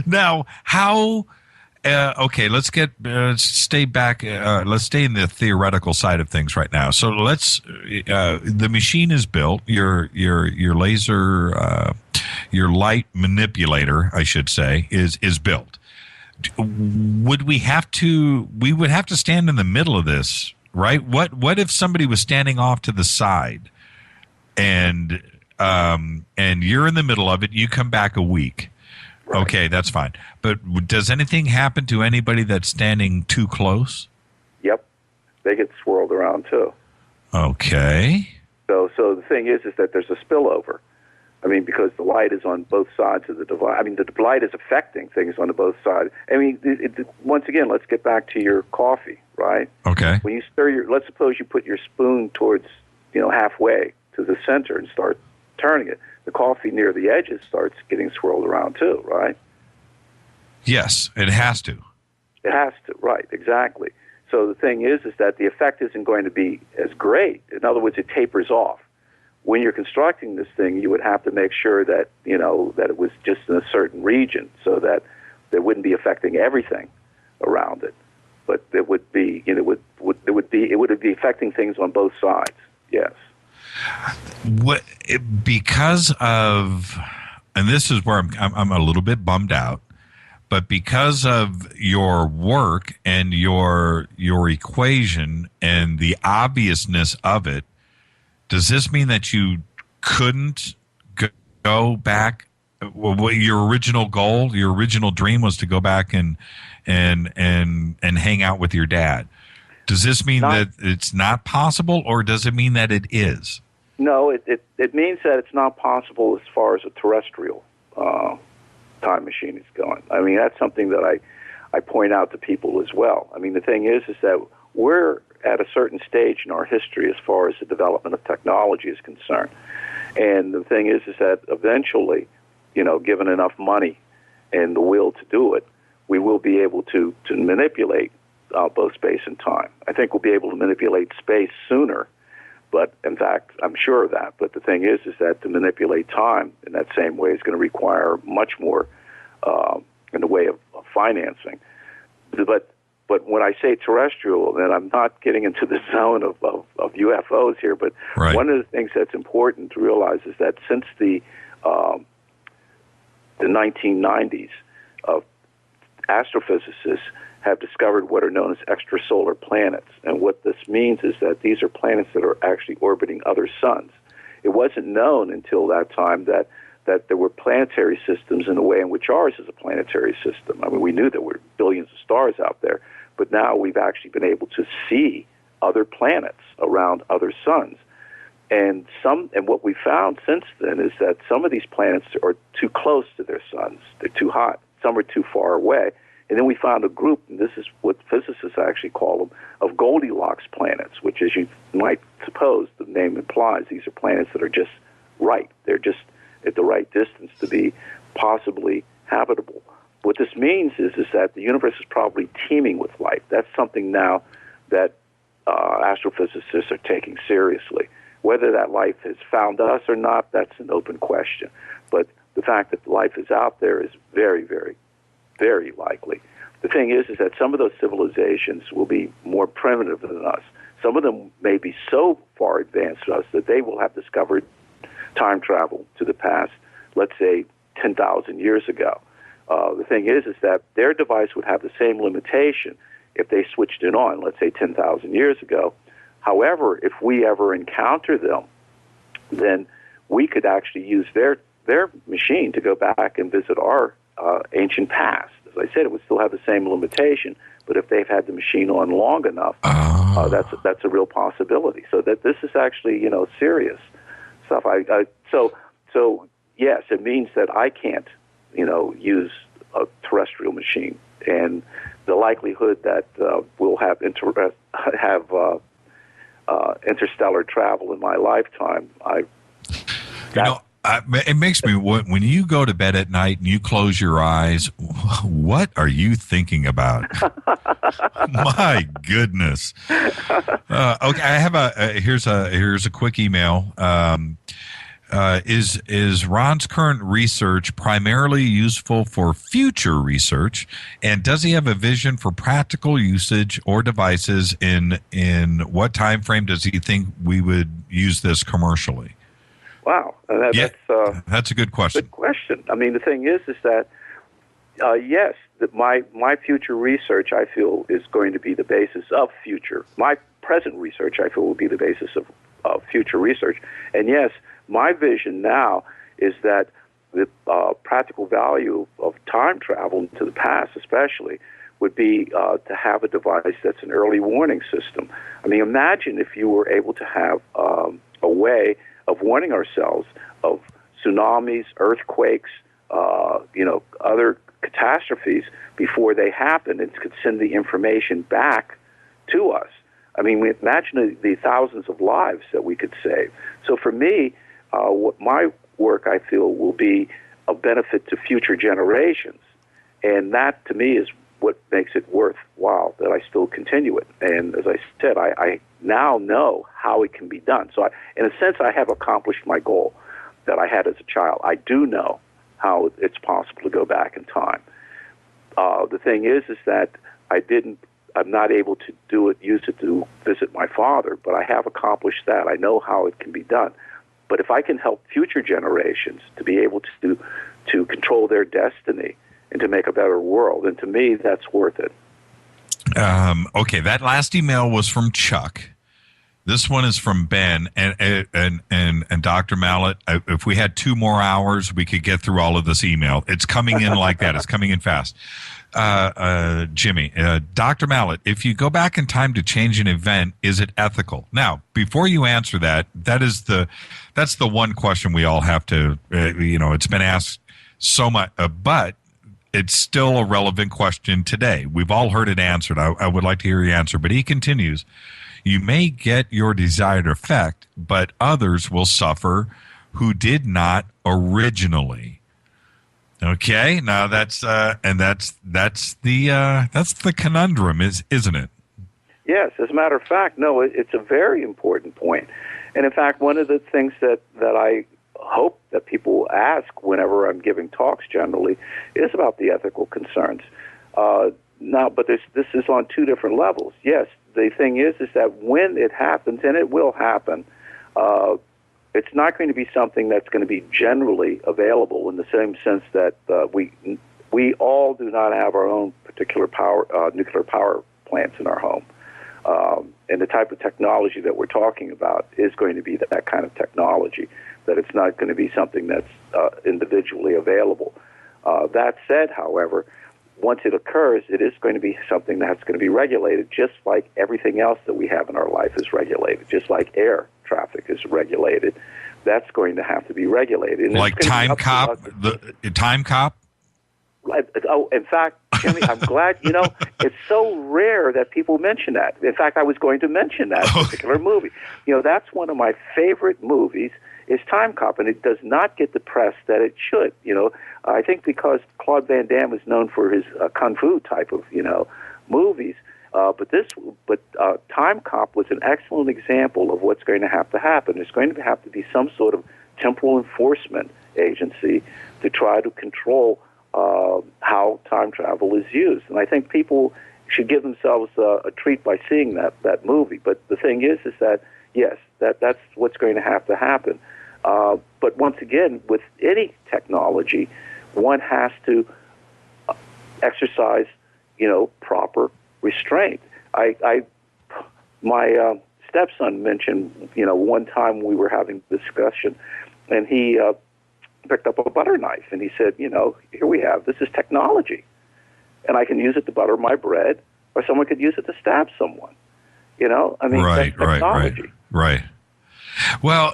Now, how? Okay, let's stay back. Let's stay in the theoretical side of things right now. So let's. The machine is built. Your laser, your light manipulator, I should say, is built. Would we have to? We would have to stand in the middle of this, right? What if somebody was standing off to the side, and you're in the middle of it? You come back a week. Right. Okay, that's fine. But does anything happen to anybody that's standing too close? Yep, they get swirled around too. Okay. So the thing is that there's a spillover. I mean, because the light is on both sides of the device. I mean, the light is affecting things on both sides. I mean, once again, let's get back to your coffee, right? Okay. When you stir let's suppose you put your spoon towards, halfway to the center and start turning it. The coffee near the edges starts getting swirled around too, right? Yes, it has to. It has to, right, exactly. So the thing is that the effect isn't going to be as great. In other words, it tapers off. When you're constructing this thing, you would have to make sure that, that it was just in a certain region so that it wouldn't be affecting everything around it. But it would be, it would be affecting things on both sides, yes. Because of, and this is where I'm a little bit bummed out, but because of your work and your equation and the obviousness of it, does this mean that you couldn't go back? What your original goal, your original dream was to go back and hang out with your dad. Does this mean that it's not possible, or does it mean that it is? No, it means that it's not possible as far as a terrestrial time machine is going. I mean, that's something that I point out to people as well. I mean, the thing is that we're at a certain stage in our history as far as the development of technology is concerned. And the thing is that eventually, given enough money and the will to do it, we will be able to manipulate both space and time. I think we'll be able to manipulate space sooner, but in fact, I'm sure of that. But the thing is that to manipulate time in that same way is going to require much more in the way of financing. But when I say terrestrial, then I'm not getting into the zone of UFOs here. But right. One of the things that's important to realize is that since the 1990s, astrophysicists have discovered what are known as extrasolar planets. And what this means is that these are planets that are actually orbiting other suns. It wasn't known until that time that there were planetary systems in the way in which ours is a planetary system. I mean, we knew there were billions of stars out there, but now we've actually been able to see other planets around other suns. And what we found since then is that some of these planets are too close to their suns. They're too hot. Some are too far away. And then we found a group, and this is what physicists actually call them, of Goldilocks planets, which, as you might suppose, the name implies, these are planets that are just right. They're just at the right distance to be possibly habitable. What this means is that the universe is probably teeming with life. That's something now that astrophysicists are taking seriously. Whether that life has found us or not, that's an open question. But the fact that life is out there is very, very, very likely. The thing is that some of those civilizations will be more primitive than us. Some of them may be so far advanced to us that they will have discovered time travel to the past, let's say 10,000 years ago. The thing is that their device would have the same limitation if they switched it on, let's say 10,000 years ago. However, if we ever encounter them, then we could actually use their machine to go back and visit our ancient past. As I said, it would still have the same limitation, but if they've had the machine on long enough, that's a real possibility. So that this is actually serious stuff. So yes, it means that I can't use a terrestrial machine, and the likelihood that we'll have interstellar travel in my lifetime, It makes me, when you go to bed at night and you close your eyes, what are you thinking about? My goodness. Okay, I have here's a quick email. Is Ron's current research primarily useful for future research, and does he have a vision for practical usage or devices? In what time frame does he think we would use this commercially? Wow, That's a good question. Good question. I mean, the thing is that yes, that my future research, I feel, is going to be the basis of future. My present research, I feel, will be the basis of future research. And yes, my vision now is that the practical value of time travel to the past, especially, would be to have a device that's an early warning system. I mean, imagine if you were able to have a way of warning ourselves of tsunamis, earthquakes, other catastrophes before they happen, and could send the information back to us. I mean, we imagine the thousands of lives that we could save. So for me, what my work, I feel, will be of benefit to future generations. And that, to me, is what makes it worthwhile that I still continue it. And as I said, I now know how it can be done. So in a sense, I have accomplished my goal that I had as a child. I do know how it's possible to go back in time. The thing is that I'm not able to use it to visit my father, but I have accomplished that. I know how it can be done. But if I can help future generations to be able to control their destiny and to make a better world, and to me, that's worth it. Okay, that last email was from Chuck. This one is from Ben, and Dr. Mallett. If we had 2 more hours, we could get through all of this email. It's coming in like that. It's coming in fast. Jimmy, Dr. Mallett, if you go back in time to change an event, is it ethical? Now, before you answer that's the one question we all have to. It's been asked so much, but it's still a relevant question today. We've all heard it answered. I would like to hear your answer. But he continues, you may get your desired effect, but others will suffer who did not originally. Okay, now that's the conundrum, isn't it? Yes, as a matter of fact, no, it's a very important point. And in fact, one of the things that I hope that people ask whenever I'm giving talks generally is about the ethical concerns. But this is on 2 different levels. Yes, the thing is that when it happens, and it will happen, it's not going to be something that's going to be generally available in the same sense that we all do not have our own particular nuclear power plants in our home. And the type of technology that we're talking about is going to be that kind of technology, that it's not going to be something that's individually available. That said, however, once it occurs, it is going to be something that's going to be regulated, just like everything else that we have in our life is regulated, just like air traffic is regulated. That's going to have to be regulated. And like Time Cop? The Time Cop? Oh, in fact, Jimmy, I'm glad, it's so rare that people mention that. In fact, I was going to mention that particular movie. That's one of my favorite movies, is Time Cop, and it does not get the press that it should. I think because Claude Van Damme is known for his kung fu type of, movies. But Time Cop was an excellent example of what's going to have to happen. There's going to have to be some sort of temporal enforcement agency to try to control how time travel is used. And I think people should give themselves a treat by seeing that movie. But the thing is that, yes, that's what's going to have to happen. But once again, with any technology, one has to exercise, proper restraint. My stepson mentioned, one time we were having a discussion, and he picked up a butter knife, and he said, here we have, this is technology, and I can use it to butter my bread, or someone could use it to stab someone. That's technology. Right. Well,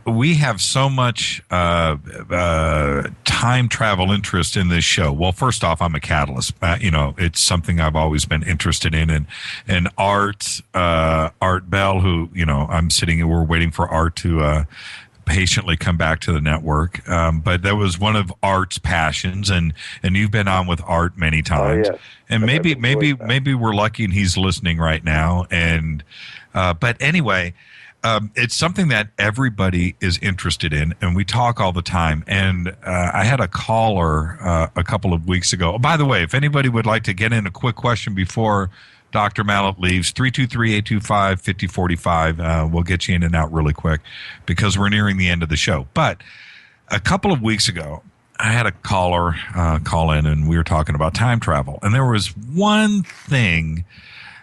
we have so much time travel interest in this show. Well, first off, I'm a catalyst. It's something I've always been interested in. And Art Bell, who, I'm sitting and we're waiting for Art to patiently come back to the network. But that was one of Art's passions, and you've been on with Art many times. yes. And maybe that. maybe we're lucky and he's listening right now. And but anyway, it's something that everybody is interested in, and we talk all the time. And I had a caller a couple of weeks ago. Oh, by the way, if anybody would like to get in a quick question before Dr. Mallett leaves, 323-825-5045. We'll get you in and out really quick because we're nearing the end of the show. But a couple of weeks ago, I had a caller call in, and we were talking about time travel. And there was one thing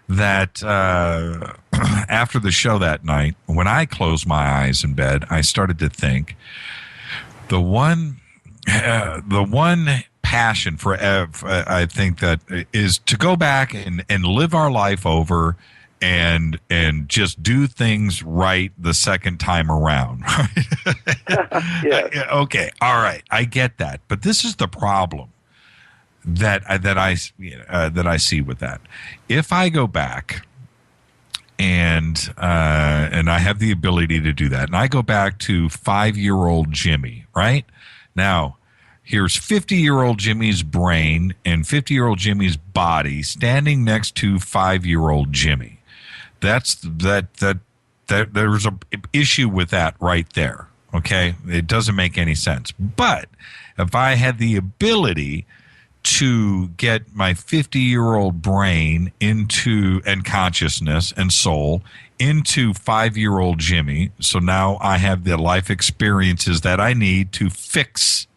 that after the show that night, when I closed my eyes in bed, I started to think the one passion for I think that is to go back and live our life over and just do things right the second time around. Yeah. Okay, all right, I get that, but this is the problem that I see with that. If I go back and I have the ability to do that, and I go back to 5-year-old Jimmy, right? Now, here's 50-year-old Jimmy's brain and 50-year-old Jimmy's body standing next to 5-year-old Jimmy. There's a issue with that right there. Okay, it doesn't make any sense. But if I had the ability to get my 50-year-old brain into, and consciousness and soul into 5-year-old Jimmy, so now I have the life experiences that I need to fix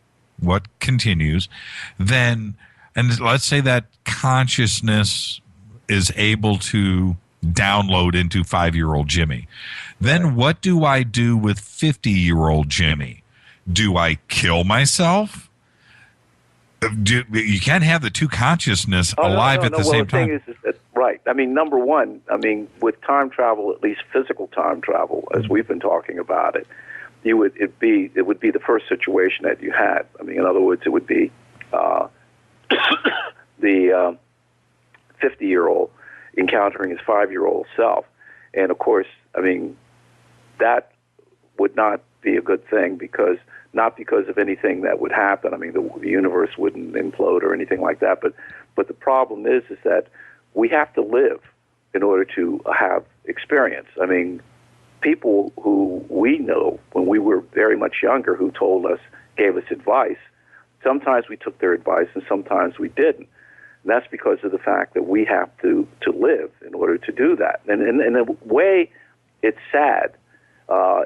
what continues, then, and let's say that consciousness is able to download into 5-year-old Jimmy, then what do I do with 50-year-old Jimmy? Do I kill myself? You can't have the two consciousness alive at the same time. The thing is right. I mean, number one, with time travel, at least physical time travel, as we've been talking about it, it would be the first situation that you had. I mean, in other words, it would be the 50-year-old encountering his 5-year-old self, and of course, I mean, that would not be a good thing not because of anything that would happen. I mean, the universe wouldn't implode or anything like that. But the problem is that we have to live in order to have experience. I mean, people who we know when we were very much younger who gave us advice, sometimes we took their advice and sometimes we didn't. And that's because of the fact that we have to live in order to do that. And in a way, it's sad.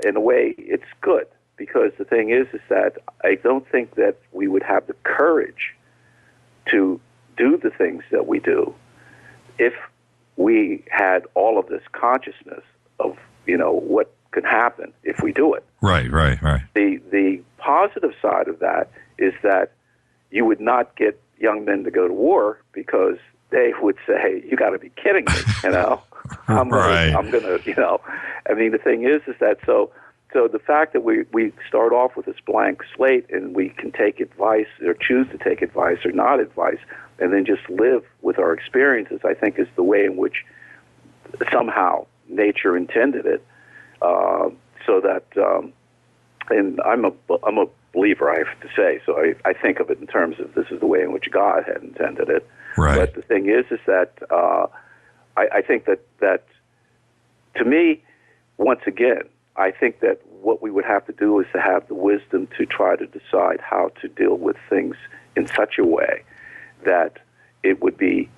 In a way, it's good. Because the thing is that I don't think that we would have the courage to do the things that we do if we had all of this consciousness of, what could happen if we do it. Right. The positive side of that is that you would not get young men to go to war because they would say, "You got to be kidding me," I'm gonna, I mean, the thing is that so the fact that we start off with this blank slate and we can take advice or choose to take advice or not advice and then just live with our experiences, I think is the way in which somehow nature intended it. So that, and I'm a believer, I have to say, so I think of it in terms of this is the way in which God had intended it. Right. But the thing is that I think that to me, once again, I think that what we would have to do is to have the wisdom to try to decide how to deal with things in such a way that it would be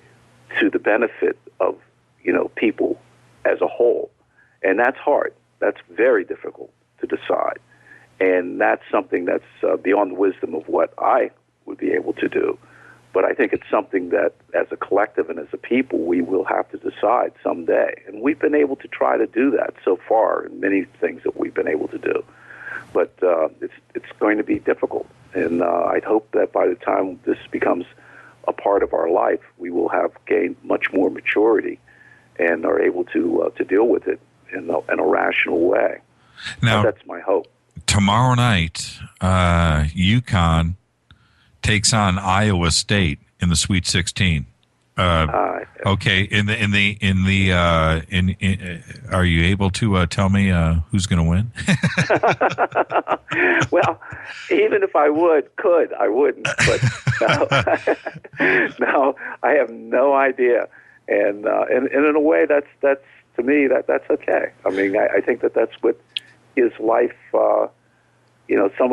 to the benefit of, people as a whole. And that's hard. That's very difficult to decide. And that's something that's beyond the wisdom of what I would be able to do. But I think it's something that, as a collective and as a people, we will have to decide someday. And we've been able to try to do that so far in many things that we've been able to do. But it's going to be difficult. And I'd hope that by the time this becomes a part of our life, we will have gained much more maturity and are able to deal with it in a rational way. Now, that's my hope. Tomorrow night, UConn takes on Iowa State in the Sweet 16. Okay. Are you able to tell me who's going to win? Well, even if I I wouldn't. But no, I have no idea. And in a way, that's to me that's okay. I mean, I think that's what gives life, some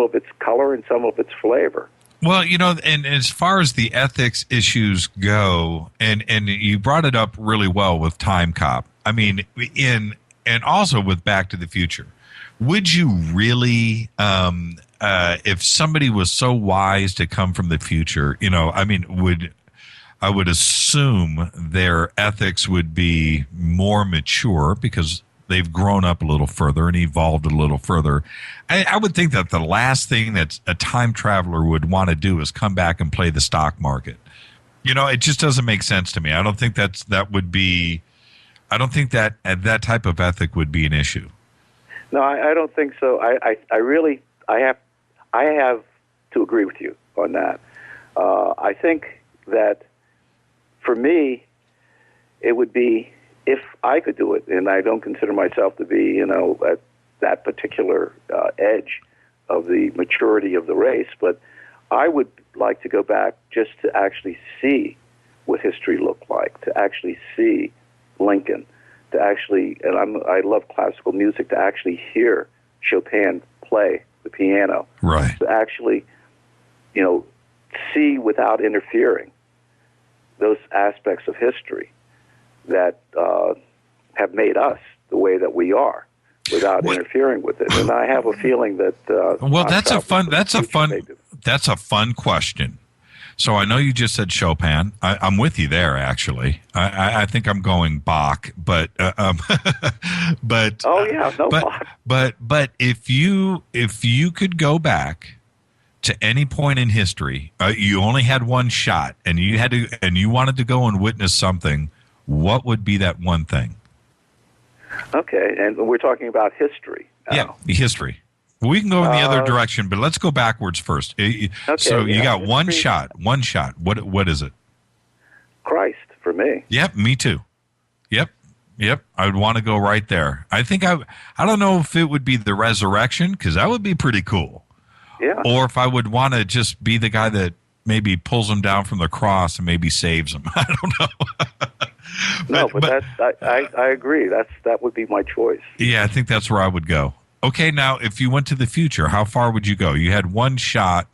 of its color and some of its flavor. Well, and as far as the ethics issues go, and you brought it up really well with Time Cop. I mean, and also with Back to the Future, would you really, if somebody was so wise to come from the future, I would assume their ethics would be more mature because they've grown up a little further and evolved a little further. I would think that the last thing that a time traveler would want to do is come back and play the stock market. It just doesn't make sense to me. I don't think that that type of ethic would be an issue. No, I don't think so. I have to agree with you on that. I think that for me, it would be, if I could do it, and I don't consider myself to be, at that particular edge of the maturity of the race, but I would like to go back just to actually see what history looked like, to actually see Lincoln, to actually, and I love classical music, to actually hear Chopin play the piano, right? To actually, see without interfering those aspects of history that have made us the way that we are, without interfering with it. And I have a feeling that that's a fun question. So I know you just said Chopin. I'm with you there, actually. I think I'm going Bach, but Bach. But if you could go back to any point in history, you only had one shot, and you wanted to go and witness something. What would be that one thing? Okay, and we're talking about history. Yeah, history. We can go in the other direction, but let's go backwards first. Okay, so you got one shot. One shot. What is it? Christ, for me. Yep, me too. Yep. I would want to go right there. I think I don't know if it would be the resurrection, because that would be pretty cool. Yeah. Or if I would want to just be the guy that maybe pulls him down from the cross and maybe saves him. I don't know. but I agree. That would be my choice. Yeah, I think that's where I would go. Okay, now if you went to the future, how far would you go? You had one shot.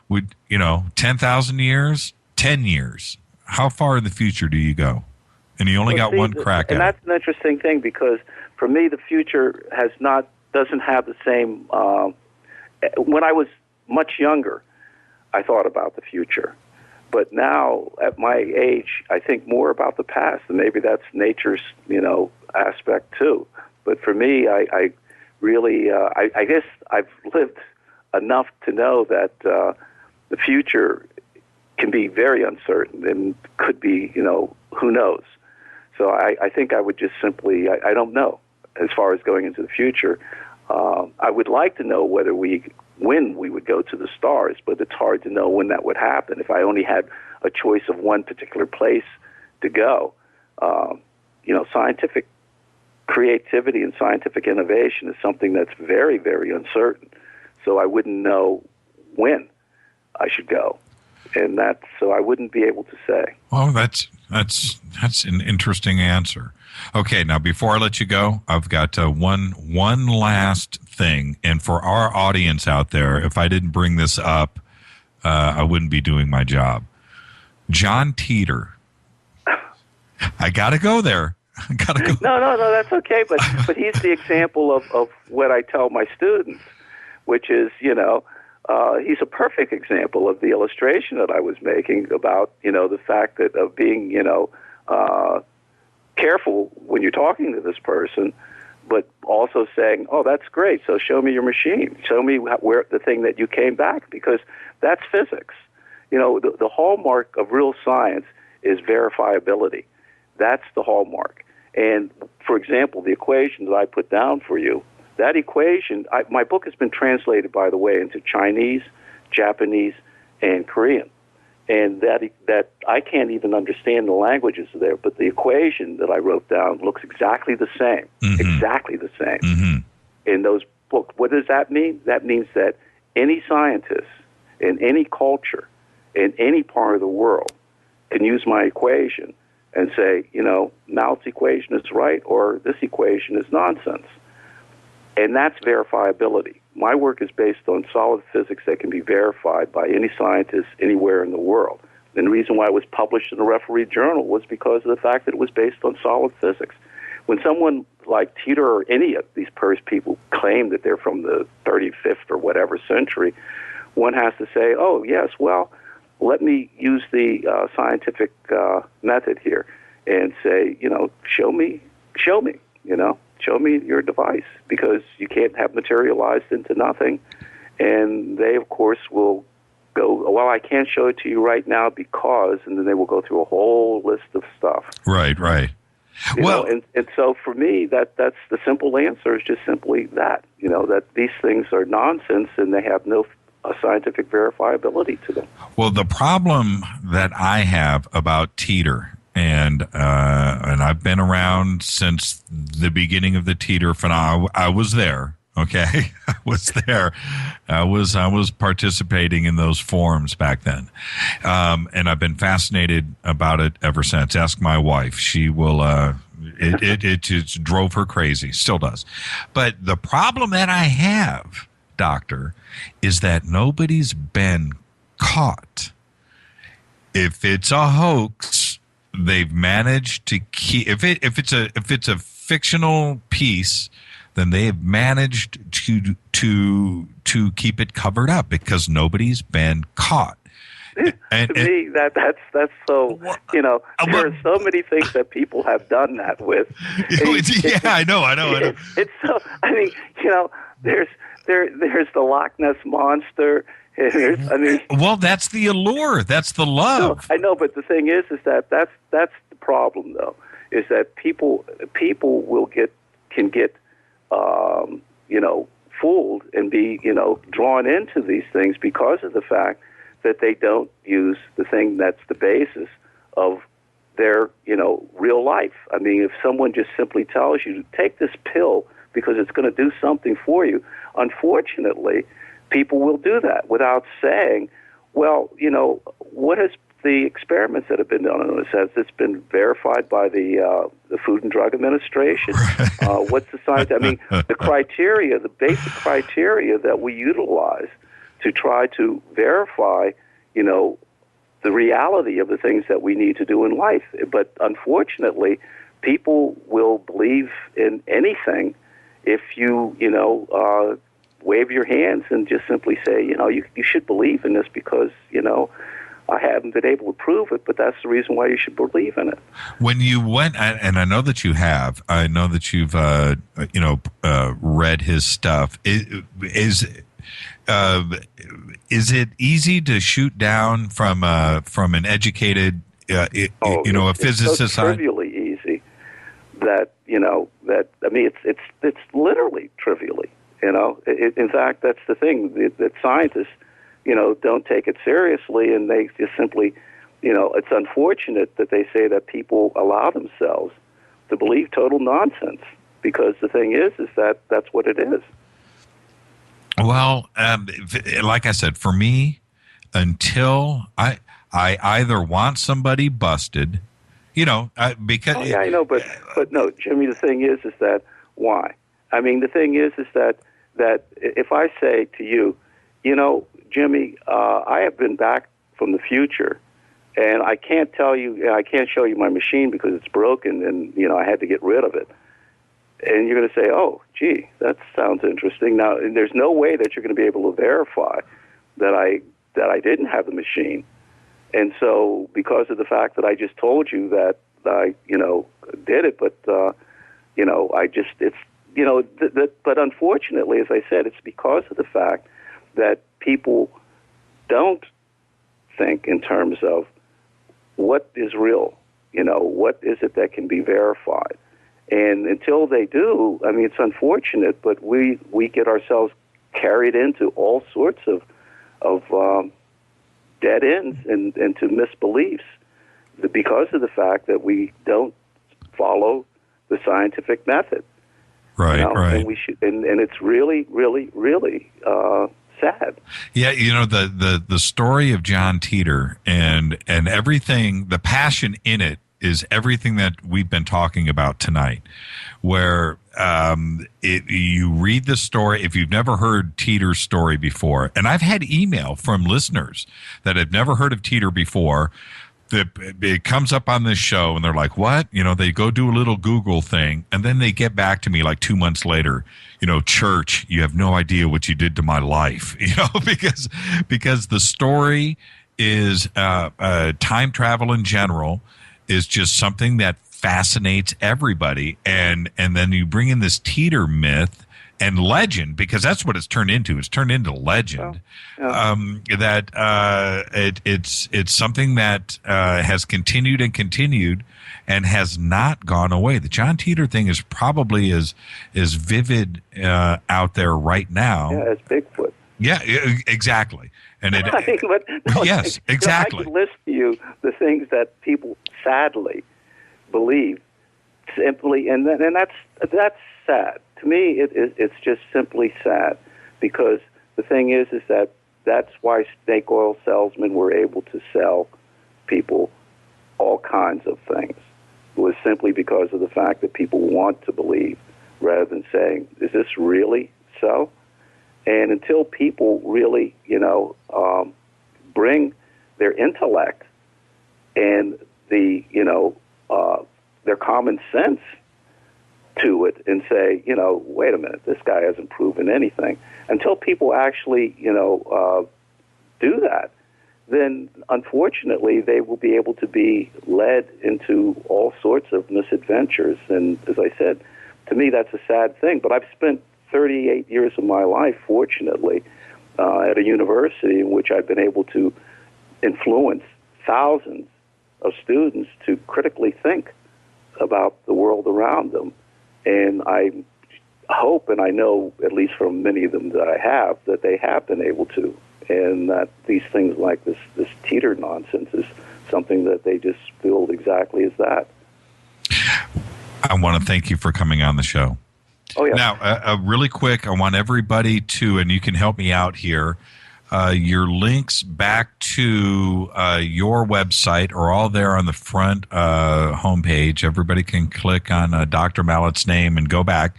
Would 10,000 years, 10 years? How far in the future do you go? And you only got one crack at it. And that's an interesting thing, because for me, the future doesn't have the same. When I was much younger, I thought about the future. But now, at my age, I think more about the past, and maybe that's nature's, aspect too. But for me, I really, I guess I've lived enough to know that the future can be very uncertain and could be, who knows. So I think I would just simply, I don't know as far as going into the future. I would like to know when we would go to the stars, but it's hard to know when that would happen. If I only had a choice of one particular place to go, scientific creativity and scientific innovation is something that's very, very uncertain. So I wouldn't know when I should go, and so I wouldn't be able to say. Well, that's an interesting answer. Okay, now before I let you go, I've got one last thing, and for our audience out there, if I didn't bring this up, I wouldn't be doing my job. John Titor. I got to go there. I got to go. No, that's okay. But he's the example of what I tell my students, which is, he's a perfect example of the illustration that I was making about, the fact that of being, careful when you're talking to this person, but also saying, "Oh, that's great. So show me your machine. Show me where the thing that you came back," because that's physics. The hallmark of real science is verifiability. That's the hallmark. And for example, the equation that I put down for you, that equation, my book has been translated, by the way, into Chinese, Japanese, and Korean. and that I can't even understand the languages there, but the equation that I wrote down looks exactly the same, exactly the same in those books. What does that mean? That means that any scientist in any culture, in any part of the world, can use my equation and say, Mallett's equation is right or this equation is nonsense. And that's verifiability. My work is based on solid physics that can be verified by any scientist anywhere in the world. And the reason why it was published in a refereed journal was because of the fact that it was based on solid physics. When someone like Titor or any of these people claim that they're from the 35th or whatever century, one has to say, oh, yes, well, let me use the scientific method here and say, show me, show me your device, because you can't have materialized into nothing. And they, of course, will go, well, I can't show it to you right now because, and then they will go through a whole list of stuff. Right. And so for me, that's the simple answer is just simply that, that these things are nonsense and they have no scientific verifiability to them. Well, the problem that I have about Titor, and I've been around since the beginning of the Titor phenomenon. I was there. Okay, I was there. I was participating in those forums back then, and I've been fascinated about it ever since. Ask my wife; she will. It just drove her crazy. Still does. But the problem that I have, Doctor, is that nobody's been caught. If it's a hoax, they've managed to keep. If it's a fictional piece, then they have managed to keep it covered up because nobody's been caught. To me, that's so, there are so many things that people have done that with. I know. It's so, there's the Loch Ness Monster. Well, that's the allure. That's the love. No, I know, but the thing is that that's the problem, though, is that people can get fooled and be drawn into these things because of the fact that they don't use the thing that's the basis of their real life. I mean, if someone just simply tells you to take this pill because it's going to do something for you, unfortunately, people will do that without saying, well, what has the experiments that have been done on this? Has this been verified by the Food and Drug Administration? What's the science? I mean, the basic criteria that we utilize to try to verify, the reality of the things that we need to do in life. But unfortunately, people will believe in anything if you, wave your hands and just simply say, you should believe in this because, I haven't been able to prove it, but that's the reason why you should believe in it. When you went, and I know that you have, I know that you've, read his stuff. Is it easy to shoot down from an educated, a physicist? It's so trivially easy that it's literally trivially. In fact, that's the thing that scientists, don't take it seriously, and they just simply, it's unfortunate that they say that people allow themselves to believe total nonsense, because the thing is that that's what it is. Well, like I said, for me, until I either want somebody busted, because I know, but no, Jimmy. The thing is that why? I mean, the thing is that if I say to you, Jimmy, I have been back from the future, and I can't tell you, I can't show you my machine because it's broken, and I had to get rid of it. And you're going to say, oh, gee, that sounds interesting. Now, there's no way that you're going to be able to verify that I didn't have the machine. And so, because of the fact that I just told you that I, did it, but but unfortunately, as I said, it's because of the fact that people don't think in terms of what is real, what is it that can be verified. And until they do, I mean, it's unfortunate, but we get ourselves carried into all sorts of dead ends into misbeliefs because of the fact that we don't follow the scientific method. Right, right. And we should, and it's really, really, really sad. Yeah, the story of John Titor and everything, the passion in it is everything that we've been talking about tonight. Where you read the story, if you've never heard Titor's story before, and I've had email from listeners that have never heard of Titor before. It comes up on this show and they're like, what? They go do a little Google thing and then they get back to me like 2 months later, Church, you have no idea what you did to my life, because the story is time travel in general is just something that fascinates everybody. And then you bring in this Titor myth and legend, because that's what it's turned into. It's turned into legend. It's something that has continued and has not gone away. The John Titor thing is probably as vivid out there right now. Yeah, as Bigfoot. Yeah, exactly. And yes, exactly. I could list to you the things that people sadly believe simply, and that's sad. To me, it's just simply sad, because the thing is that that's why snake oil salesmen were able to sell people all kinds of things. It was simply because of the fact that people want to believe rather than saying, is this really so? And until people really, bring their intellect and their common sense to it and say, wait a minute, this guy hasn't proven anything. Until people actually, do that, then unfortunately they will be able to be led into all sorts of misadventures. And as I said, to me, that's a sad thing. But I've spent 38 years of my life, fortunately, at a university in which I've been able to influence thousands of students to critically think about the world around them. And I hope, and I know, at least from many of them that I have, that they have been able to, and that these things like this Titor nonsense is something that they just feel exactly as that. I want to thank you for coming on the show. Oh, yeah. Now, really quick, I want everybody to, and you can help me out here, your links back to your website are all there on the front homepage. Everybody can click on Dr. Mallett's name and go back.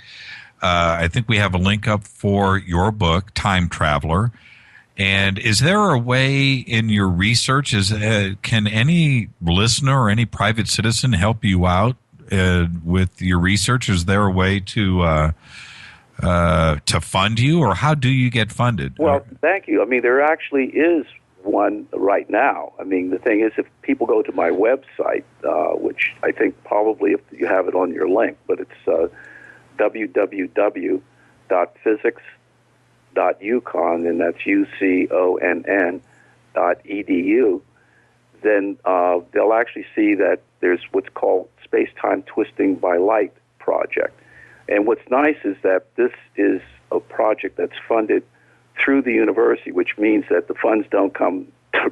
I think we have a link up for your book, Time Traveler. And is there a way in your research, can any listener or any private citizen help you out with your research? Is there a way to fund you, or how do you get funded? Well, thank you. I mean, there actually is one right now. I mean, the thing is, if people go to my website, which I think probably if you have it on your link, but it's www.physics.uconn, and that's UCONN.edu, then they'll actually see that there's what's called Space-Time Twisting by Light project. And what's nice is that this is a project that's funded through the university, which means that the funds don't come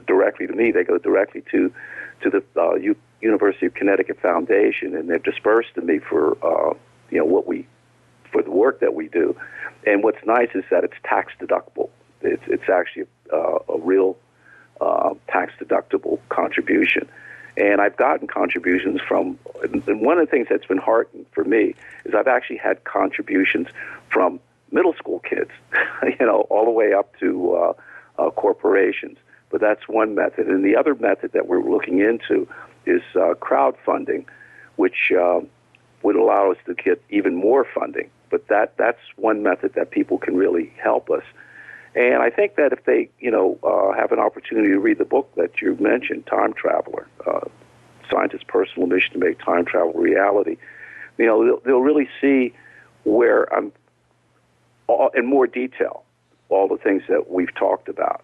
directly to me. They go directly to the University of Connecticut Foundation, and they're dispersed to me for for the work that we do. And what's nice is that it's tax deductible. It's actually a real tax deductible contribution. And I've gotten contributions from, and one of the things that's been heartening for me is I've actually had contributions from middle school kids, all the way up to corporations. But that's one method. And the other method that we're looking into is crowdfunding, which would allow us to get even more funding. But that's one method that people can really help us. And I think that if they, have an opportunity to read the book that you mentioned, Time Traveler, Scientist's Personal Mission to Make Time Travel Reality, they'll really see where I'm, in more detail, all the things that we've talked about.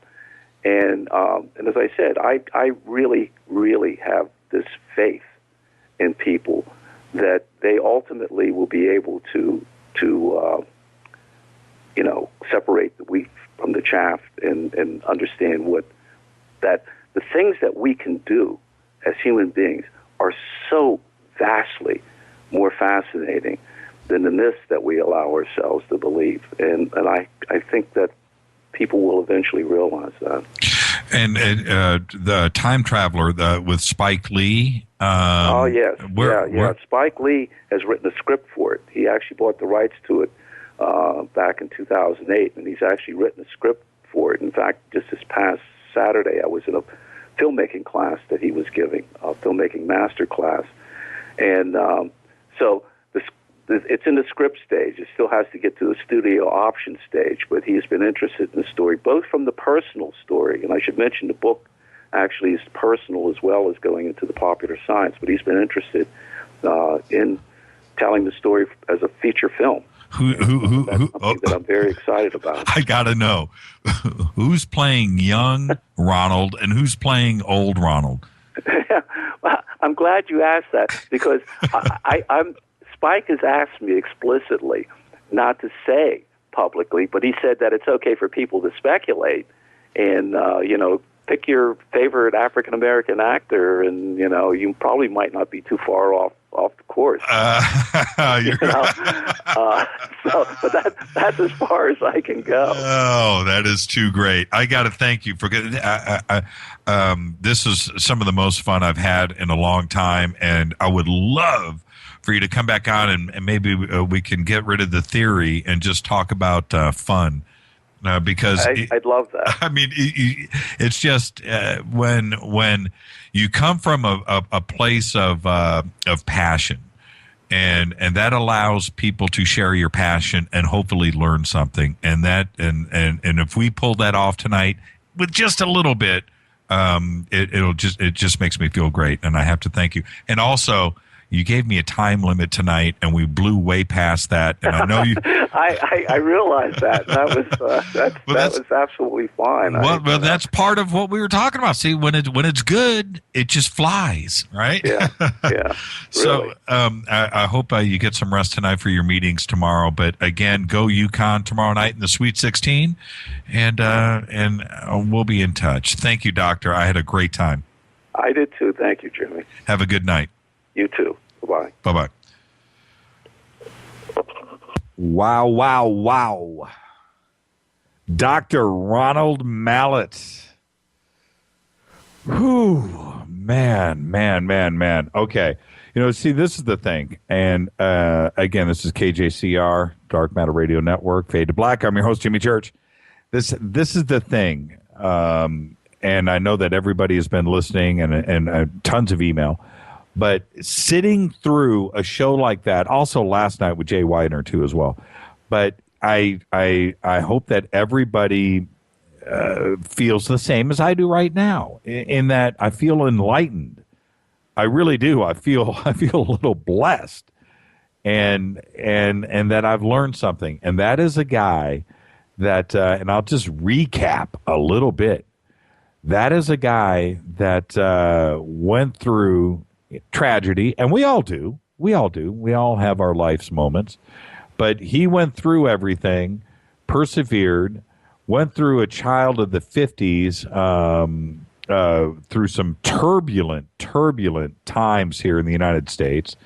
And as I said, I really, really have this faith in people that they ultimately will be able to separate the wheat from the chaff and understand what that the things that we can do as human beings are so vastly more fascinating than the myths that we allow ourselves to believe. And I think that people will eventually realize that. And the Time Traveler with Spike Lee. Oh, yes. Spike Lee has written a script for it. He actually bought the rights to it back in 2008, and he's actually written a script for it. In fact, just this past Saturday, I was in a filmmaking class that he was giving, a filmmaking master class. And so it's in the script stage. It still has to get to the studio option stage, but he's been interested in the story, both from the personal story, and I should mention the book actually is personal as well as going into the popular science, but he's been interested in telling the story as a feature film. Who that I'm very excited about. I gotta know who's playing young Ronald and who's playing old Ronald. Well, I'm glad you asked that, because Spike has asked me explicitly not to say publicly, but he said that it's okay for people to speculate and pick your favorite African American actor, and you probably might not be too far off the course. But that's as far as I can go. Oh, that is too great. I got to thank you for getting. This is some of the most fun I've had in a long time, and I would love for you to come back on and maybe we can get rid of the theory and just talk about fun. Because I'd love that. I mean, it's just when you come from a place of passion, and that allows people to share your passion and hopefully learn something. And if we pull that off tonight with just a little bit, it just makes me feel great. And I have to thank you. And also, you gave me a time limit tonight, and we blew way past that. And I know you. I realized that. That was absolutely fine. Well, that's part of what we were talking about. See, when it's good, it just flies, right? Yeah. So I hope you get some rest tonight for your meetings tomorrow. But again, go UConn tomorrow night in the Sweet 16, and we'll be in touch. Thank you, Doctor. I had a great time. I did too. Thank you, Jimmy. Have a good night. You too. Bye-bye. Bye-bye. Wow. Dr. Ronald Mallett. Whew. Man. Okay. See, this is the thing. And again, this is KJCR, Dark Matter Radio Network, Fade to Black. I'm your host, Jimmy Church. This is the thing. And I know that everybody has been listening and tons of email. But sitting through a show like that, also last night with Jay Widener too as well. But I hope that everybody feels the same as I do right now, in that I feel enlightened. I really do. I feel a little blessed, and that I've learned something. And that is a guy that, and I'll just recap a little bit. That is a guy that went through tragedy, and we all do. We all have our life's moments. But he went through everything, persevered, went through a child of the 50s, through some turbulent times here in the United States,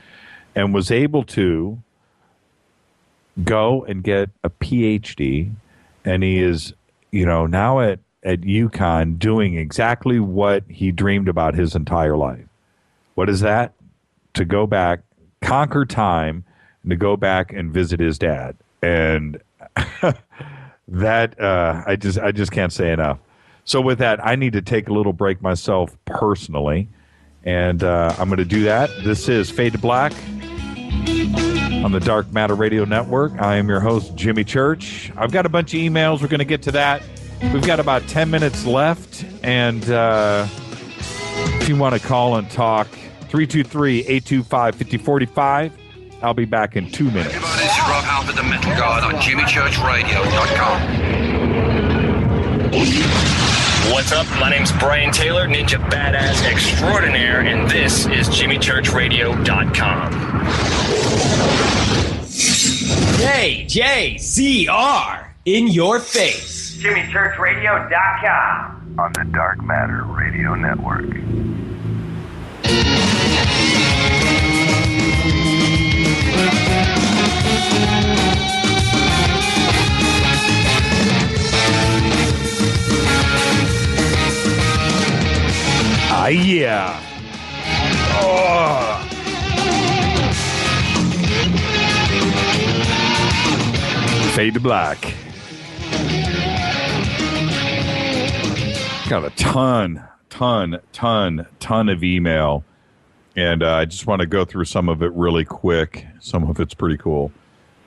and was able to go and get a Ph.D. And he is, now at UConn doing exactly what he dreamed about his entire life. What is that? To go back, conquer time, and to go back and visit his dad. And that I just can't say enough. So with that, I need to take a little break myself personally, and I'm going to do that. This is Fade to Black on the Dark Matter Radio Network. I am your host, Jimmy Church. I've got a bunch of emails. We're going to get to that. We've got about 10 minutes left, and if you want to call and talk, 323-825-5045. I'll be back in 2 minutes. Everybody, this is Rob Halford, the Metal Guard on JimmyChurchRadio.com. What's up? My name's Brian Taylor, Ninja Badass Extraordinaire, and this is JimmyChurchRadio.com. KJCR, in your face. JimmyChurchRadio.com on the Dark Matter Radio Network. Ah, yeah. Oh. Fade to black. Got a ton of email, and I just want to go through some of it really quick. Some of it's pretty cool.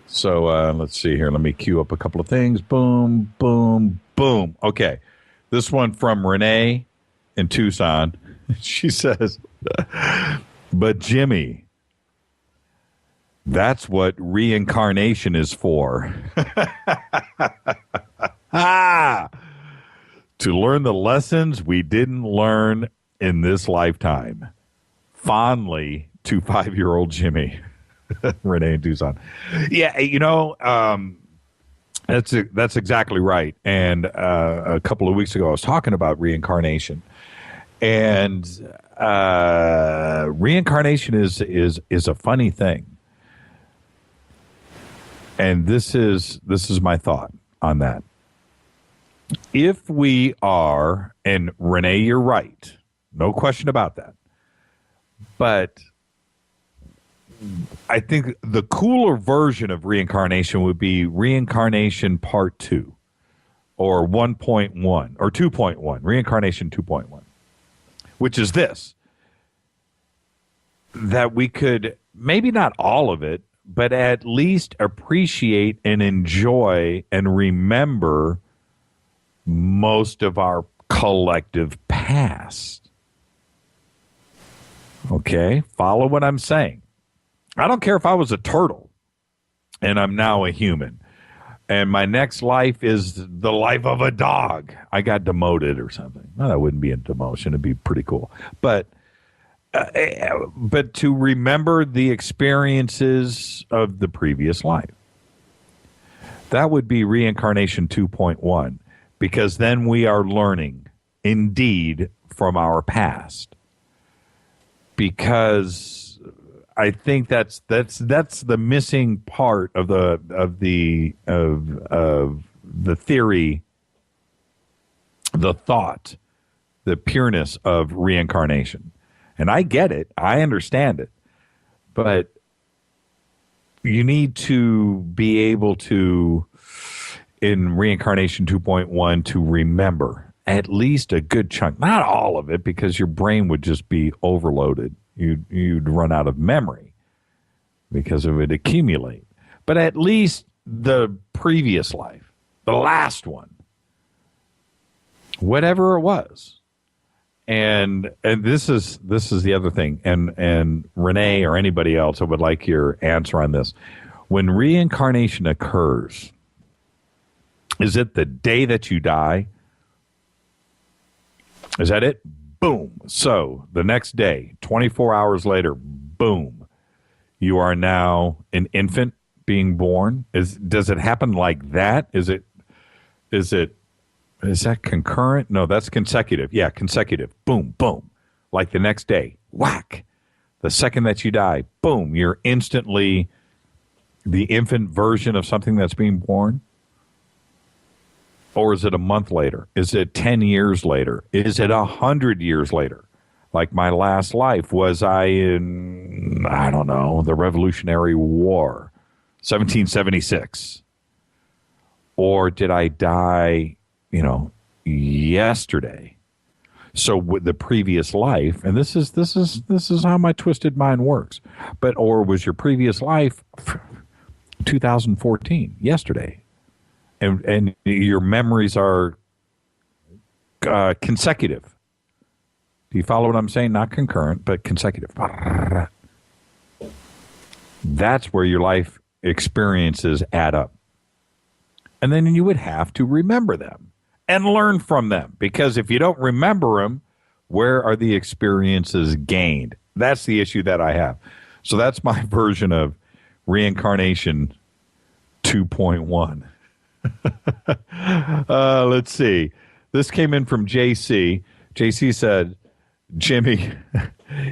So let's see here. Let me queue up a couple of things. Boom, boom, boom. Okay. This one from Renee in Tucson. She says, but Jimmy, that's what reincarnation is for. To learn the lessons we didn't learn in this lifetime. Fondly to 5-year-old Jimmy. Renee in Tucson. Yeah, that's exactly right. And a couple of weeks ago, I was talking about reincarnation. And reincarnation is a funny thing. And this is my thought on that. If we are, and Renee, you're right, no question about that. But I think the cooler version of reincarnation would be reincarnation part 2 or 1.1 or 2.1, reincarnation 2.1, which is this, that we could, maybe not all of it, but at least appreciate and enjoy and remember most of our collective past. Okay, follow what I'm saying. I don't care if I was a turtle and I'm now a human and my next life is the life of a dog. I got demoted or something. Well, that wouldn't be a demotion. It'd be pretty cool. But to remember the experiences of the previous life, that would be reincarnation 2.1, because then we are learning indeed from our past. Because I think that's the missing part of the theory, the thought, the pureness of reincarnation. And I get it. I understand it. But you need to be able to, in reincarnation 2.1, to remember at least a good chunk. Not all of it, because your brain would just be overloaded. You'd run out of memory because it would accumulate. But at least the previous life, the last one, whatever it was. And this is the other thing. And Renee or anybody else, I would like your answer on this. When reincarnation occurs, is it the day that you die? Is that it? Boom. So the next day, 24 hours later, boom, you are now an infant being born. Does it happen like that? Is that concurrent? No, that's consecutive. Yeah, consecutive. Boom, boom. Like the next day, whack. The second that you die, boom, you're instantly the infant version of something that's being born. Or is it a month later? Is it 10 years later? Is it 100 years later? Like my last life, was I in, I don't know, the Revolutionary War, 1776? Or did I die, yesterday? So with the previous life, and this is how my twisted mind works. But or was your previous life 2014, yesterday? And your memories are consecutive. Do you follow what I'm saying? Not concurrent, but consecutive. That's where your life experiences add up. And then you would have to remember them and learn from them. Because if you don't remember them, where are the experiences gained? That's the issue that I have. So that's my version of reincarnation 2.1. Let's see. This came in from JC. JC said, Jimmy,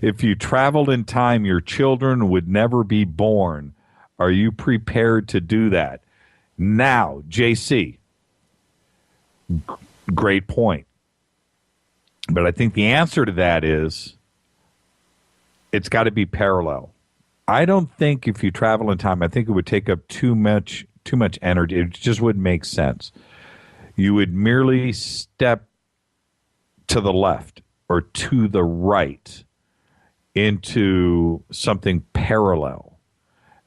if you traveled in time, your children would never be born. Are you prepared to do that? Now, JC, great point. But I think the answer to that is it's got to be parallel. I don't think if you travel in time, I think it would take up too much energy. It just wouldn't make sense. You would merely step to the left or to the right into something parallel.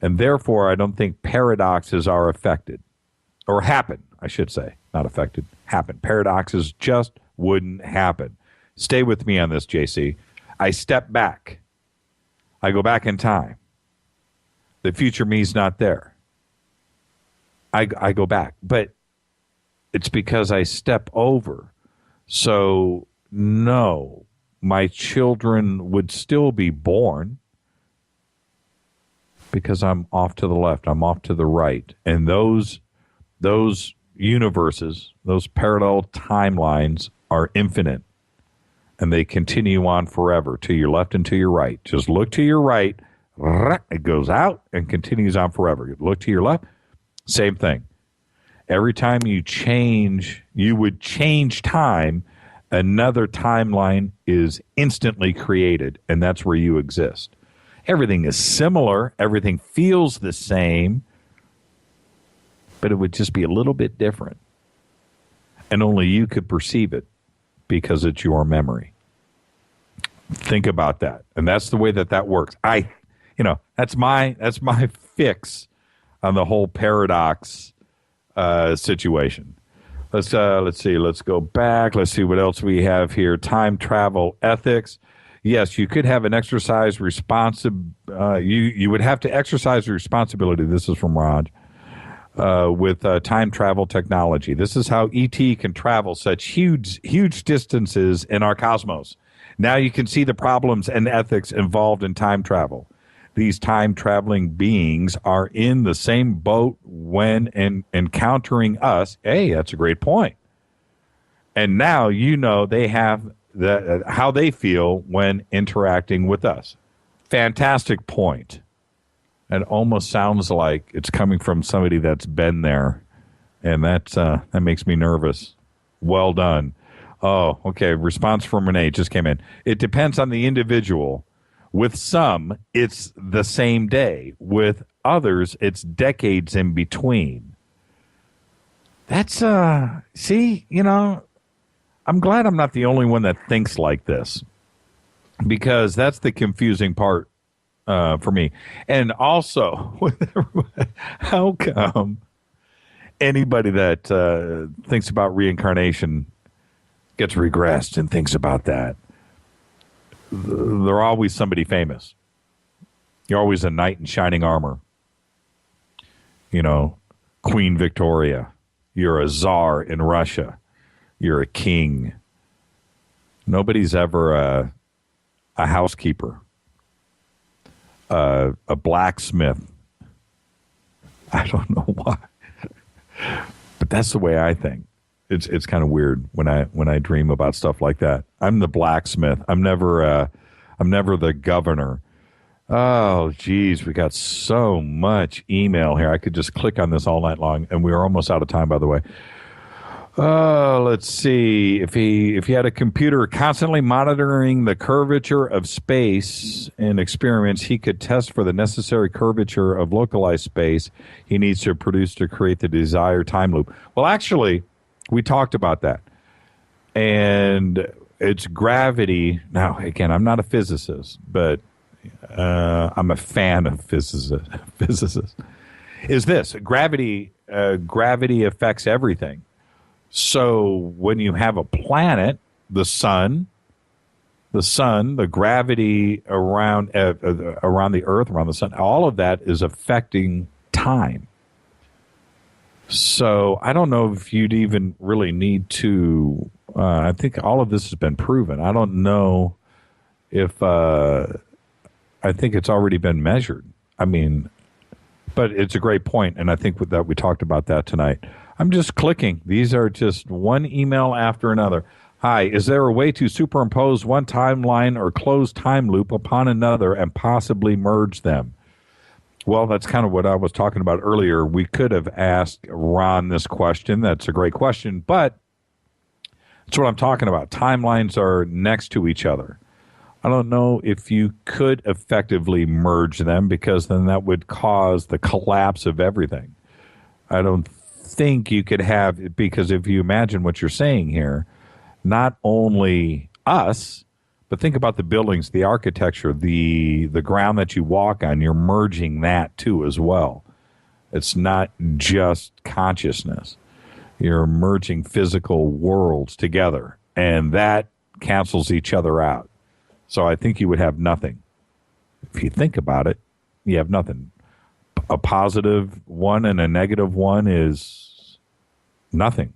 And therefore, I don't think paradoxes are affected. Or happen, I should say. Not affected. Happen. Paradoxes just wouldn't happen. Stay with me on this, JC. I step back. I go back in time. The future me's not there. I go back. But it's because I step over. So, no, my children would still be born because I'm off to the left. I'm off to the right. And those universes, those parallel timelines are infinite. And they continue on forever to your left and to your right. Just look to your right. It goes out and continues on forever. Look to your left. Same thing. Every time you would change time, another timeline is instantly created, and that's where you exist. Everything is similar. Everything feels the same, but it would just be a little bit different. And only you could perceive it because it's your memory. Think about that. And that's the way that works. That's my fix on the whole paradox situation. Let's see. Let's go back. Let's see what else we have here. Time travel ethics. Yes, you could have an exercise you would have to exercise responsibility. This is from Raj. With time travel technology. This is how ET can travel such huge distances in our cosmos. Now you can see the problems and ethics involved in time travel. These time-traveling beings are in the same boat when encountering us. Hey, that's a great point. And now you know they have how they feel when interacting with us. Fantastic point. It almost sounds like it's coming from somebody that's been there, and that makes me nervous. Well done. Oh, okay. Response from Renee just came in. It depends on the individual. With some, it's the same day. With others, it's decades in between. That's, see, I'm glad I'm not the only one that thinks like this, because that's the confusing part for me. And also, how come anybody that thinks about reincarnation gets regressed and thinks about that? They're always somebody famous. You're always a knight in shining armor. Queen Victoria. You're a czar in Russia. You're a king. Nobody's ever a housekeeper, a blacksmith. I don't know why, but that's the way I think. It's kind of weird when I dream about stuff like that. I'm the blacksmith. I'm never the governor. Oh, geez, we got so much email here. I could just click on this all night long, and we are almost out of time, by the way. Let's see. If he had a computer constantly monitoring the curvature of space in experiments, he could test for the necessary curvature of localized space he needs to produce to create the desired time loop. Well, actually, we talked about that. And it's gravity. Now, again, I'm not a physicist, but I'm a fan of physicists. Is this gravity? Gravity affects everything. So when you have a planet, the sun, the gravity around the Earth, around the sun, all of that is affecting time. So I don't know if you'd even really need to. I think all of this has been proven. I don't know if. I think it's already been measured. I mean, but it's a great point, and I think that we talked about that tonight. I'm just clicking. These are just one email after another. Hi, is there a way to superimpose one timeline or closed time loop upon another and possibly merge them? Well, that's kind of what I was talking about earlier. We could have asked Ron this question. That's a great question, but that's what I'm talking about. Timelines are next to each other. I don't know if you could effectively merge them, because then that would cause the collapse of everything. I don't think you could have, because if you imagine what you're saying here, not only us, but think about the buildings, the architecture, the ground that you walk on, you're merging that too as well. It's not just consciousness. You're merging physical worlds together, and that cancels each other out. So I think you would have nothing. If you think about it, you have nothing. A positive one and a negative one is nothing.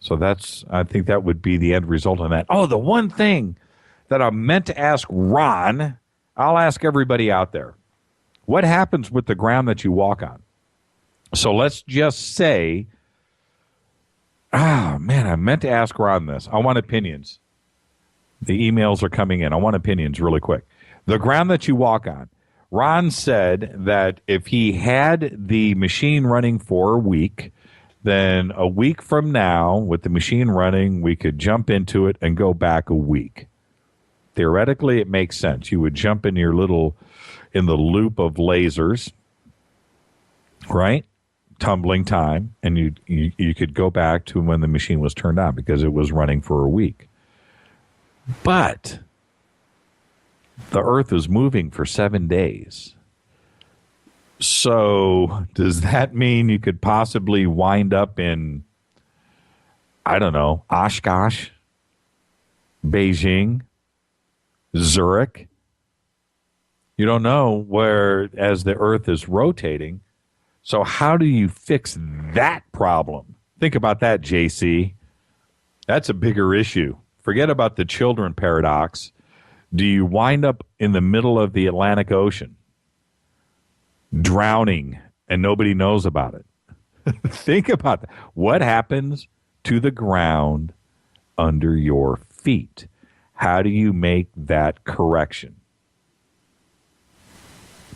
So I think that would be the end result of that. Oh, the one thing that I meant to ask Ron, I'll ask everybody out there. What happens with the ground that you walk on? So let's just say, I meant to ask Ron this. I want opinions. The emails are coming in. I want opinions really quick. The ground that you walk on. Ron said that if he had the machine running for a week, then a week from now, with the machine running, we could jump into it and go back a week. Theoretically, it makes sense. You would jump in the loop of lasers, right? Tumbling time, and you could go back to when the machine was turned on because it was running for a week. But the Earth is moving for 7 days. So does that mean you could possibly wind up in, I don't know, Oshkosh, Beijing, Zurich? You don't know where, as the Earth is rotating. So how do you fix that problem? Think about that, JC. That's a bigger issue. Forget about the children paradox. Do you wind up in the middle of the Atlantic Ocean, drowning, and nobody knows about it? Think about that. What happens to the ground under your feet? How do you make that correction?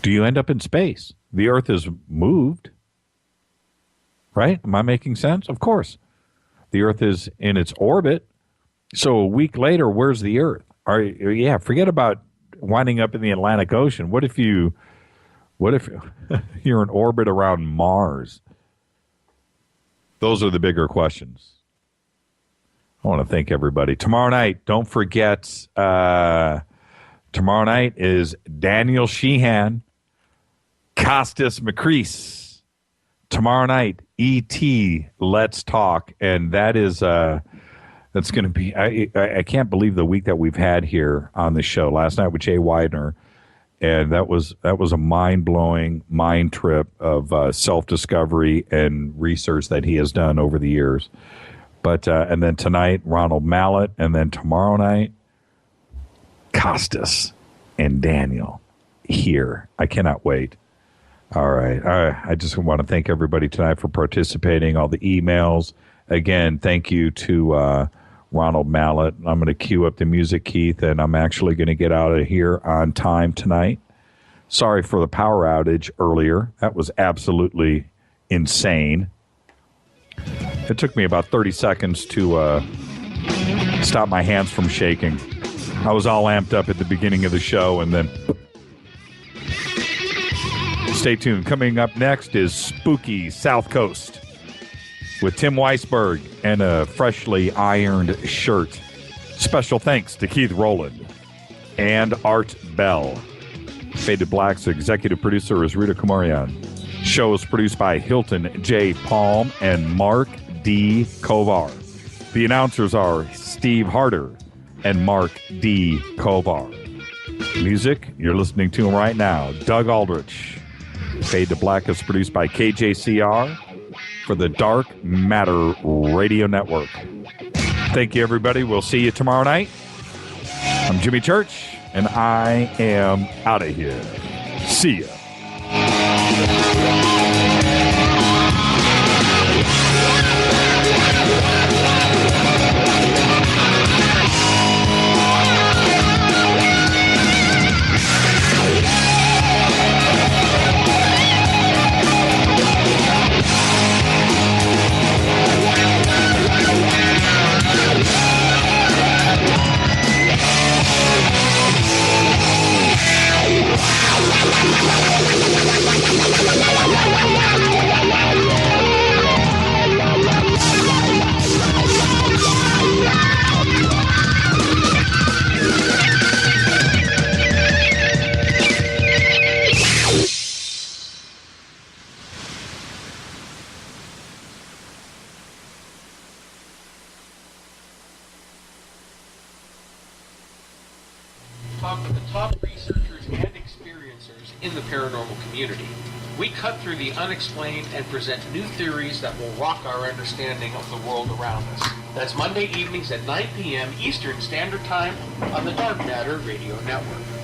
Do you end up in space? The Earth has moved, right? Am I making sense? Of course. The Earth is in its orbit. So a week later, where's the Earth? Forget about winding up in the Atlantic Ocean. What if you're in orbit around Mars? Those are the bigger questions. I want to thank everybody. Tomorrow night, don't forget, tomorrow night is Daniel Sheehan, Costas McCrease. Tomorrow night, E.T. Let's Talk. And that is... that's going to be, I can't believe the week that we've had here on the show. Last night with Jay Widener, and that was a mind-blowing mind trip of self-discovery and research that he has done over the years. But and then tonight, Ronald Mallett, and then tomorrow night, Costas and Daniel here. I cannot wait. All right. I just want to thank everybody tonight for participating, all the emails. Again, thank you to Ronald Mallett. I'm going to cue up the music, Keith, and I'm actually going to get out of here on time tonight. Sorry for the power outage earlier. That was absolutely insane. It took me about 30 seconds to stop my hands from shaking. I was all amped up at the beginning of the show, and then... Stay tuned. Coming up next is Spooky South Coast with Tim Weisberg and a freshly ironed shirt. Special thanks to Keith Rowland and Art Bell. Faded Black's executive producer is Rita Kumarian. Show is produced by Hilton J. Palm and Mark D. Kovar. The announcers are Steve Harder and Mark D. Kovar. Music, you're listening to him right now, Doug Aldrich. Fade to Black is produced by KJCR for the Dark Matter Radio Network. Thank you, everybody. We'll see you tomorrow night. I'm Jimmy Church, and I am out of here. See ya. talk with the top researchers and experiencers in the paranormal community. We cut through the unexplained and present new theories that will rock our understanding of the world around us. That's Monday evenings at 9 p.m. Eastern Standard Time on the Dark Matter Radio Network.